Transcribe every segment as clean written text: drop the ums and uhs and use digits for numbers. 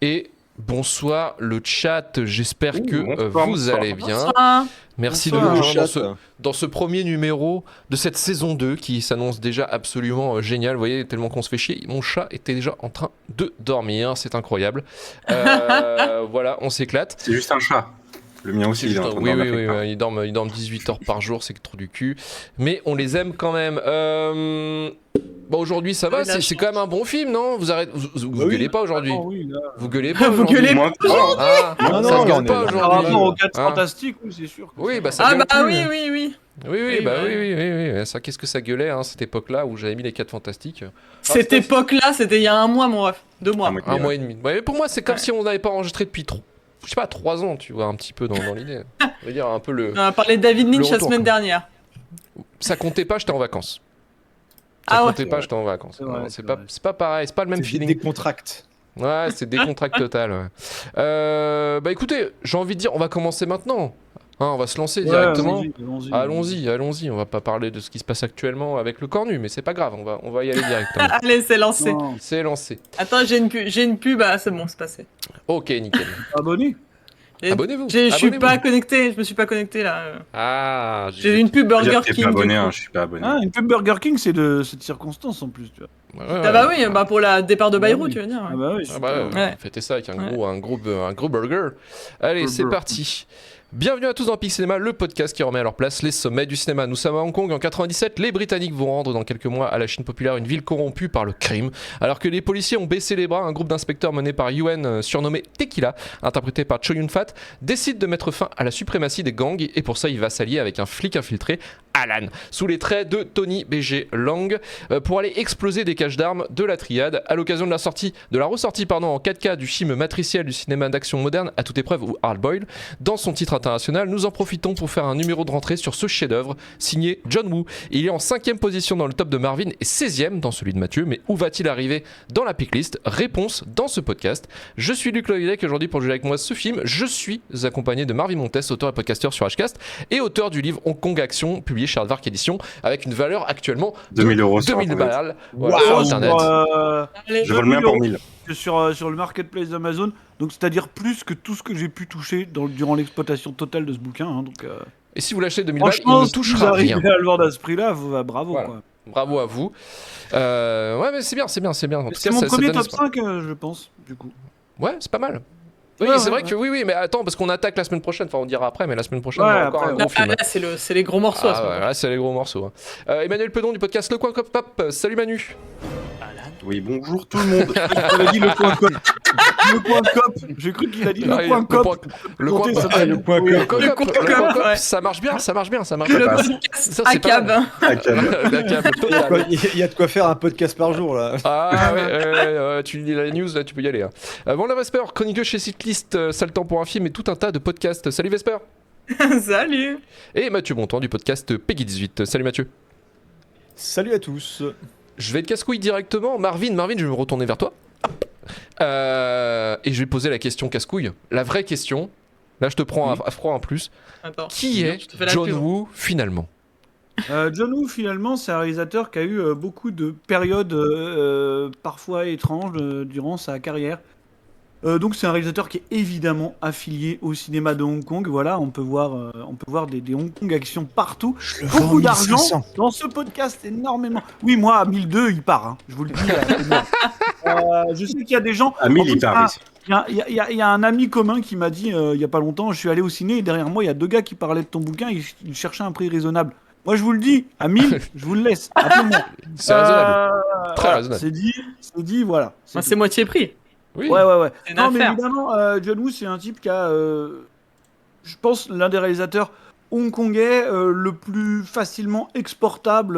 Et bonsoir le chat, j'espère que bonsoir, vous allez bien. Bonsoir. Merci Bonsoir. de nous rejoindre dans ce premier numéro de cette saison 2 qui s'annonce déjà absolument génial. Vous voyez, tellement qu'on se fait chier, mon chat était déjà en train de dormir, c'est incroyable. Voilà, on s'éclate. C'est juste un chat. Le mien aussi, il est en train de dormir quelque part. il dorme 18 heures par jour, c'est trop du cul. Mais on les aime quand même. Bon, aujourd'hui ça va, c'est quand même un bon film, non? Vous gueulez pas aujourd'hui? Vous gueulez pas Vous aujourd'hui? gueulez Moi, Ah, Non, ça non, se gueule on pas est- Par aujourd'hui. rapport aux 4 Hein. fantastiques, oui, c'est sûr. Oui, bah ça Ah gueule bah plus. oui. Oui, bah oui. oui. Ça, qu'est-ce que ça gueulait, hein, cette époque-là où j'avais mis les 4 fantastiques. Cette époque-là, c'était il y a un mois, mon ref. 2 mois. Un mois et demi. Ouais, mais pour moi, c'est comme si on n'avait pas enregistré depuis je sais pas, 3 ans, tu vois, un petit peu dans l'idée. On va dire un peu le. On a parlé de David Lynch le la retour, semaine quoi. dernière. Ça comptait pas, j'étais en vacances. Ah ouais. Comptait pas, j'étais en vacances. C'est vrai, Non, c'est c'est pas pareil, c'est pas le même C'est feeling. des contracts. Ouais, c'est décontract total. Ouais. Bah écoutez, j'ai envie de dire, on va commencer maintenant. Hein, on va se lancer directement. Allons-y. On va pas parler de ce qui se passe actuellement avec le cornu, mais c'est pas grave, on va y aller directement. Allez, c'est lancé. Non. C'est lancé. Attends, j'ai une pub, ah, c'est bon, c'est passé. Ok, nickel. Abonné. Abonnez-vous. Je suis Abonnez-vous. pas connecté, je me suis pas connecté là. Ah, J'ai une pub Dire Burger que t'es King. pas abonné, du coup. hein, je suis pas abonné. Ah, une pub Burger King, c'est de cette circonstance en plus, tu vois. Ah bah oui, bah pour le départ de Bayrou, oui. tu veux dire. Ah bah oui, Ah bah, Ouais. fêtez ça avec un gros burger. Allez, c'est parti. Bienvenue à tous dans Pix Cinéma, le podcast qui remet à leur place les sommets du cinéma. Nous sommes à Hong Kong en 97. Les Britanniques vont rendre dans quelques mois à la Chine populaire une ville corrompue par le crime. Alors que les policiers ont baissé les bras, un groupe d'inspecteurs mené par Yuen, surnommé Tequila, interprété par Chow Yun-fat, décide de mettre fin à la suprématie des gangs et pour ça il va s'allier avec un flic infiltré, Alan, sous les traits de Tony B.G. Lang, pour aller exploser des caches d'armes de la triade à l'occasion de la ressortie en 4K du film matriciel du cinéma d'action moderne à toute épreuve ou Hard Boiled. Dans son titre international, nous en profitons pour faire un numéro de rentrée sur ce chef-d'œuvre signé John Woo. Il est en 5e position dans le top de Marvin et 16e dans celui de Mathieu, mais où va-t-il arriver dans la picklist? Réponse dans ce podcast. Je suis Luc Loïdec aujourd'hui pour juger avec moi ce film. Je suis accompagné de Marvin Montes, auteur et podcasteur sur Hcast et auteur du livre Hong Kong Action, publié chez Aardvark Édition, avec une valeur actuellement de 2000 € sur 2000 Internet. balles voilà, sur Internet. Allez, Je vole le mien pour 1000. Sur le marketplace d'Amazon, donc c'est-à-dire plus que tout ce que j'ai pu toucher durant l'exploitation totale de ce bouquin. Hein, donc, Et si vous l'achetez 2000 balles, il franchement, ne si vous touchera rien. arrivez à le vendre à ce prix-là, bravo. Voilà. Quoi. Bravo à vous. Ouais, mais c'est bien. En tout C'est cas, mon ça premier donne top espoir. 5, je pense, du coup. Ouais, c'est pas mal. Oui, Ouais, c'est vrai ouais. que oui, mais attends, parce qu'on attaque la semaine prochaine. Enfin, on dira après, mais la semaine prochaine, Ouais, on a encore après, un ouais. gros film. là, c'est les gros morceaux. à ce Ah ouais, moment-là. là, c'est les gros morceaux. Emmanuel Pedon du podcast Le Coin Cop Pop. Salut Manu. Oui, bonjour tout le monde. Il avait dit le point cop. Le point cop. J'ai cru qu'il a dit le point cop. Le coin Comptez, ça cop. s'appelle le point Le cop. coin Le cop, coin le cop, coin cop, ouais. ça marche bien. Le Ça, podcast c'est à pas mal. cab. Ah, calme. La cab, Il y a de quoi- total. il y a de quoi faire un podcast par jour là. Ah ouais, tu lis la news, là, tu peux y aller. Bon, la Vesper, chroniqueur chez Cycliste, sale temps pour un film et tout un tas de podcasts. Salut Vesper. Salut. Et Mathieu Bontemps du podcast Peggy 18. Salut Mathieu. Salut à tous. Je vais te casse-couille directement. Marvin, je vais me retourner vers toi. Hop. Et je vais poser la question casse-couille. La vraie question. Là, je te prends à froid en plus. Attends. Qui est Je te fais la John pub. Woo finalement? John Woo, finalement, c'est un réalisateur qui a eu beaucoup de périodes parfois étranges durant sa carrière. Donc c'est un réalisateur qui est évidemment affilié au cinéma de Hong Kong. Voilà, on peut voir des Hong Kong actions partout. Je le vends Beaucoup d'argent 1500. dans ce podcast, énormément. Oui, moi à 1002, il part. Hein, je vous le dis. C'est mort. Je sais qu'il y a des gens. À 1000, en plus, il part ici. il y a un ami commun qui m'a dit il y a pas longtemps, je suis allé au ciné et derrière moi il y a 2 gars qui parlaient de ton bouquin, ils cherchaient un prix raisonnable. Moi je vous le dis, à 1000, je vous le laisse. Appelez-moi. C'est raisonnable. Très Voilà, raisonnable. C'est dit, voilà. Moi, tout. c'est moitié prix. Oui. Ouais. C'est une Non, mais affaire. évidemment, John Woo, c'est un type qui a, je pense, l'un des réalisateurs hongkongais le plus facilement exportable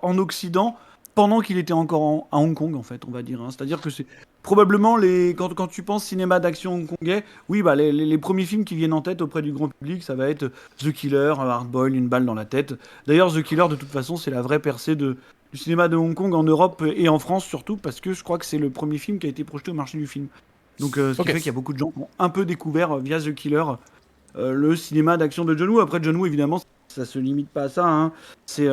en Occident pendant qu'il était encore à Hong Kong, en fait, on va dire. Hein. C'est-à-dire que c'est probablement, quand tu penses cinéma d'action hongkongais, oui, bah, les premiers films qui viennent en tête auprès du grand public, ça va être The Killer, Hard Boiled, Une balle dans la tête. D'ailleurs, The Killer, de toute façon, c'est la vraie percée du cinéma de Hong Kong en Europe et en France surtout, parce que je crois que c'est le premier film qui a été projeté au marché du film. Donc, ce Ok. qui fait qu'il y a beaucoup de gens qui ont un peu découvert via The Killer le cinéma d'action de John Woo. Après, John Woo, évidemment, ça se limite pas à ça. Hein. C'est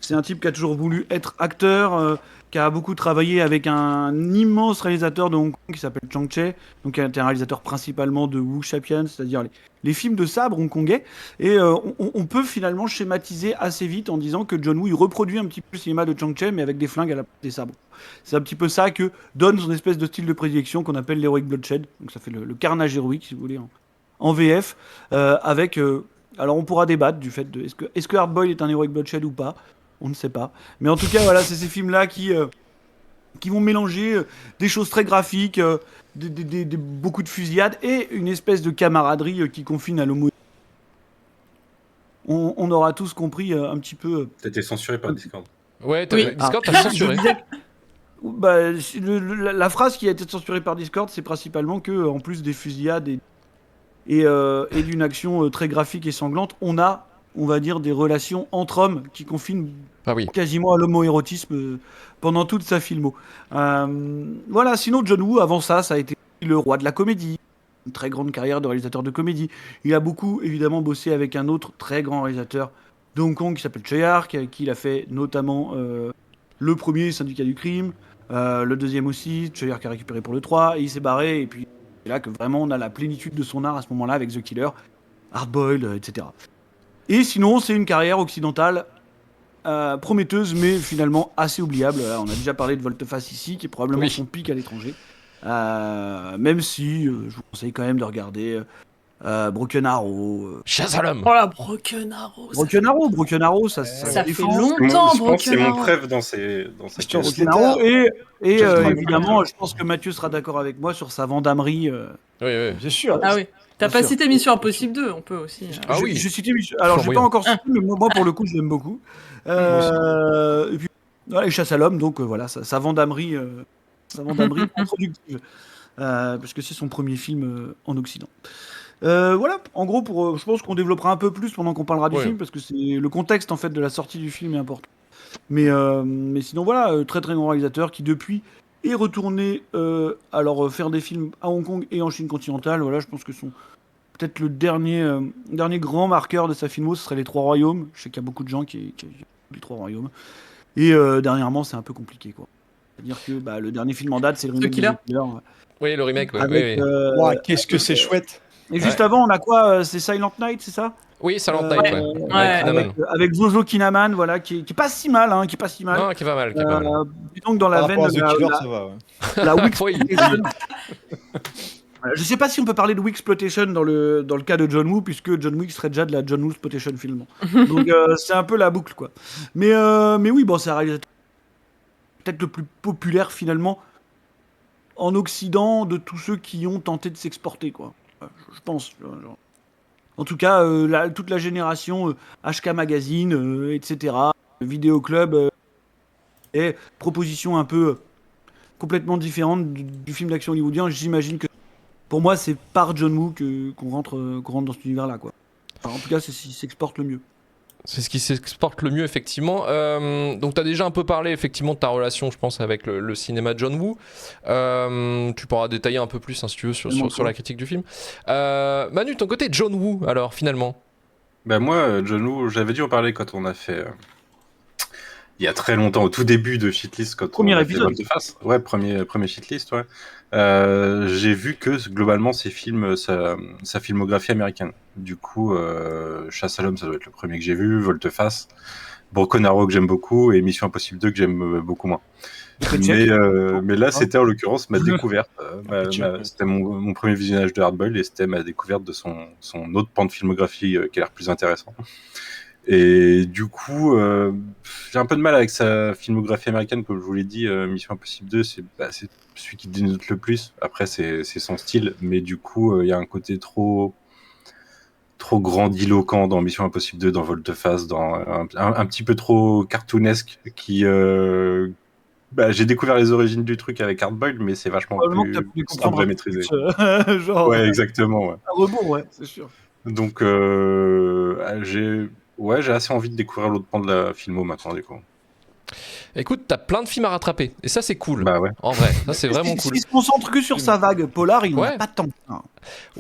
C'est un type qui a toujours voulu être acteur, qui a beaucoup travaillé avec un immense réalisateur de Hong Kong qui s'appelle Chang Cheh, donc qui était un réalisateur principalement de Wu Shapian, c'est-à-dire les films de sabre hongkongais. Et on peut finalement schématiser assez vite en disant que John Woo il reproduit un petit peu le cinéma de Chang Cheh, mais avec des flingues à la place des sabres. C'est un petit peu ça que donne son espèce de style de prédilection qu'on appelle l'heroic bloodshed. Donc ça fait le carnage héroïque, si vous voulez, en VF, avec. Alors on pourra débattre du fait de est-ce que Hard Boiled est un heroic bloodshed ou pas. On ne sait pas. Mais en tout cas, voilà, c'est ces films-là qui vont mélanger des choses très graphiques, beaucoup de fusillades et une espèce de camaraderie qui confine à l'homo. On aura tous compris un petit peu. T'étais censuré par Discord. Ouais, Discord t'a censuré. Bah, la phrase qui a été censurée par Discord, c'est principalement que, en plus des fusillades et d'une action très graphique et sanglante, on va dire, des relations entre hommes qui confinent quasiment à l'homoérotisme pendant toute sa filmo. Voilà, sinon John Woo, avant ça a été le roi de la comédie, une très grande carrière de réalisateur de comédie. Il a beaucoup, évidemment, bossé avec un autre très grand réalisateur de Hong Kong qui s'appelle Tsui Hark, avec qui il a fait notamment le premier Syndicat du crime, le deuxième aussi, Tsui Hark a récupéré pour le 3, et il s'est barré, et puis c'est là que vraiment on a la plénitude de son art à ce moment-là avec The Killer, Hard Boiled, etc. Et sinon, c'est une carrière occidentale prometteuse, mais finalement assez oubliable. On a déjà parlé de Volte-Face ici, qui est probablement son pic à l'étranger. Même si je vous conseille quand même de regarder Broken Arrow. Chasse à l'homme. Oh la Broken Arrow. Broken Arrow, ça fait défend. longtemps, Je pense que c'est Broken mon Arrow. préf dans ces Broken Arrow, et évidemment, je pense que Mathieu sera d'accord avec moi sur sa vendamerie. Oui. Bien sûr. Ah oui. T'as Bien pas sûr. cité Mission Impossible 2, on peut aussi. Ah oui. Je citais alors j'ai pas encore cité, mais moi pour le coup je l'aime beaucoup. Et puis voilà, et Chasse à l'homme, donc voilà, sa vendamerie introductive, parce que c'est son premier film en Occident. Voilà, en gros, je pense qu'on développera un peu plus pendant qu'on parlera du film, parce que c'est le contexte en fait de la sortie du film est important. Mais sinon voilà, très très grand réalisateur qui depuis est retourné faire des films à Hong Kong et en Chine continentale. Voilà, je pense que peut-être le dernier grand marqueur de sa filmo, ce serait Les Trois Royaumes. Je sais qu'il y a beaucoup de gens qui Les Trois Royaumes. Et dernièrement, c'est un peu compliqué, quoi. C'est-à-dire que le dernier film en date, c'est le remake de The Killer. Oui, le remake, Avec, Wow, qu'est-ce que c'est chouette. Et juste avant, on a quoi C'est Silent Night, c'est ça? Oui, Silent Night, avec Zozo Kinaman, voilà, qui est pas si mal, hein, qui est pas si mal. Non, qui va mal, qui va mal. Donc dans la Par veine rapport à de The Killer, ça va. Ouais. la Wixploitation. Je sais pas si on peut parler de Wixploitation dans le cas de John Woo, puisque John Wick serait déjà de la John Woo Exploitation film. Donc c'est un peu la boucle, quoi. Mais oui, bon, c'est un réalisateur peut-être le plus populaire finalement en Occident de tous ceux qui ont tenté de s'exporter, quoi. Je pense. Genre. En tout cas, toute la génération HK Magazine, etc., Vidéo Club, et proposition un peu complètement différente du film d'action hollywoodien. J'imagine que pour moi, c'est par John Woo qu'on rentre dans cet univers-là, quoi. Enfin, en tout cas, c'est ce qui s'exporte le mieux. C'est ce qui s'exporte le mieux, effectivement. Donc, tu as déjà un peu parlé, effectivement, de ta relation, je pense, avec le cinéma de John Woo. Tu pourras détailler un peu plus, hein, si tu veux, sur la critique du film. Manu, ton côté, John Woo, alors, finalement? Moi, John Woo, j'avais dû en parler quand on a fait... il y a très longtemps, au tout début de Shitlist, quand premier on a épisode. fait Volte-Face. Ouais, premier Shitlist, ouais. J'ai vu que globalement ces films, sa filmographie américaine. Du coup, Chasse à l'homme, ça doit être le premier que j'ai vu, Volte-Face, Broken Arrow que j'aime beaucoup et Mission Impossible 2 que j'aime beaucoup moins. Mais là, c'était en l'occurrence ma découverte. C'était mon premier visionnage de Hard Boiled et c'était ma découverte de son autre pan de filmographie qui a l'air plus intéressant. Et du coup, j'ai un peu de mal avec sa filmographie américaine, comme je vous l'ai dit. Mission Impossible 2, c'est celui qui dénote le plus. Après, c'est son style, mais du coup, il y a un côté trop grandiloquent dans Mission Impossible 2, dans Volte-Face, un petit peu trop cartoonesque, qui... j'ai découvert les origines du truc avec Hard Boiled, mais c'est vachement plus simple à maîtriser. Genre, ouais, exactement. Ouais. À rebours, ouais, c'est sûr. Donc, j'ai assez envie de découvrir l'autre pan de la filmo maintenant, du coup. Écoute, t'as plein de films à rattraper. Et ça, c'est cool. Bah ouais. En vrai, ça, c'est vraiment cool. S'il se concentre que sur sa vague polar, il n'en Ouais. a pas tant. Hein.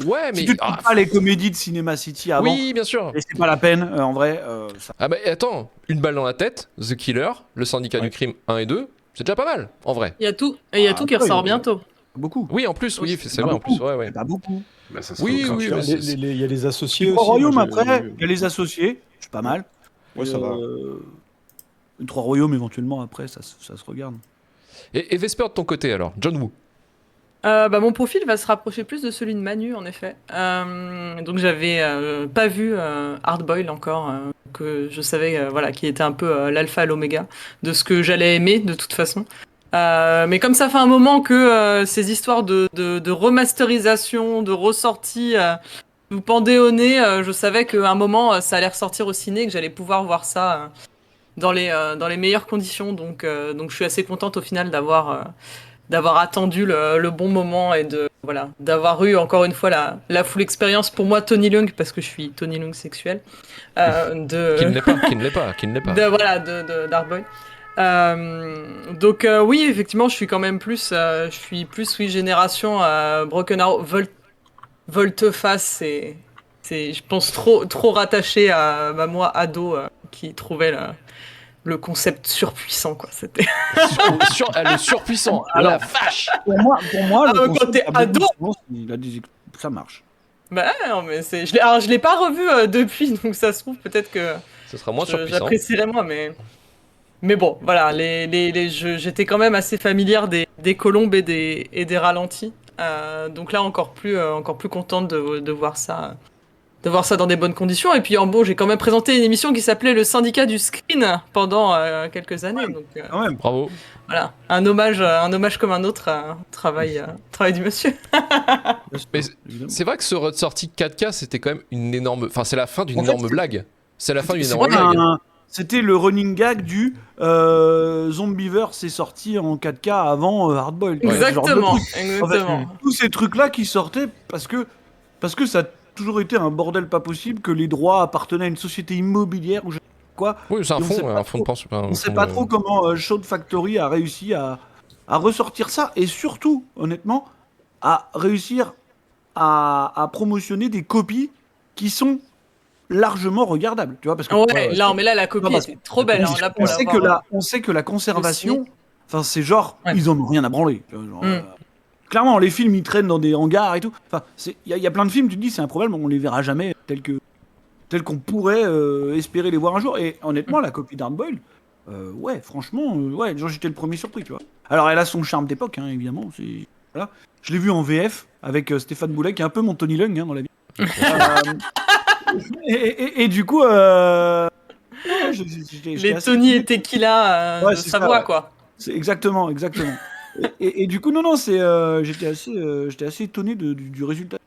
Ouais, mais. Si tu ne prends pas les comédies de Cinema City avant, Oui, bien sûr. et c'est pas la peine, en vrai. Ça... Ah bah attends, Une balle dans la tête, The Killer, Le Syndicat du crime 1 et 2, c'est déjà pas mal, en vrai. Il y a tout, et il y a tout qui après, ressort bientôt. Beaucoup. Oui, en plus, oui, Oui, c'est vrai, en plus, ouais, ouais. Pas beaucoup. Bah, ça se Oui, fait au oui, crash. mais Il y a les associés Les aussi. Trois Royaumes, moi, j'ai après, vu. il y a les associés, c'est pas mal. Ouais, ça va. Les Trois Royaumes, éventuellement, après, ça se regarde. Et Vesper de ton côté alors, John Woo. Mon profil va se rapprocher plus de celui de Manu, en effet. Donc j'avais pas vu Hardboiled encore, que je savais voilà, qui était un peu l'alpha et l'oméga de ce que j'allais aimer de toute façon. Mais comme ça fait un moment que ces histoires de remasterisation, de ressortie vous pendaient au nez, je savais qu'à un moment ça allait ressortir au ciné, que j'allais pouvoir voir ça dans les meilleures conditions. Donc je suis assez contente au final d'avoir attendu le bon moment et d'avoir eu encore une fois la full expérience pour moi Tony Leung, parce que je suis Tony Leung sexuel, Qui ne l'est pas. d'Hardboiled. Oui, effectivement, je suis quand même plus oui, génération Broken Arrow. Volte-face, c'est je pense trop rattaché à moi ado qui trouvait le concept surpuissant, quoi. C'était Le surpuissant, Alors, la vache. Pour moi Ah, le quand concept t'es a beaucoup ado. de sens, il a des... ça marche. Bah non, mais je l'ai pas revu depuis, donc ça se trouve peut-être que Ce sera moins surpuissant. j'apprécierais moins, mais bon, voilà, j'étais quand même assez familière des colombes et des ralentis, donc là encore plus contente de voir ça. De voir ça dans des bonnes conditions. Et puis, j'ai quand même présenté une émission qui s'appelait Le Syndicat du Screen pendant quelques années. Donc, Quand même. Bravo. voilà, un hommage comme un autre au travail du monsieur. Mais c'est vrai que ce ressorti 4K, c'était quand même une énorme. Enfin, c'est la fin d'une énorme blague. C'est la fin d'une énorme blague. C'était le running gag du Zombieverse est sorti en 4K avant Hardboiled. Ouais. Exactement, En fait, exactement. tous ces trucs-là qui sortaient parce que ça a toujours été un bordel pas possible, que les droits appartenaient à une société immobilière ou je sais pas quoi. Oui, c'est un Et on sait fond, pas un fond de trop- pension. On sait pas trop comment Shout Factory a réussi à ressortir ça et surtout, honnêtement, à réussir à promotionner des copies qui sont largement regardables, tu vois, parce que Ouais, mais là, la copie Non, parce était trop belle. Hein, là, pour on sait que la conservation, ciné. enfin c'est genre, Ouais. ils en ont rien à branler. Tu vois, genre, Mm. clairement, les films ils traînent dans des hangars et tout. Enfin, il y a plein de films, tu te dis c'est un problème, on les verra jamais tels qu'on pourrait espérer les voir un jour. Et honnêtement, la copie d'Hardboiled, ouais, franchement, ouais, genre j'étais le premier surpris, tu vois. Alors elle a son charme d'époque, hein, évidemment. Voilà. Je l'ai vu en VF avec Stéphane Boulet, qui est un peu mon Tony Leung hein, dans la vie. Et du coup, j'étais Les assez Tony étonné. et Tequila Ouais, de c'est ça, Savoie, ouais. quoi. C'est exactement. Et du coup, non, j'étais assez étonné du résultat.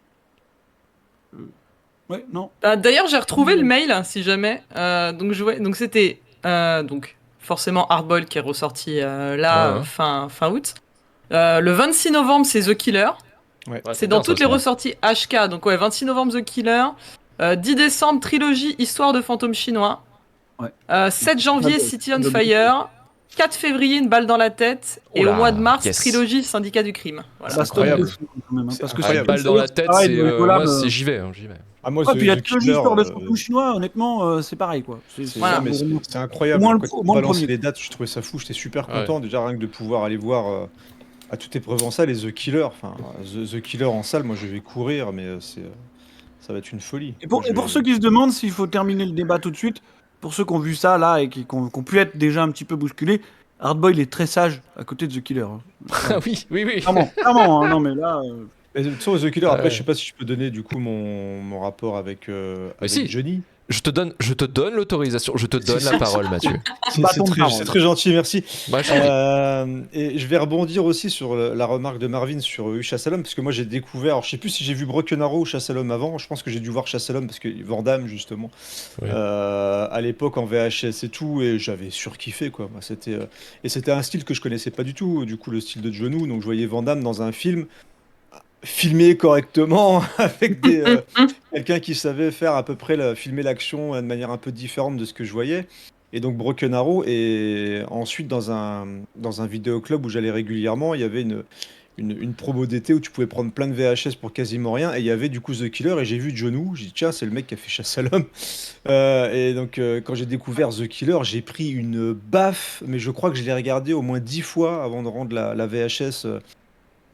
Ouais, non. D'ailleurs, j'ai retrouvé le mail, si jamais. Donc c'était donc forcément Hardboiled qui est ressorti là Ouais. fin août. Le 26 novembre, c'est The Killer. Ouais. C'est dans toutes les ressorties HK. Donc ouais, 26 novembre The Killer. 10 décembre trilogie Histoire de fantômes chinois. Ouais. 7 janvier Ouais, City on ouais. Fire. 4 février Une balle dans la tête. Et Oula, au mois de mars, yes. trilogie Syndicat du crime. Voilà. Bah, incroyable. c'est quand même, hein, parce que incroyable. Une balle dans la tête, pareil, c'est. dans les collabs, Moi, j'y vais. J'y vais. Ah, moi, puis il y a The trilogie Killer, Histoire de fantômes chinois, honnêtement, c'est pareil, quoi. Voilà. mais c'est incroyable. Au moins Quand au ils moins le balançaient premier. les dates, je trouvais ça fou. J'étais super Ouais. content déjà rien que de pouvoir aller voir à toute épreuve en salle et The Killer. Enfin, The Killer en salle, moi je vais courir, mais ça va être une folie. Et pour Moi, je vais- ceux qui se demandent s'il faut terminer le débat tout de suite, pour ceux qui ont vu ça là et qui ont pu être déjà un petit peu bousculés, Hardboiled est très sage à côté de The Killer. Hein. Ah oui. Clairement, hein, non mais là. Mais, sur The Killer, après, Ouais. je sais pas si je peux donner du coup mon rapport avec, si. Johnny. Je te donne l'autorisation. Je te donne la parole, Mathieu. C'est Bâton de parole. c'est très gentil, merci. Moi, je t'en prie. Et je vais rebondir aussi sur la remarque de Marvin sur Chasse à l'homme, parce que moi j'ai découvert, alors je sais plus si j'ai vu Broken Arrow ou Chasse à l'homme avant, je pense que j'ai dû voir Chasse à l'homme parce que Van Damme justement, Oui. à l'époque en VHS et tout, et j'avais surkiffé quoi. Moi, et c'était un style que je connaissais pas du tout, du coup le style de John Woo, donc je voyais Van Damme dans un film filmé correctement avec quelqu'un qui savait faire à peu près filmer l'action de manière un peu différente de ce que je voyais. Et donc Broken Arrow, et ensuite dans un vidéoclub où j'allais régulièrement, il y avait une promo d'été où tu pouvais prendre plein de VHS pour quasiment rien, et il y avait du coup The Killer, et j'ai vu John Woo, j'ai dit tiens, c'est le mec qui a fait Chasse à l'homme. Et donc quand j'ai découvert The Killer, j'ai pris une baffe, mais je crois que je l'ai regardé au moins 10 fois avant de rendre la VHS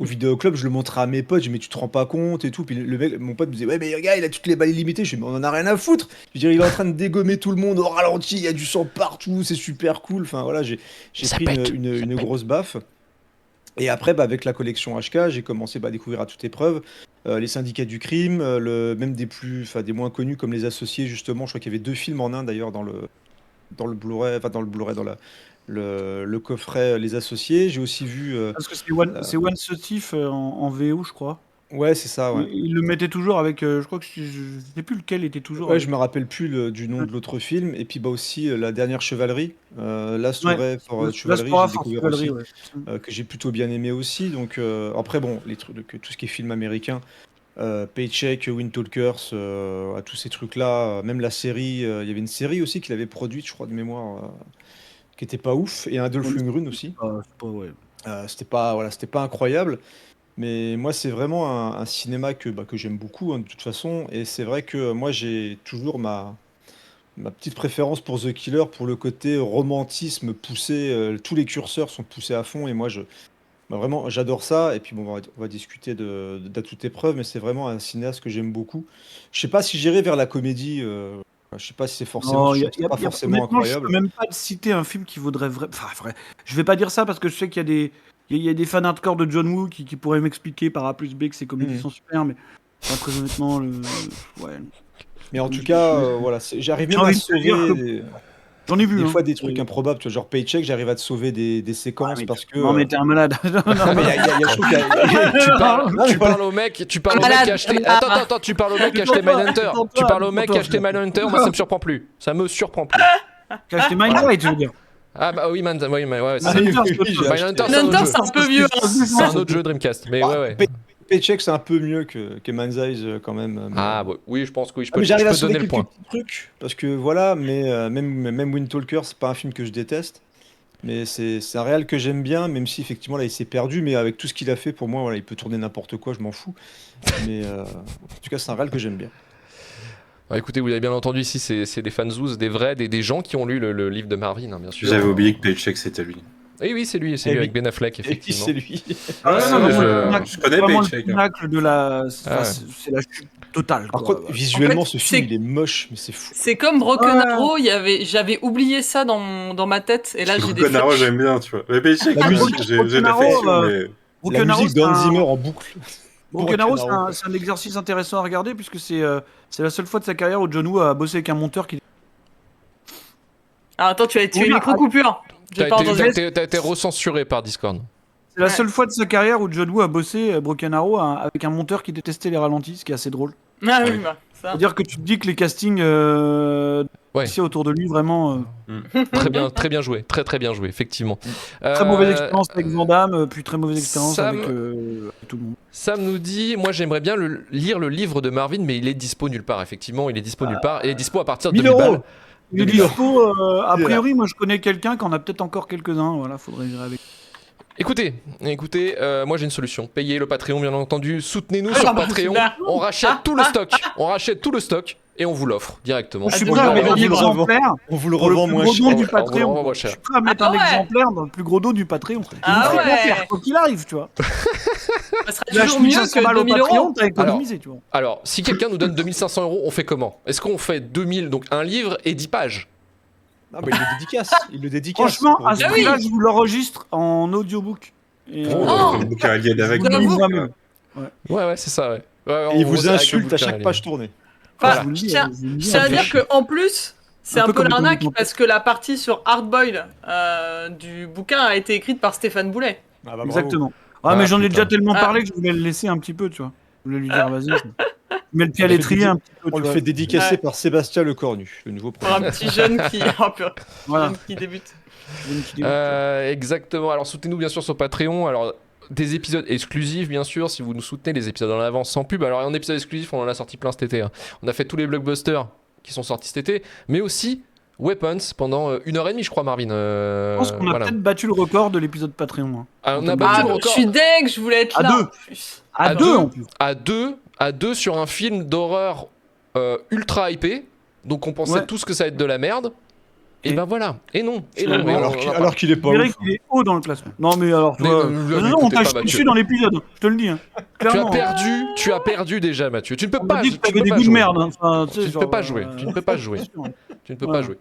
au vidéoclub. Je le montrais à mes potes, je dis mais tu te rends pas compte et tout. Puis le mec, mon pote me disait ouais mais le gars il a toutes les balles illimitées. Je dis mais on en a rien à foutre. Je veux dire, il est en train de dégommer tout le monde au ralenti, il y a du sang partout, c'est super cool. Enfin voilà, j'ai pris une grosse baffe. Et après, avec la collection HK, j'ai commencé à découvrir à toute épreuve les syndicats du crime, même des moins connus comme les associés, justement. Je crois qu'il y avait 2 films en un d'ailleurs dans le Blu-ray, le coffret Les Associés. J'ai aussi vu. Parce que c'est One Sotif en VO, je crois. Ouais, c'est ça, ouais. Il le mettait toujours avec. Je crois que je sais plus lequel était toujours. Ouais, avec. je me rappelle plus du nom de l'autre film. Et puis aussi La Dernière Chevalerie, Last Ouais, Hurrah for Last Chivalry, Hurrah j'ai for découvert Chivalry, aussi, ouais. que j'ai plutôt bien aimé aussi. Donc après, bon, les trucs, tout ce qui est film américain, Paycheck, Wind Talkers, tous ces trucs-là, même la série, il y avait une série aussi qu'il avait produite, je crois de mémoire, qui était pas ouf, et Adolf Lundgren aussi. Ouais. C'était pas incroyable. Mais moi, c'est vraiment un cinéma que j'aime beaucoup, hein, de toute façon. Et c'est vrai que moi, j'ai toujours ma petite préférence pour The Killer, pour le côté romantisme poussé. Tous les curseurs sont poussés à fond. Et moi, vraiment, j'adore ça. Et puis, bon, on va discuter d'À toute épreuve. Mais c'est vraiment un cinéaste que j'aime beaucoup. Je sais pas si j'irai vers la comédie. Je sais pas si c'est forcément, Non, pas forcément honnêtement, je incroyable. peux même pas te citer un film qui vaudrait vrai. Enfin, vrai. Je vais pas dire ça parce que je sais qu'il y a des fans hardcore de John Woo qui pourraient m'expliquer par A plus B que ses comédies Mhm. sont super, mais très honnêtement, ouais. Mais en tout cas, voilà, j'arrive même à envie de te dire sauver J'en ai vu. des hein. fois des trucs improbables, tu vois, genre Paycheck, j'arrive à te sauver des Ouais, séquences mais parce que. Non, mais t'es un malade. Non, mais je trouve qu'il y a- Tu parles, Non, mais tu parles au mec, qui a acheté. Attends, tu parles au mec qui a acheté Mindhunter. Tu parles au mec qui a acheté Mindhunter, moi ça me surprend plus. Ça me surprend plus. Qui a acheté Mindhunter, tu veux dire. Ah bah oui, ouais, Ah, c'est oui, Mindhunter, oui, j'ai acheté. Mindhunter, Mindhunter, c'est un peu vieux. c'est un autre jeu Dreamcast. Mais ouais. Paycheck, c'est un peu mieux que Man's Eyes quand même. Mais... Ah bah, oui, je pense que oui, je Ah, peux mais j'arrive à sauver donner le quelques point. petits trucs parce que voilà, mais même Wind Talker, c'est pas un film que je déteste. Mais c'est un réal que j'aime bien, même si effectivement là il s'est perdu, mais avec tout ce qu'il a fait, pour moi, voilà, il peut tourner n'importe quoi, je m'en fous. Mais en tout cas, c'est un réal que j'aime bien. Ah, écoutez, vous avez bien entendu ici, c'est des fanzous, des vrais, des gens qui ont lu le livre de Marvin, hein, bien sûr. J'avais oublié que Paycheck c'était lui. Oui, c'est lui Eh oui. avec Ben Affleck, Et puis effectivement. c'est lui. Ah, non, mais je connais vraiment Paycheck. le pinacle de la. Ah ouais. C'est la chute totale. Par quoi. contre, visuellement, En fait, ce film, c'est- il est moche, mais c'est fou. C'est comme Broken Arrow, j'avais oublié ça dans ma tête, et là j'ai des Broken Arrow, flashs. j'aime bien, tu vois. Mais Paycheck, La musique, j'ai de Broken Arrow, l'affection, mais. La Broken Arrow, musique c'est d'Hans un- Zimmer en boucle. Broken Arrow, Broken Arrow. c'est un exercice intéressant à regarder puisque c'est la seule fois de sa carrière où John Woo a bossé avec un monteur qui. Ah, attends, tu as Oui, une micro-coupure. J'ai pas entendu. T'as été recensuré par Discord. C'est la Ouais. seule fois de sa carrière où John Woo a bossé Broken Arrow avec un monteur qui détestait les ralentis, ce qui est assez drôle. Ah oui, bah, ça. C'est-à-dire que tu te dis que les castings Ouais. ici autour de lui, vraiment. Très bien joué, très bien joué, effectivement. Très mauvaise expérience avec Van Damme, puis très mauvaise expérience Sam- avec tout le monde. Sam nous dit, moi j'aimerais bien lire le livre de Marvin, mais il est dispo nulle part, effectivement, il est dispo nulle part, et il est dispo à partir de 1000 2000 balles. euros. Il est 2000 dispo, a priori, moi je connais quelqu'un qui en a peut-être encore quelques-uns, voilà, faudrait gérer avec. Écoutez, moi j'ai une solution. Payez le Patreon, bien entendu. Soutenez-nous Ah, sur bah, Patreon. super. On rachète tout le stock. On rachète tout le stock et on vous l'offre directement. Je suis du prêt à coup, mettre on un vous le exemplaire. On vous le Pour le revend plus moins gros cher. don du On vous le Patreon. revend moins Je cher. suis prêt à mettre Ah un ouais. exemplaire dans le plus gros dos du Patreon. Ah Il nous fait ouais. plaisir, quoi qu'il arrive, tu vois. Ça serait Tu lâches toujours mieux 1500 balles que au 2000 Patreon, euros. t'as économisé, tu vois. Alors, si quelqu'un nous donne 2500 euros, on fait comment? Est-ce qu'on fait 2000, donc un livre et 10 pages? Non, mais il le dédicace. Il le dédicace. Franchement, pour à ce dire- Ah oui. prix-là, je vous l'enregistre en audiobook. Et, Oh. Le bouquin alien avec. je vous le lis J'avoue. moi-même. Ouais, c'est ça, ouais. Ouais, Et il on- vous avec le insulte bouquin, à chaque allez. page tournée. Enfin, Je vous le dis, tiens, je vous le dis, ça un veut peu. dire qu'en plus, c'est Un un peu peu comme l'arnaque Comic parce que la partie sur Hardboiled du bouquin a été écrite par Stéphane Boulet. Ah, bah, bravo. Exactement. Ah, Ah, mais j'en ai putain. déjà tellement Ah. parlé que je voulais le laisser un petit peu, tu vois. Je voulais lui dire, vas-y. Je mets le pied à On le fait l'étrier un petit peu, On tu le vois. fait dédicacer Ouais. par Sébastien Lecornu, le nouveau Pour un premier. petit jeune qui, oh, purée, Voilà. jeune qui débute. Je veux une petite idée. Exactement. Alors soutenez-nous bien sûr sur Patreon. Alors des épisodes exclusifs bien sûr si vous nous soutenez, les épisodes en avance sans pub. Alors en épisode exclusif on en a sorti plein cet été. Hein. On a fait tous les blockbusters qui sont sortis cet été, mais aussi Weapons pendant 1h30, je crois, Marvin. Je pense qu'on a voilà. peut-être battu le record de l'épisode Patreon. Hein. Ah, on a battu le Je record suis deg, je voulais être À là. deux. En plus. À deux en plus. à deux sur un film d'horreur ultra hypé. Donc on pensait Ouais. tous que ça allait être de la merde. Et Et- ben voilà. Et non. Et C'est non. la mais merde. on- Alors qu'il est Je pas dirais ouf. qu'il est haut dans le classement. Non, mais alors, tu Mais, vois. ne Non, on l'écoutez t'a pas, chié Mathieu. dessus dans l'épisode, je te le dis. Hein. Tu as Clairement. perdu déjà, Mathieu. Tu ne peux On m'a pas. dit que tu t'avais peux des pas goûts de jouer. merde. Hein. Enfin, Tu ne peux pas jouer. Tu ne peux pas jouer. Tu ne peux pas Voilà. jouer.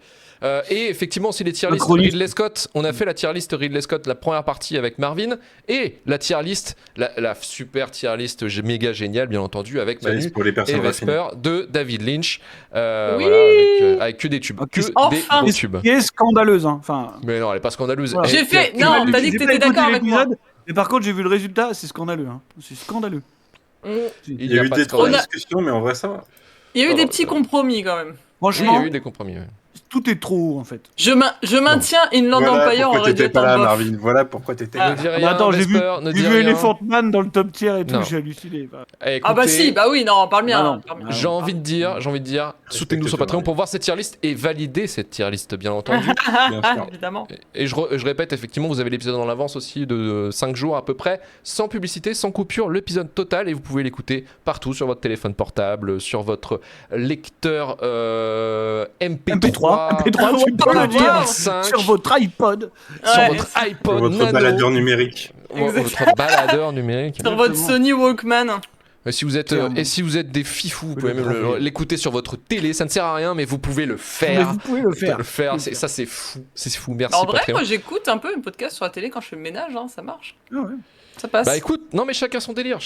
Et effectivement, si les tier Le list chronique. Ridley Scott, on a fait la tier list Ridley Scott, la première partie avec Marvin, et la tier list, la super tier list méga géniale, bien entendu, avec Ça, Manu c'est pour les et personnes raffinées. Vesper de David Lynch. Oui. Voilà, avec que des tubes. Ok, Que enfin. des beaux tubes. Qui est scandaleuse. Hein. Enfin, Mais non, elle est pas scandaleuse. Voilà. J'ai Elle- fait- elle- non, elle- t'as dit que j'ai t'étais pas écouté d'accord avec moi. l'épisode, mais par contre, j'ai vu le résultat, c'est scandaleux. Hein. C'est scandaleux. Il Il y a eu pas de des trois scandale. discussions, mais en vrai, ça va. Il y a eu Oh, des petits compromis quand même. Oui, il Franchement, y a eu des compromis. ouais. tout est trop haut en fait. Je maintiens Inland Voilà Empire pourquoi aurait dû t'étais être pas là, un bof. Marvin. Voilà pourquoi t'étais Ah. là. Ne dis Mais rien, attends, j'ai vu, Vesper, ne dis j'ai vu rien. Elephant Man dans le top tier et tout, Non. j'ai halluciné. Enfin, Eh, Ah bah écoutez, si, bah oui, non, parle bien. Ah non. parle bien. J'ai envie de dire, soutenez-nous sur Patreon pour voir cette tier list et valider cette tier list, bien entendu. Bien sûr. Évidemment. Et je répète, effectivement, vous avez l'épisode en avance aussi de 5 jours à peu près, sans publicité, sans coupure, l'épisode total, et vous pouvez l'écouter partout sur votre téléphone portable, sur votre lecteur MP3, MP3, tu peux Ah, le dire, wow. 5, sur votre iPod. sur Ouais. votre iPod Votre Nano, baladeur numérique. votre baladeur numérique. Sur votre Sony Walkman. Si vous êtes, Clairement. et si vous êtes des fifous, vous Vous pouvez le même gravez. l'écouter sur votre télé, ça ne sert à rien, mais vous pouvez le Mais faire. vous pouvez le faire. Ça c'est fou, c'est fou, merci En vrai, Patreon. moi j'écoute un peu un podcast sur la télé quand je fais le ménage, hein, ça marche. Ah ouais. Ça passe. Bah écoute, non mais chacun son délire,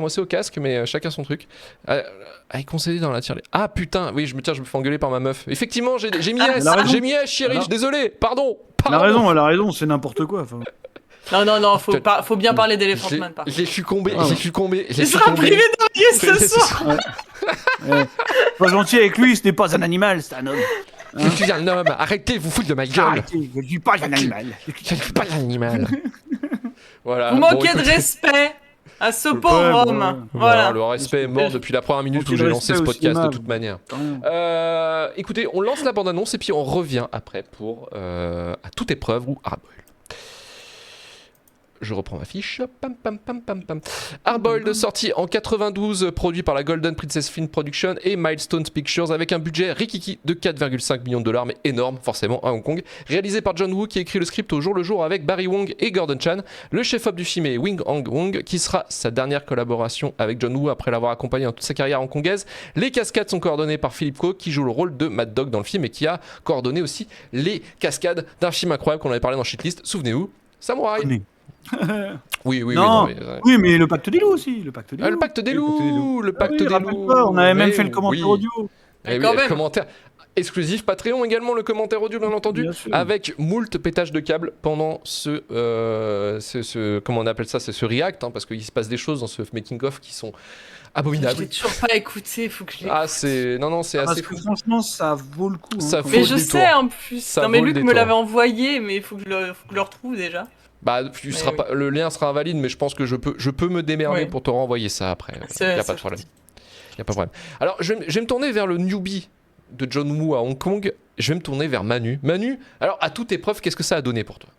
moi c'est au casque, mais chacun son truc. Avec conseillé dans la tier list. Ah putain, oui, je me fais engueuler par ma meuf. Effectivement, j'ai mis S, elle a raison. j'ai mis S, chérie, Elle a- je suis désolé, pardon. Elle a raison, c'est n'importe quoi. Enfin, Non, faut, Peut-être- faut bien parler d'Elephant J'ai Man par contre. j'ai succombé, Ah ouais. j'ai succombé, j'ai Il sera succombé. privé d'envier ce soir. pas gentil avec lui, ce n'est pas un animal, c'est un homme. Je suis un homme, arrêtez de vous foutre de ma gueule. Arrêtez, je ne suis pas un animal. Je ne suis pas l'animal. Voilà. Vous bon, manquez de écoutez. respect à ce Ouais, pauvre ouais, homme. ouais. Voilà. Le respect est mort depuis la première minute Manquez où de j'ai lancé ce respect au podcast de cinéma. toute manière. Rien. Écoutez, on lance la bande-annonce et puis on revient après pour à toute épreuve ou Hardboiled. Je reprends ma fiche. Pam, pam, pam, pam, pam. Hardboiled, sorti en 92, produit par la Golden Princess Film Production et Milestone Pictures, avec un budget rikiki de 4,5 millions de dollars, mais énorme, forcément, à Hong Kong. Réalisé par John Woo, qui écrit le script au jour le jour avec Barry Wong et Gordon Chan. Le chef-op du film est Wing Hang Wong, qui sera sa dernière collaboration avec John Woo après l'avoir accompagné dans toute sa carrière hongkongaise. Les cascades sont coordonnées par Philippe Ko, qui joue le rôle de Mad Dog dans le film et qui a coordonné aussi les cascades d'un film incroyable qu'on avait parlé dans Shitlist. Souvenez-vous, Samouraï. Connais. Oui, Non. mais, Oui, mais le pacte des loups aussi. Le pacte des loups. le pacte des loups, le Ah pacte oui, des rappelle-toi, loups. on avait même Mais fait le commentaire oui. audio. Eh oui, Quand le même. commentaire exclusif Patreon également, le commentaire audio bien entendu, Bien sûr. avec moult pétage de câbles pendant ce comment on appelle ça, c'est ce react, hein, parce qu'il se passe des choses dans ce making of qui sont Je abominables. l'ai toujours pas écouté, faut que je l'écoute. Ah c'est c'est Parce assez que fou. franchement, ça vaut le coup. hein, Ça quand vaut Mais même. le je détour. sais en plus. Ça non mais vaut le Luc me détour. l'avait envoyé, mais il faut que je le retrouve déjà. Bah Mais oui. le lien sera invalide, mais je pense que je peux me démerder Oui. pour te renvoyer ça après. C'est- Il y a c'est pas de problème. Il y a pas de problème. Alors je vais me tourner vers le newbie de John Woo à Hong Kong. Je vais me tourner vers Manu. Manu, alors à toute épreuve, qu'est-ce que ça a donné pour toi?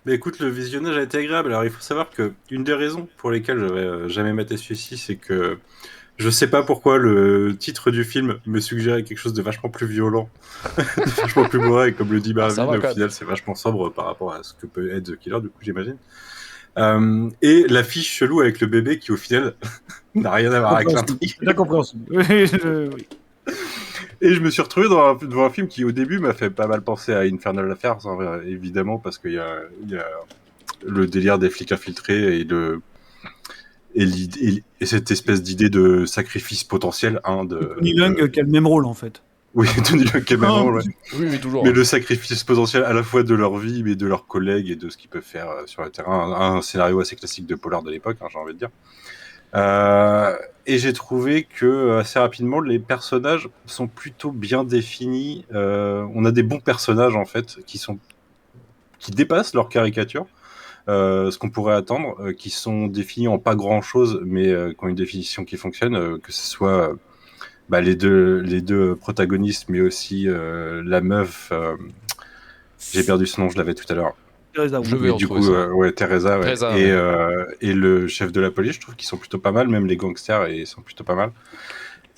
Mais écoute, le visionnage a été agréable. Alors, il faut savoir que une des raisons pour lesquelles j'avais jamais maté celui-ci, c'est que je sais pas pourquoi le titre du film me suggérait quelque chose de vachement plus violent, de vachement plus bourré, et comme le dit Ça Marvin, va, au quand final, c'est vachement sobre par rapport à ce que peut être The Killer, du coup, j'imagine. Et l'affiche chelou avec le bébé qui, au final, n'a rien à voir avec l'intrigue. C'est incompréhensible. Oui. Et je me suis retrouvé devant un film qui, au début, m'a fait pas mal penser à Infernal Affairs, hein, évidemment, parce qu'il y a le délire des flics infiltrés et cette espèce d'idée de sacrifice potentiel. Hein, Tony Leung qui a le même rôle en fait. Oui, Tony Leung qui est même rôle, ouais. Oui, mais toujours. Mais le sacrifice potentiel à la fois de leur vie, mais de leurs collègues et de ce qu'ils peuvent faire sur le terrain. Un scénario assez classique de polar de l'époque, hein, j'ai envie de dire. Et j'ai trouvé que assez rapidement les personnages sont plutôt bien définis. On a des bons personnages en fait qui dépassent leur caricature, ce qu'on pourrait attendre, qui sont définis en pas grand chose, mais qui ont une définition qui fonctionne, que ce soit les deux protagonistes, mais aussi la meuf. J'ai perdu son nom, je l'avais tout à l'heure. Teresa, oui. Je vais Mais du retrouver coup, ça. ouais, Teresa, ouais. Teresa, Et le chef de la police, je trouve qu'ils sont plutôt pas mal, même les gangsters, ils sont plutôt pas mal.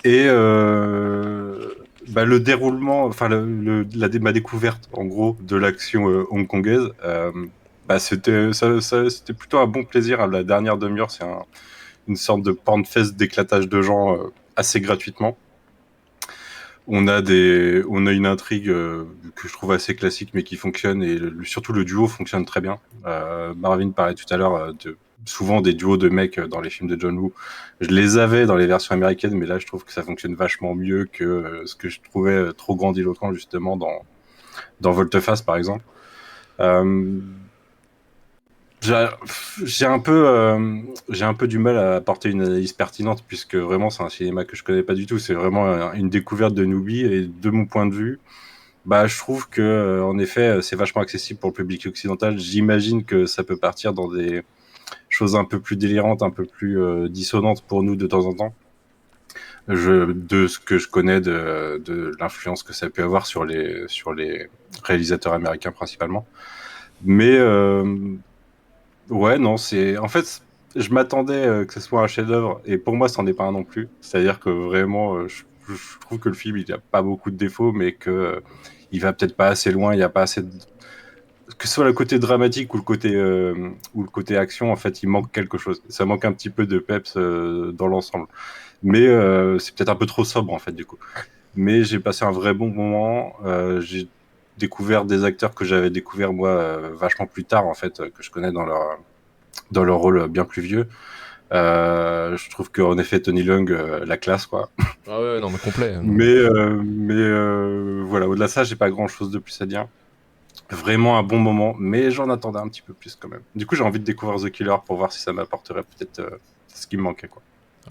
Et le déroulement, enfin ma découverte en gros de l'action hongkongaise, c'était plutôt un bon plaisir. La dernière demi-heure, c'est une sorte de porn-fest d'éclatage de gens assez gratuitement. On a une intrigue que je trouve assez classique mais qui fonctionne, et surtout le duo fonctionne très bien. Marvin parlait tout à l'heure souvent des duos de mecs dans les films de John Woo. Je les avais dans les versions américaines, mais là je trouve que ça fonctionne vachement mieux que ce que je trouvais trop grandiloquent justement dans Volteface par exemple. J'ai un peu du mal à apporter une analyse pertinente, puisque vraiment c'est un cinéma que je connais pas du tout. C'est vraiment une découverte de newbie, et de mon point de vue, je trouve que en effet c'est vachement accessible pour le public occidental. J'imagine que ça peut partir dans des choses un peu plus délirantes, un peu plus dissonantes pour nous de temps en temps. De ce que je connais de l'influence que ça peut avoir sur les réalisateurs américains principalement. Mais ouais, non, en fait, je m'attendais que ce soit un chef-d'œuvre, et pour moi, c'en est pas un non plus. C'est-à-dire que vraiment, je trouve que le film, il a pas beaucoup de défauts, mais que il va peut-être pas assez loin. Il y a pas assez que ce soit le côté dramatique ou le côté action, en fait, il manque quelque chose. Ça manque un petit peu de peps dans l'ensemble. Mais c'est peut-être un peu trop sobre, en fait, du coup. Mais j'ai passé un vrai bon moment. J'ai découvert des acteurs que j'avais découvert moi vachement plus tard, en fait, que je connais dans leur rôle bien plus vieux. Je trouve qu'en effet Tony Leung, la classe, quoi. Ah ouais, non mais complet. Mais voilà, au-delà de ça, j'ai pas grand-chose de plus à dire. Vraiment un bon moment, mais j'en attendais un petit peu plus quand même. Du coup, j'ai envie de découvrir The Killer pour voir si ça m'apporterait peut-être ce qui me manquait, quoi.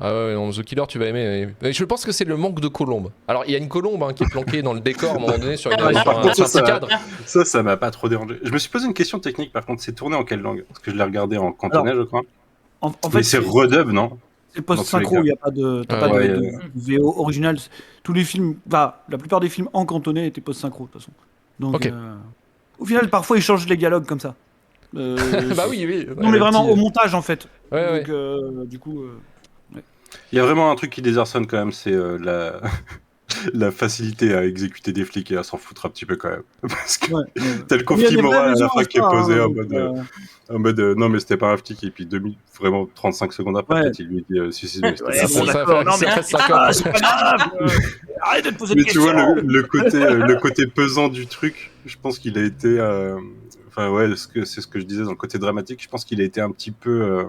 Ah ouais, non, The Killer, tu vas aimer. Mais je pense que c'est le manque de colombes. Alors, il y a une colombe qui est planquée dans le décor à un moment donné sur un petit cadre. Ça m'a pas trop dérangé. Je me suis posé une question technique, par contre, c'est tourné en quelle langue? Parce que je l'ai regardé en cantonais, je crois. En fait, mais c'est redub, non? C'est post-synchro, il n'y a pas de VO original. Tous les films, la plupart des films en cantonais étaient post-synchro, de toute façon. Donc, Ok. au final, parfois, ils changent les dialogues comme ça. Bah oui. Non, mais vraiment au montage, en fait. Ouais, Donc, du coup... Il y a vraiment un truc qui désarçonne quand même, c'est la facilité à exécuter des flics et à s'en foutre un petit peu quand même. Parce que t'as le conflit moral à la fin qui est posé en mode non mais c'était pas un flic, et puis vraiment 35 secondes après peut-être il lui dit si mais c'était d'accord, non mais c'est pas grave. Arrête de te poser des questions. Mais tu vois le côté pesant du truc, je pense qu'il a été enfin ouais, c'est ce que je disais dans le côté dramatique, je pense qu'il a été un petit peu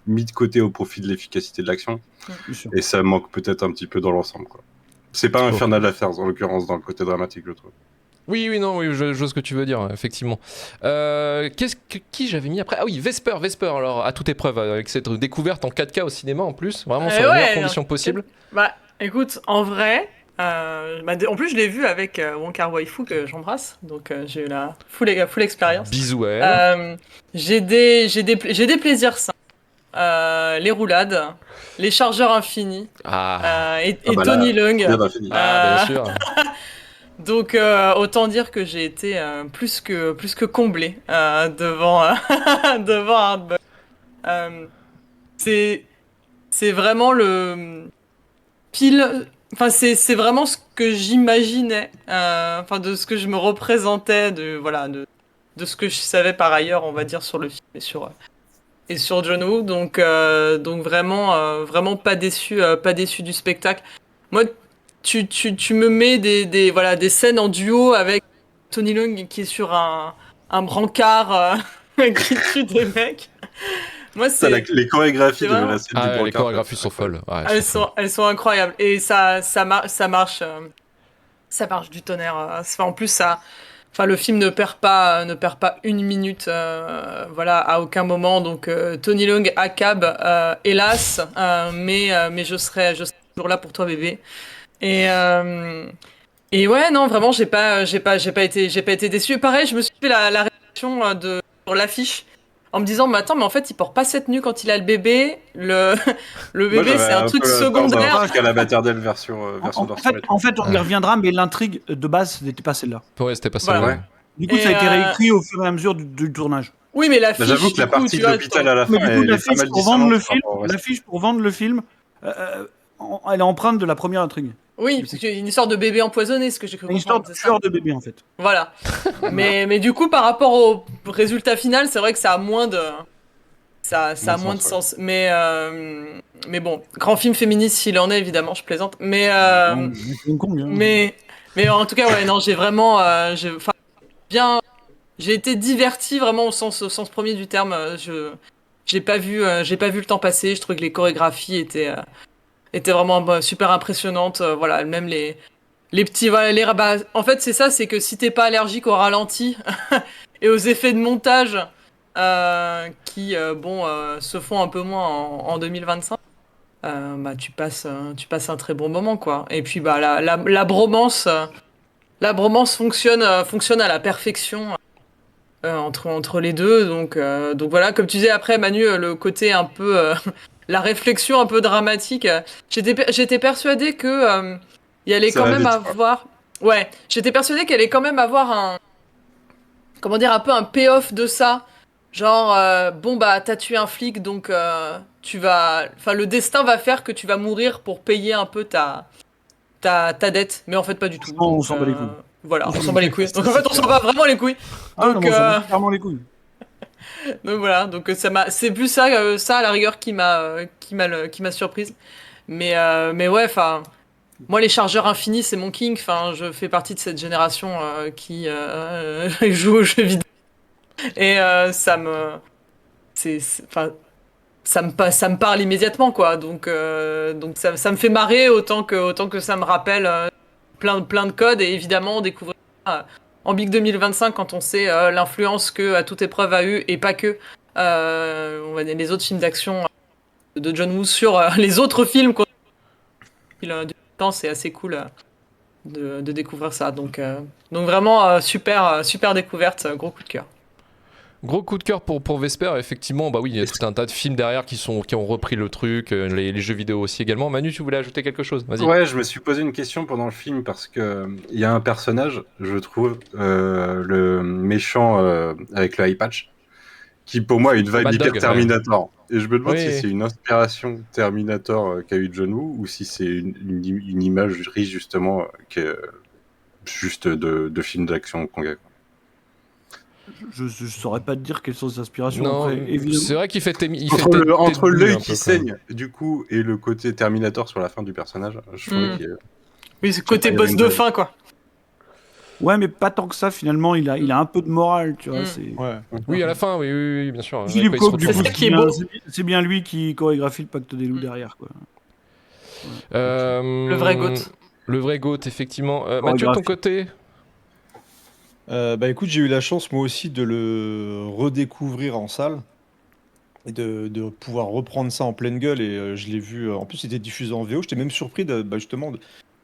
mis de côté au profit de l'efficacité de l'action, et ça manque peut-être un petit peu dans l'ensemble, quoi. C'est pas Infernal Affairs en l'occurrence dans le côté dramatique, je trouve. Oui, je vois ce que tu veux dire, effectivement. Qui j'avais mis après? Ah oui, Vesper, alors à toute épreuve, avec cette découverte en 4K au cinéma en plus, vraiment sur les meilleures conditions possibles. Bah écoute, en vrai, en plus je l'ai vu avec Wong Kar-wai que j'embrasse, donc j'ai eu la full expérience. Bisous à elle. J'ai des plaisirs simples. Les roulades, les chargeurs infinis, et Tony Leung. Bien sûr. Donc autant dire que j'ai été plus que comblé devant Hardboiled. C'est vraiment le pile. Enfin c'est vraiment ce que j'imaginais. Enfin de ce que je me représentais de ce que je savais par ailleurs, on va dire, sur le film et sur John Woo. Donc vraiment pas déçu du spectacle. Moi, tu me mets des scènes en duo avec Tony Leung qui est sur un brancard qui tue des mecs. Moi, les chorégraphies de la scène du brancard. Les chorégraphies sont folles. Ouais, elles sont incroyables, et ça marche du tonnerre. En plus, le film ne perd pas une minute, à aucun moment. Donc Tony Leung accable, hélas, mais je serai toujours là pour toi, bébé. Et ouais, non, vraiment, j'ai pas été déçu. Pareil, je me suis fait la réaction sur l'affiche. en me disant, mais attends, mais en fait, il porte pas cette tenue quand il a le bébé. Le Moi, bébé, j'avais c'est un un truc peu peur secondaire. qu'à la maternelle version d'Orson Welles. En fait, on y Ouais. reviendra, mais l'intrigue de base n'était pas celle-là. Ouais, c'était pas ça. Voilà. Ouais. Du coup, Et, ça a été réécrit au fur et à mesure du tournage. Oui, mais Bah, l'affiche, j'avoue que la du coup, partie tu de vois, l'hôpital à la Mais fin, du coup, elle est pas mal pour vendre le dissonante par film, rapport au reste. l'affiche pour vendre le film, elle est empreinte de la première intrigue. oui, Du parce coup. qu'il y a une histoire de bébé empoisonné, ce que j'ai cru C'est une histoire comprendre, de c'est ça. tueur de bébé, en fait. Voilà. Mais du coup, par rapport au résultat final, c'est vrai que ça a moins de, ça a moins de sens. Mais bon, grand film féministe s'il en est, évidemment, je plaisante. Bon, Hong Kong, hein. Mais en tout cas, ouais, non, j'ai vraiment, enfin, j'ai été diverti vraiment au sens premier du terme. J'ai pas vu le temps passer. Je trouvais que les chorégraphies étaient vraiment super impressionnantes. Voilà, même les petits, voilà, en fait, c'est ça, c'est que si t'es pas allergique au ralenti et aux effets de montage qui, se font un peu moins en 2025, bah tu passes un très bon moment, quoi. Et puis bah la bromance fonctionne à la perfection entre les deux. Donc voilà, comme tu disais après, Manu, le côté un peu, la réflexion un peu dramatique. J'étais persuadée que il allait Ça quand va même vite, quoi. avoir, ouais, j'étais persuadée qu'elle allait quand même avoir comment dire, un peu un payoff de ça. Genre, bon bah t'as tué un flic, donc enfin le destin va faire que tu vas mourir pour payer un peu ta dette, mais en fait pas du tout. On Donc s'en bat les couilles. voilà, on s'en bat les couilles. Donc en fait on s'en bat vraiment les couilles. Ah non, Donc moi, ça me bat clairement les couilles. donc voilà, donc c'est plus ça à la rigueur qui m'a surprise. Mais ouais, enfin, moi les chargeurs infinis c'est mon king. Enfin, je fais partie de cette génération qui joue aux jeux vidéo et enfin, ça me parle immédiatement quoi. Donc ça me fait marrer autant que ça me rappelle plein de codes et évidemment découvrir ça, en Big 2025 quand on sait l'influence que à toute épreuve a eu et pas que on va dire les autres films d'action de John Woo sur les autres films qu'on du temps, c'est assez cool de découvrir ça. Donc vraiment super découverte, gros coup de cœur. Gros coup de cœur pour Vesper, effectivement, bah oui, il y a tout un tas de films derrière qui ont repris le truc, les jeux vidéo aussi également. Manu, tu voulais ajouter quelque chose? Vas-y. Ouais, je me suis posé une question pendant le film parce que il y a un personnage, je trouve, le méchant avec le eye patch, qui pour moi a une vibe Mad hyper Dog, Terminator. Et je me demande si Oui. c'est une inspiration Terminator qu'a eu John Woo ou si c'est une imagerie justement juste de film d'action hongkongais. Je saurais pas te dire quelles sont ses aspirations. Non, Après, évidemment. c'est vrai qu'il fait Entre Ted l'œil Bundy un qui peu, saigne du coup et le côté Terminator sur la fin du personnage, je trouvais Mm. qu'il y a- Oui, c'est côté il y avait boss une de vibe. fin quoi. Ouais, mais pas tant que ça, finalement. Il a un peu de morale, tu vois. Mm. C'est... Ouais. Oui, à la fin, oui, bien sûr. Philippe Quand il se Coq, du retrouve. coup, C'est ça qui est beau. c'est bien lui qui chorégraphie le pacte des loups derrière, quoi. Le vrai GOAT. Le vrai GOAT, effectivement. Mathieu, de ton côté? Bah écoute, j'ai eu la chance moi aussi de le redécouvrir en salle et de pouvoir reprendre ça en pleine gueule et je l'ai vu, en plus c'était diffusé en VO, j'étais même surpris justement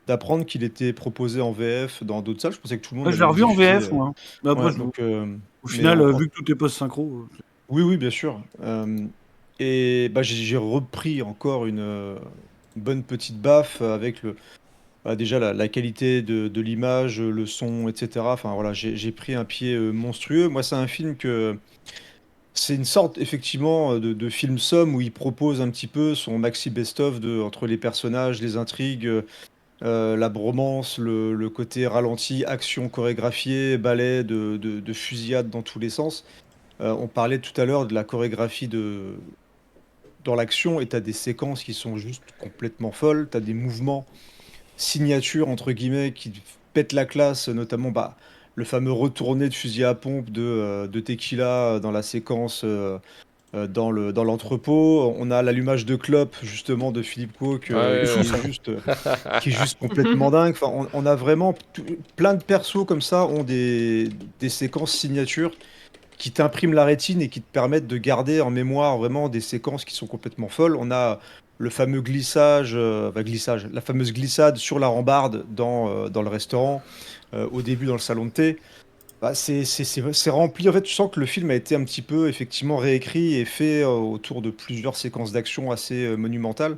d'apprendre qu'il était proposé en VF dans d'autres salles, je pensais que tout le monde Moi, je l'ai allait le revu en diffuser, VF, moi. Mais après, ouais, donc, au mais final, vu que tout est post-synchro. oui, oui, bien sûr. Et bah, j'ai repris encore une bonne petite baffe avec déjà la qualité de l'image, le son, etc. Enfin voilà, j'ai pris un pied monstrueux. Moi, c'est un film que c'est une sorte effectivement de film somme où il propose un petit peu son maxi best-of entre les personnages, les intrigues, la bromance, le côté ralenti, action chorégraphiée, ballet, de fusillade dans tous les sens. On parlait tout à l'heure de la chorégraphie dans l'action et tu as des séquences qui sont juste complètement folles. Tu as des mouvements signature entre guillemets qui pètent la classe, notamment bah, le fameux retourné de fusil à pompe de Tequila dans la séquence dans l'entrepôt. On a l'allumage de clope justement de Philippe Cook Ouais, qui est juste complètement dingue. Enfin, on a vraiment plein de persos comme ça ont des séquences signatures qui t'impriment la rétine et qui te permettent de garder en mémoire vraiment des séquences qui sont complètement folles. On a le fameux glissage, la fameuse glissade sur la rambarde dans le restaurant, au début dans le salon de thé. Bah, c'est rempli. En fait, tu sens que le film a été un petit peu effectivement réécrit et fait autour de plusieurs séquences d'action assez monumentales.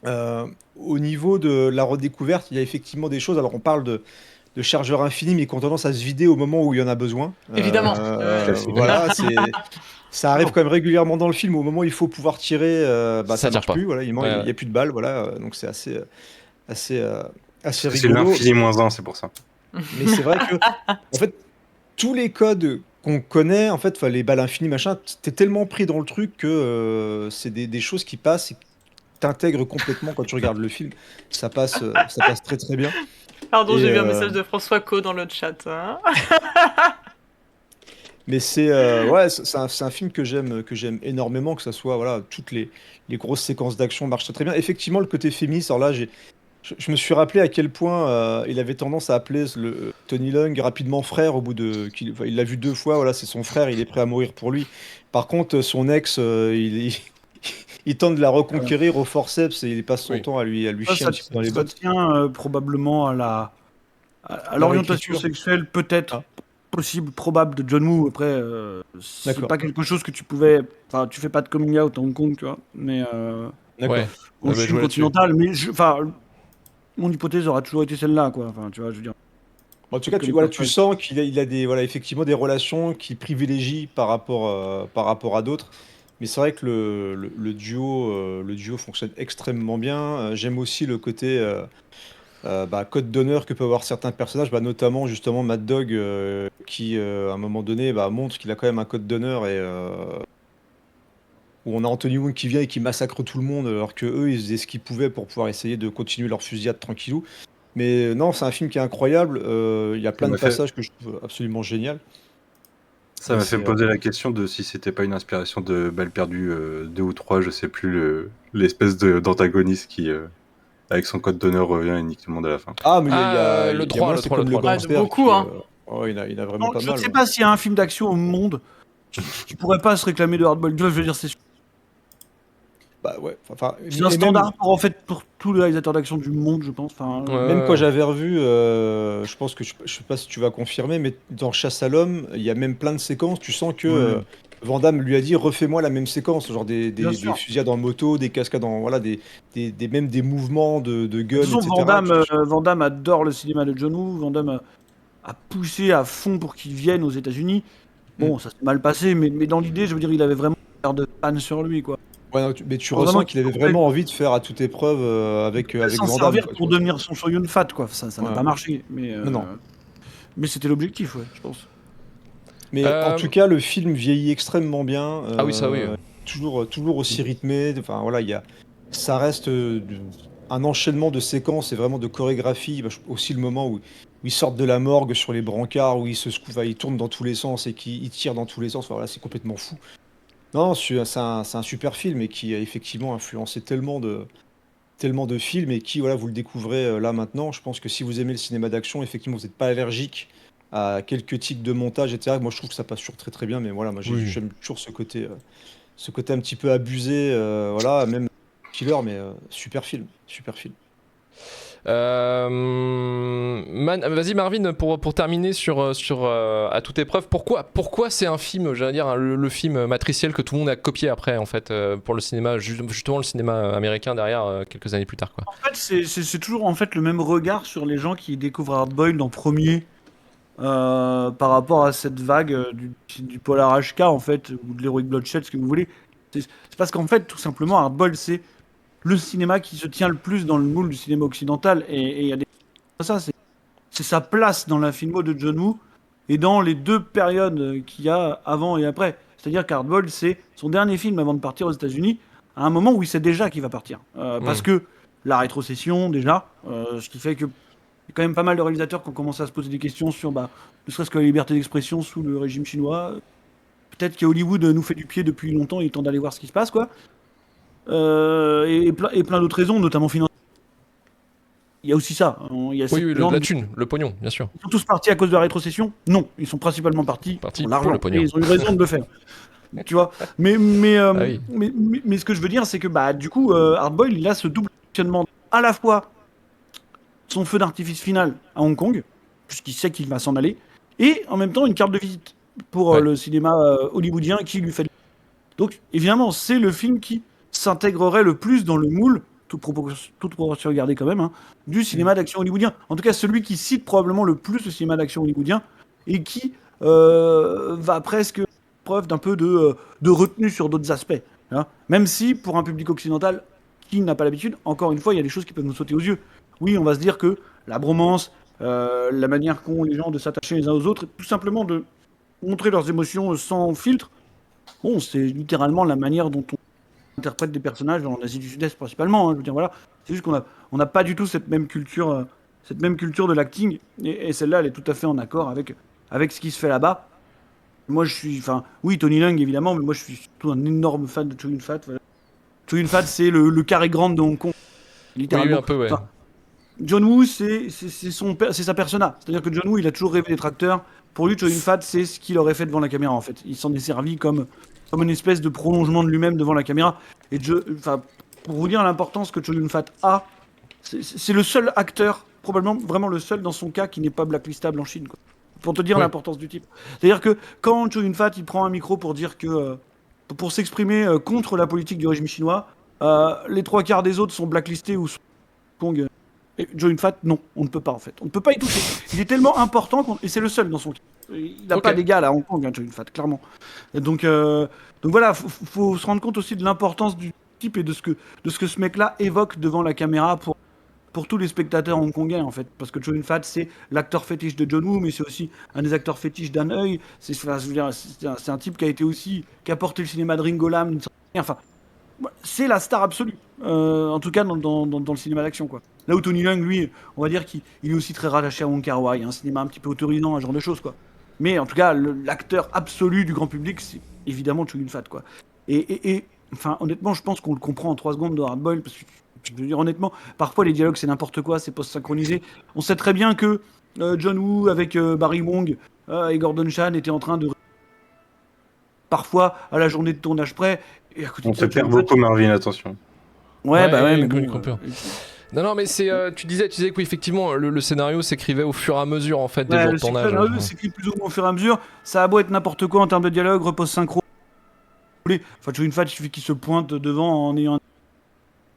Au niveau de la redécouverte, il y a effectivement des choses. Alors, on parle de chargeurs infinis, mais qui ont tendance à se vider au moment où il y en a besoin. Évidemment. Classique. Voilà, ça arrive Oh. quand même régulièrement dans le film. Au moment où il faut pouvoir tirer, Ça ça tire marche pas. plus. Voilà, il Ouais, y a plus de balles. Voilà, donc c'est assez, assez C'est rigolo. l'infini moins 1, c'est pour ça. Mais c'est vrai que, en fait, tous les codes qu'on connaît, en fait, enfin, les balles infinies, machin, t'es tellement pris dans le truc que c'est des choses qui passent et que t'intègres complètement quand tu regardes le film. Ça passe très très bien. Pardon, Et, j'ai vu un message de François Co dans le chat. Hein. mais ouais, c'est un film que j'aime énormément, que ça soit voilà, toutes les grosses séquences d'action marchent très, très bien. Effectivement, le côté féministe, alors là, je me suis rappelé à quel point il avait tendance à appeler Tony Leung rapidement frère au bout de. Enfin, il l'a vu 2 fois, voilà, c'est son frère, il est prêt à mourir pour lui. Par contre, son ex, il tente de la reconquérir au forceps et il passe son Oui. temps à lui chier un petit peu dans les Ça bottes. tient probablement à La l'orientation réécriture. sexuelle, peut-être Ah. possible, probable de John Woo. Après, c'est D'accord. pas quelque chose que tu pouvais. Enfin, tu fais pas de coming out à Hong Kong, tu vois. Mais D'accord. Ouais. en Ouais, bah, Chine jouer là-dessus. continentale, mais enfin, mon hypothèse aura toujours été celle-là, quoi. Enfin, tu vois, je veux dire. En tout cas, Que les voilà, tu personnages- sens il a des, voilà, effectivement des relations qu'il privilégie par rapport à d'autres. Mais c'est vrai que le duo fonctionne extrêmement bien. J'aime aussi le côté code d'honneur que peuvent avoir certains personnages, notamment justement Mad Dog, qui à un moment donné montre qu'il a quand même un code d'honneur et où on a Anthony Wong qui vient et qui massacre tout le monde alors que eux ils faisaient ce qu'ils pouvaient pour pouvoir essayer de continuer leur fusillade tranquillou. Mais non, c'est un film qui est incroyable. Il y a plein de m'a fait- passages que je trouve absolument génial. Ça Et m'a fait c'est me poser la question de si c'était pas une inspiration de Balles perdues 2 ou 3, je sais plus, l'espèce d'antagoniste qui, avec son code d'honneur, revient et nique tout le monde à la fin. ah mais Le il y a 3, moyen, le c'est 3, comme le le 3. Ouais, de gangster beaucoup, qui, hein. il a vraiment Non, pas je ne mal. sais Ouais. pas s'il y a un film d'action au monde qui pourrait pas se réclamer de Hardball. Tu vois, je veux dire, c'est Bah ouais. Enfin, c'est un et même standard pour tous les réalisateurs d'action du monde, je pense. Enfin, même quand j'avais revu, je pense que je sais pas si tu vas confirmer, mais dans Chasse à l'homme, il y a même plein de séquences. Tu sens que Ouais. Van Damme lui a dit refais-moi la même séquence, genre Bien des sûr. fusillades en moto, des cascades en voilà, même des mouvements de De gun, toute façon, etc. Van Damme adore le cinéma de John Woo. Van Damme a poussé à fond pour qu'il vienne aux États-Unis. Bon, ça s'est mal passé, mais dans l'idée, je veux dire, il avait vraiment l'air de fan sur lui, quoi. Ouais, non, mais tu Je pense vraiment ressens qu'il avait vraiment envie de faire à toute épreuve avec s'en Van Damme, servir quoi, tu pour vois. devenir son Shoyun Fat, quoi. Ça n'a Ouais. pas marché, Non, non. mais c'était l'objectif, ouais, je pense. Mais en tout cas, le film vieillit extrêmement bien. Ah oui, ça oui. Toujours aussi rythmé. Enfin voilà, ça reste un enchaînement de séquences et vraiment de chorégraphie. Aussi le moment où ils sortent de la morgue sur les brancards, où ils se secouent, ils tournent dans tous les sens et qu'ils tirent dans tous les sens. Enfin, voilà, c'est complètement fou. Non, c'est un super film et qui a effectivement influencé tellement de films et qui, voilà, vous le découvrez là maintenant. Je pense que si vous aimez le cinéma d'action, effectivement, vous n'êtes pas allergique à quelques tics de montage, etc. Moi, je trouve que ça passe toujours très très bien, mais voilà, moi Oui. j'aime toujours ce côté un petit peu abusé, voilà, même killer, mais super film, super film. Vas-y Marvin, pour terminer sur à toute épreuve, pourquoi c'est un film, j'allais dire, hein, le film matriciel que tout le monde a copié après en fait pour le cinéma, justement le cinéma américain derrière quelques années plus tard quoi. En fait, c'est toujours en fait le même regard sur les gens qui découvrent Hardboiled en premier par rapport à cette vague du Polar HK en fait ou de l'Heroic Bloodshed, ce que vous voulez. C'est parce qu'en fait, tout simplement, Hardboiled c'est le cinéma qui se tient le plus dans le moule du cinéma occidental et il y a des ça c'est sa place dans la filmo de John Woo et dans les deux périodes qu'il y a avant et après. C'est-à-dire qu'Hardboiled c'est son dernier film avant de partir aux États-Unis à un moment où il sait déjà qu'il va partir parce que la rétrocession déjà, ce qui fait que il y a quand même pas mal de réalisateurs qui ont commencé à se poser des questions sur, ne serait-ce que la liberté d'expression sous le régime chinois. Peut-être qu'Hollywood nous fait du pied depuis longtemps, il est temps d'aller voir ce qui se passe, quoi. Et plein d'autres raisons, notamment financières. Il y a aussi ça. Il y a Oui, ces gens la thune, le pognon, bien sûr. Ils sont tous partis à cause de la rétrocession? Non, ils sont principalement partis pour pour l'argent. le pognon. Et ils ont eu raison de le faire. Tu vois. Mais ce que je veux dire, c'est que du coup, Hardboiled, il a ce double fonctionnement à la fois son feu d'artifice final à Hong Kong, puisqu'il sait qu'il va s'en aller, et en même temps une carte de visite pour Ouais. le cinéma hollywoodien qui lui fait. Donc évidemment, c'est le film qui s'intégrerait le plus dans le moule, toute proportion gardée quand même, hein, du cinéma d'action hollywoodien. En tout cas, celui qui cite probablement le plus le cinéma d'action hollywoodien et qui va presque preuve d'un peu de retenue sur d'autres aspects. Hein. Même si, pour un public occidental qui n'a pas l'habitude, encore une fois, il y a des choses qui peuvent nous sauter aux yeux. Oui, on va se dire que la bromance, la manière qu'ont les gens de s'attacher les uns aux autres, tout simplement de montrer leurs émotions sans filtre, bon, c'est littéralement la manière dont on interprète des personnages en Asie du Sud-Est principalement. Hein, je veux dire, voilà. C'est juste on n'a pas du tout cette même culture de l'acting, et celle-là, elle est tout à fait en accord avec ce qui se fait là-bas. Moi, oui, Tony Leung évidemment, mais moi, je suis surtout un énorme fan de Chow Yun-fat. Voilà. Chow Yun-fat, c'est le Cary Grant de Hong Kong, littéralement. Oui, un peu, ouais. Enfin, John Woo, c'est sa persona. C'est-à-dire que John Woo, il a toujours rêvé d'être acteur. Pour lui, Chow Yun-fat, c'est ce qu'il aurait fait devant la caméra, en fait. Il s'en est servi comme une espèce de prolongement de lui-même devant la caméra. Et pour vous dire l'importance que Chow Yun-fat a, c'est le seul acteur, probablement vraiment le seul dans son cas, qui n'est pas blacklistable en Chine, quoi. Pour te dire Ouais. l'importance du type. C'est-à-dire que quand Chow Yun-fat, il prend un micro pour dire que pour s'exprimer contre la politique du régime chinois, les 3/4 des autres sont blacklistés ou sont Kong. Et Chow Yun-fat, non, on ne peut pas en fait. On ne peut pas y toucher. Il est tellement important et c'est le seul dans son cas. Il n'a Ok. pas d'égal à Hong Kong, hein, Chow Yun-fat, clairement. Et donc voilà, faut se rendre compte aussi de l'importance du type et de ce que ce mec-là évoque devant la caméra pour tous les spectateurs hongkongais en fait, parce que Chow Yun-fat c'est l'acteur fétiche de John Woo, mais c'est aussi un des acteurs fétiches d'An Hui. C'est un type qui a porté le cinéma de Ringo Lam d'une certaine manière. Enfin, c'est la star absolue, en tout cas dans le cinéma d'action quoi. Là où Tony Leung, lui, on va dire qu'il est aussi très rattaché à Wong Kar-wai, un cinéma un petit peu autorisant, un genre de choses quoi. Mais en tout cas, l'acteur absolu du grand public, c'est évidemment Chow Yun-fat quoi. Et enfin, honnêtement, je pense qu'on le comprend en 3 secondes de Hard Boiled, parce que je veux dire honnêtement, parfois les dialogues c'est n'importe quoi, c'est post-synchronisé. On sait très bien que John Woo avec Barry Wong et Gordon Chan étaient en train de parfois à la journée de tournage près. Et à côté On de ça, te perd Chow Yun-fat, beaucoup, Marvin, attention. Ouais, bah ouais, oui, mais oui, bon, complètement. Non, mais c'est, tu disais que oui, effectivement, le scénario s'écrivait au fur et à mesure en fait des jours de tournage. le s'écrit plus ou moins au fur et à mesure. Ça a beau être n'importe quoi en termes de dialogue, repose synchro. Enfin, Chow Yun-fat, il suffit qu'il se pointe devant en ayant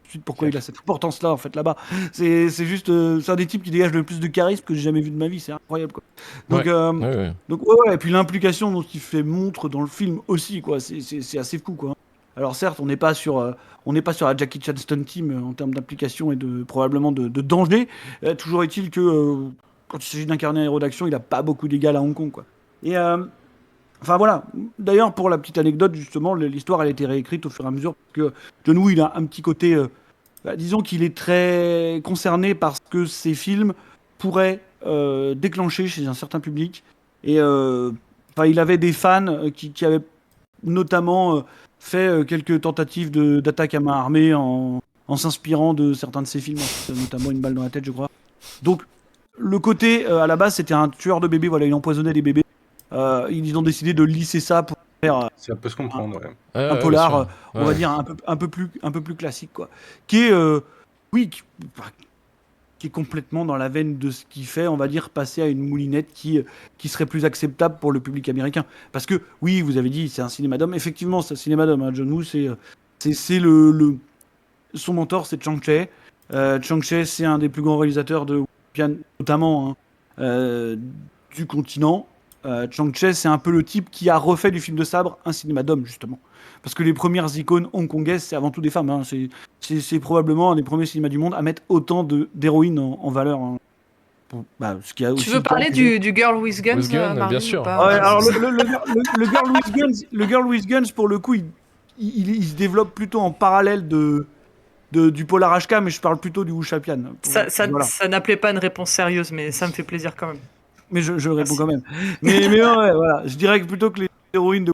ensuite pourquoi il a cette importance-là en fait là-bas. C'est juste, c'est un des types qui dégage le plus de charisme que j'ai jamais vu de ma vie. C'est incroyable quoi. Donc, Ouais. donc ouais, et puis l'implication dont il fait montre dans le film aussi quoi. C'est assez fou quoi. Alors certes, on n'est pas sur la Jackie Chan Stunt Team en termes d'implication et probablement de danger. Toujours est-il que quand il s'agit d'incarner un héros d'action, il a pas beaucoup d'égal à Hong Kong quoi. Et enfin voilà. D'ailleurs, pour la petite anecdote, justement, l'histoire elle a été réécrite au fur et à mesure parce que John Woo il a un petit côté, disons qu'il est très concerné par ce que ces films pourraient déclencher chez un certain public. Et enfin, il avait des fans qui avaient notamment fait quelques tentatives d'attaque à main armée en s'inspirant de certains de ses films, notamment Une balle dans la tête, je crois. Donc, le côté, à la base, c'était un tueur de bébés, voilà, il empoisonnait des bébés. Ils ont décidé de lisser ça pour faire Ça peut se comprendre, ouais. un polar, bien sûr. on va dire, un peu plus classique, quoi. Qui est, oui, qui est complètement dans la veine de ce qu'il fait, on va dire, passer à une moulinette qui serait plus acceptable pour le public américain. Parce que, oui, vous avez dit, c'est un cinéma d'homme. Effectivement, c'est un cinéma d'homme. Hein. John Woo, son mentor, c'est Chang Cheh. Chang Cheh, c'est un des plus grands réalisateurs de piano, notamment du continent. Chang Cheh, c'est un peu le type qui a refait du film de sabre un cinéma d'homme, justement. Parce que les premières icônes hongkongaises, c'est avant tout des femmes. Hein. C'est probablement un des premiers cinémas du monde à mettre autant d'héroïnes en valeur. Hein. Ce qui a aussi Tu veux parler du Girl with Guns, With Gun, Marvin, bien ou sûr. pas Ouais, alors le Girl with Guns, pour le coup, il se développe plutôt en parallèle du Polar HK, mais je parle plutôt du Wuxia-Pian. Voilà. Ça n'appelait pas une réponse sérieuse, mais ça me fait plaisir quand même. Mais je réponds Merci. quand même. Mais ouais, voilà. Je dirais que plutôt que les héroïnes de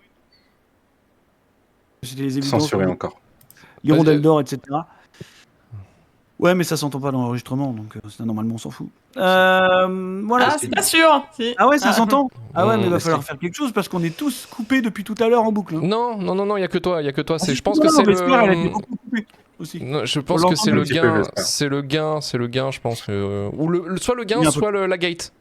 c'était les évidences, Censuré encore. Hirondelle d'or, etc. Ouais, mais ça s'entend pas dans l'enregistrement, donc normalement on s'en fout. Voilà. Ah, c'est pas sûr. Si. Ah ouais, ça s'entend. Ah ouais, mais il va Est-ce falloir que- faire quelque chose parce qu'on est tous coupés depuis tout à l'heure en boucle. Hein. Non, il y a que toi, je pense Non, que c'est Vesper, elle a été le. beaucoup coupée aussi. Non, je On pense que c'est l'entend le un petit peu, gain, j'espère. c'est le gain, je pense que ou soit le gain, Oui, un peu. soit la gate.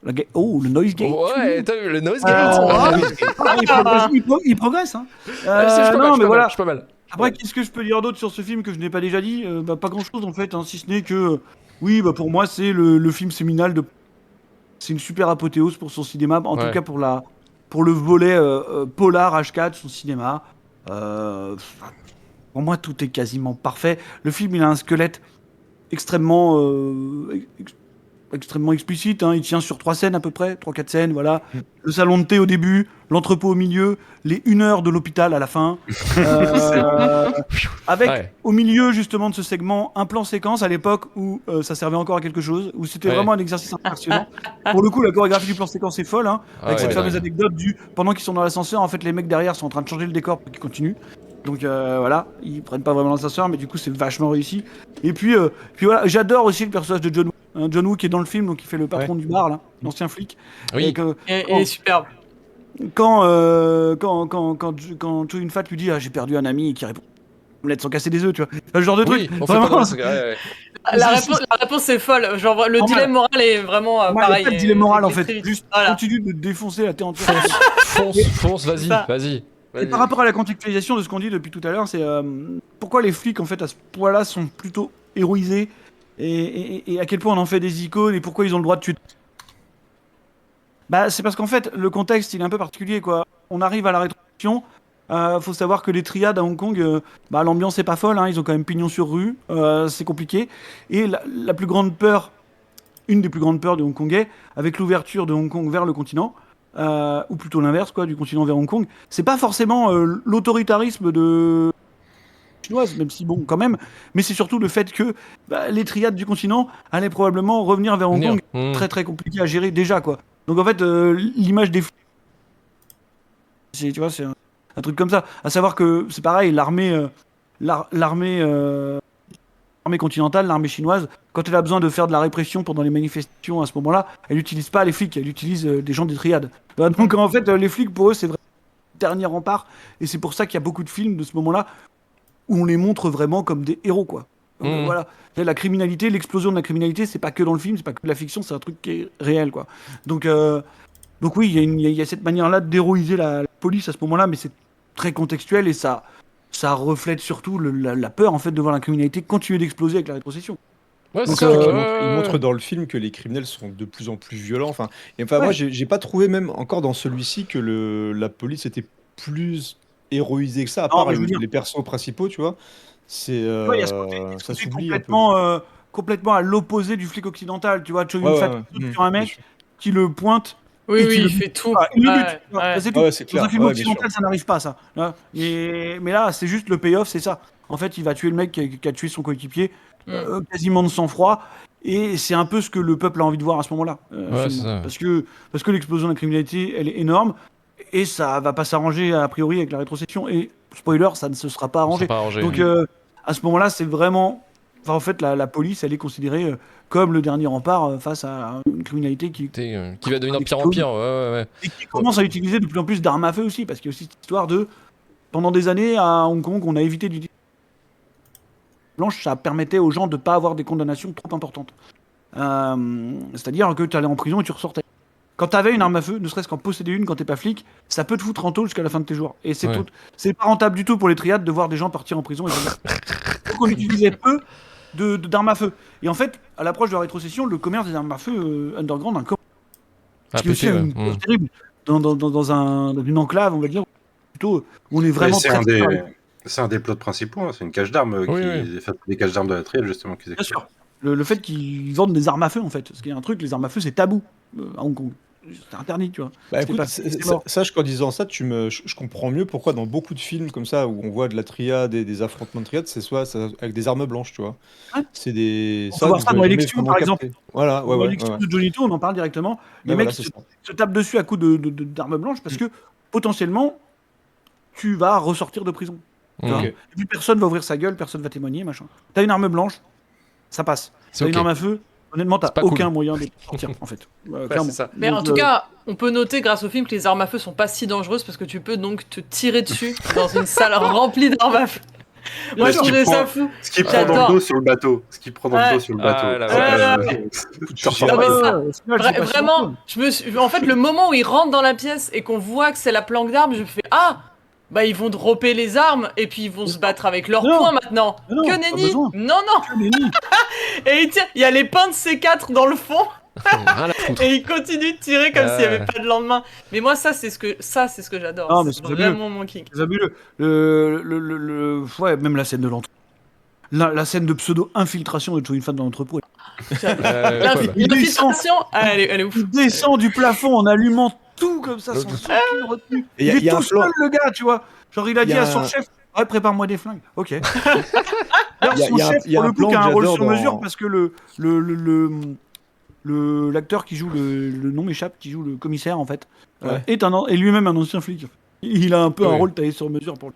le noise gate. Ouais, t'as vu le noise Euh, gate. il progresse. Hein. Je suis pas mal, non, je suis mais pas voilà. mal, je suis pas mal. Après, qu'est-ce que je peux dire d'autre sur ce film que je n'ai pas déjà dit? Pas grand-chose en fait, hein, si ce n'est que, oui, pour moi, c'est le film séminal de. C'est une super apothéose pour son cinéma, en Ouais. tout cas pour le volet polar H4 de son cinéma. Euh, pour moi, tout est quasiment parfait. Le film, il a un squelette extrêmement, extrêmement explicite. Hein. Il tient sur 3 scènes à peu près, 3-4 scènes, voilà. Le salon de thé au début, l'entrepôt au milieu, les 1 heure de l'hôpital à la fin. Avec Ouais. au milieu justement de ce segment un plan séquence à l'époque où ça servait encore à quelque chose, où c'était Ouais. vraiment un exercice impressionnant. Pour le coup, la chorégraphie du plan séquence est folle, hein, Ah avec ouais, cette dingue. fameuse anecdote du pendant qu'ils sont dans l'ascenseur, en fait les mecs derrière sont en train de changer le décor pour qu'ils continuent. Donc voilà, ils prennent pas vraiment l'ascenseur, mais du coup c'est vachement réussi. Et puis voilà, j'adore aussi le personnage de John Woo. Hein, John Woo qui est dans le film, donc qui fait le patron du bar là, l'ancien flic. Oui. Et que, Et il est superbe. quand une fat lui dit j'ai perdu un ami et qui répond omelette sans casser des œufs, tu vois. Le genre de truc. Oui, on fait pas Vraiment. dans le... ouais. La réponse est folle. Genre, le Normal. dilemme moral est vraiment Moi, y a pareil. pas de dilemme moral en est fait. très vite. Juste Voilà. continue de défoncer la terre entière. Fonce, vas-y, Ça. vas-y. Et par rapport à la contextualisation de ce qu'on dit depuis tout à l'heure, c'est pourquoi les flics en fait à ce point-là sont plutôt héroïsés et à quel point on en fait des icônes et pourquoi ils ont le droit de tuer. Bah c'est parce qu'en fait le contexte il est un peu particulier quoi. On arrive à la rétrospective. Faut savoir que les triades à Hong Kong, l'ambiance est pas folle, hein, ils ont quand même pignon sur rue, c'est compliqué. Et la plus grande peur, une des plus grandes peurs des Hongkongais, avec l'ouverture de Hong Kong vers le continent, ou plutôt l'inverse, quoi, du continent vers Hong Kong, c'est pas forcément l'autoritarisme de chinoise, même si bon, quand même, mais c'est surtout le fait que les triades du continent allaient probablement revenir vers Hong Kong, très très compliqué à gérer déjà, quoi. Donc en fait, l'image des flics, tu vois, c'est un truc comme ça. À savoir que c'est pareil, l'armée continentale, l'armée chinoise, quand elle a besoin de faire de la répression pendant les manifestations à ce moment-là, elle n'utilise pas les flics, elle utilise des gens des triades. Donc en fait, les flics pour eux, c'est vraiment le dernier rempart, et c'est pour ça qu'il y a beaucoup de films de ce moment-là où on les montre vraiment comme des héros, quoi. Donc, voilà, la criminalité, l'explosion de la criminalité, c'est pas que dans le film, c'est pas que de la fiction, c'est un truc qui est réel, quoi. Donc oui, il y a cette manière-là d'héroïser la police à ce moment-là, mais c'est très contextuel et ça reflète surtout la peur en fait de voir la criminalité continuer d'exploser avec la rétrocession. Ouais, c'est Donc, ça. Il montre dans le film que les criminels sont de plus en plus violents. Enfin, moi, Ouais. j'ai pas trouvé même encore dans celui-ci que la police était plus héroïsée que ça, à Non, part mais je veux dire- les persos principaux, tu vois. C'est Ouais, il y a ce côté, ça s'oublie un peu. complètement à l'opposé du flic occidental. Tu vois, Chow Ouais, Yun-fat ouais, saute ouais. sur un Bien mec sûr. qui le pointe. Oui, Et oui, tu le il fait tout. il le bute. Ouais, Tu vois, ouais. ça, c'est tout. Ouais, c'est Dans clair. un film Ouais, bien occidental, ça n'arrive pas, ça. Là. Mais là, c'est juste le payoff, c'est ça. En fait, il va tuer le mec qui a tué son coéquipier, quasiment de sang-froid. Et c'est un peu ce que le peuple a envie de voir à ce moment-là. Ouais, c'est ça. Parce que l'explosion de la criminalité, elle est énorme. Et ça va pas s'arranger, a priori, avec la rétrocession. Et spoiler, ça ne se sera pas On arrangé. s'est pas arrangé. Donc, à ce moment-là, c'est vraiment. Enfin, en fait, la police, elle est considérée comme le dernier rempart face à une criminalité qui Qui va devenir pire en pire. Ouais. et qui commence à utiliser de plus en plus d'armes à feu aussi, parce qu'il y a aussi cette histoire de. Pendant des années, à Hong Kong, on a évité d'utiliser blanche, ça permettait aux gens de ne pas avoir des condamnations trop importantes. C'est-à-dire que tu allais en prison et tu ressortais. Quand tu avais une arme à feu, ne serait-ce qu'en posséder une quand t'es pas flic, ça peut te foutre en tôle jusqu'à la fin de tes jours. Et c'est Ouais. c'est pas rentable du tout pour les triades de voir des gens partir en prison. Donc on utilisait peu d'armes à feu. Et en fait, à l'approche de la rétrocession, le commerce des armes à feu underground, Ah, qui est aussi pété, une ouais. cause terrible dans une enclave, on va dire, plutôt où on est vraiment C'est très c'est un des plots principaux, hein. C'est une cache d'armes Oui, des caches d'armes de la triade justement qu'ils Bien expliquent. sûr. Le fait qu'ils vendent des armes à feu, en fait. Parce qu'il y a un truc, les armes à feu, c'est tabou à Hong Kong. C'est interdit, tu vois. Bah, C'est écoute, pas- c'est mort. sache qu'en disant ça, je comprends mieux pourquoi dans beaucoup de films comme ça où on voit de la triade et des affrontements de triade, c'est soit avec des armes blanches, tu vois. Ouais. C'est des. On peut voir ça dans j'avais jamais Élection, vraiment par exemple. capté. Voilà, ouais, Dans ouais. l'extrait de Johnny To, on en parle directement. Les Ouais, mecs voilà, se, c'est ça. se tapent dessus à coups d'armes blanches parce que potentiellement, tu vas ressortir de prison. Tu vois. Ok. Et puis personne va ouvrir sa gueule, personne va témoigner, machin. T'as une arme blanche, ça passe. C'est T'as ok. une arme à feu, honnêtement, t'as C'est pas aucun cool. moyen de sortir, en fait. Ouais, Clairement. c'est ça. Mais en Donc, tout cas, on peut noter grâce au film que les armes à feu sont pas si dangereuses parce que tu peux donc te tirer dessus dans une salle remplie d'armes à feu. Moi, je Ce qu'il trouvais ça prend- fou. Ce qu'il prend dans J'adore. le dos sur le bateau. Ce qu'il prend dans le Ouais. dos sur le bateau. Ah, là, Ça, ouais. Non, mais ça, Vraiment, vraiment, en fait, le moment où ils rentrent dans la pièce et qu'on voit que c'est la planque d'armes, je fais ah, bah ils vont dropper les armes et puis ils vont se battre avec leurs Non. poings maintenant. Non, Que pas nenni. besoin. Non, non. Et il tire, il y a les pins de C4 dans le fond Rien à foutre. et il continue de tirer comme s'il n'y avait Ouais. pas de lendemain. Mais moi, ça, c'est ce que j'adore. Non, mais C'est c'est fabuleux. vraiment mon kick. C'est fabuleux. Ouais, même la scène de l'entrepôt. La scène de pseudo-infiltration de Choi Yun-fat dans l'entrepôt. L'infiltration, elle est ouf. Il descend du plafond en allumant tout comme ça, sans aucune retenue. Et Il y est a un tout plan- seul, le gars, tu vois. Genre, il a Y dit a à son un- chef, ouais, prépare-moi des flingues. Ok. D'ailleurs, son y a un- chef, y a pour un le coup, plan qui a un que rôle j'adore sur mesure dans- parce que l'acteur qui joue le nom m'échappe, qui joue le commissaire en fait, Ouais. est lui-même un ancien flic. Il a un peu un Oui. rôle taillé sur mesure pour lui.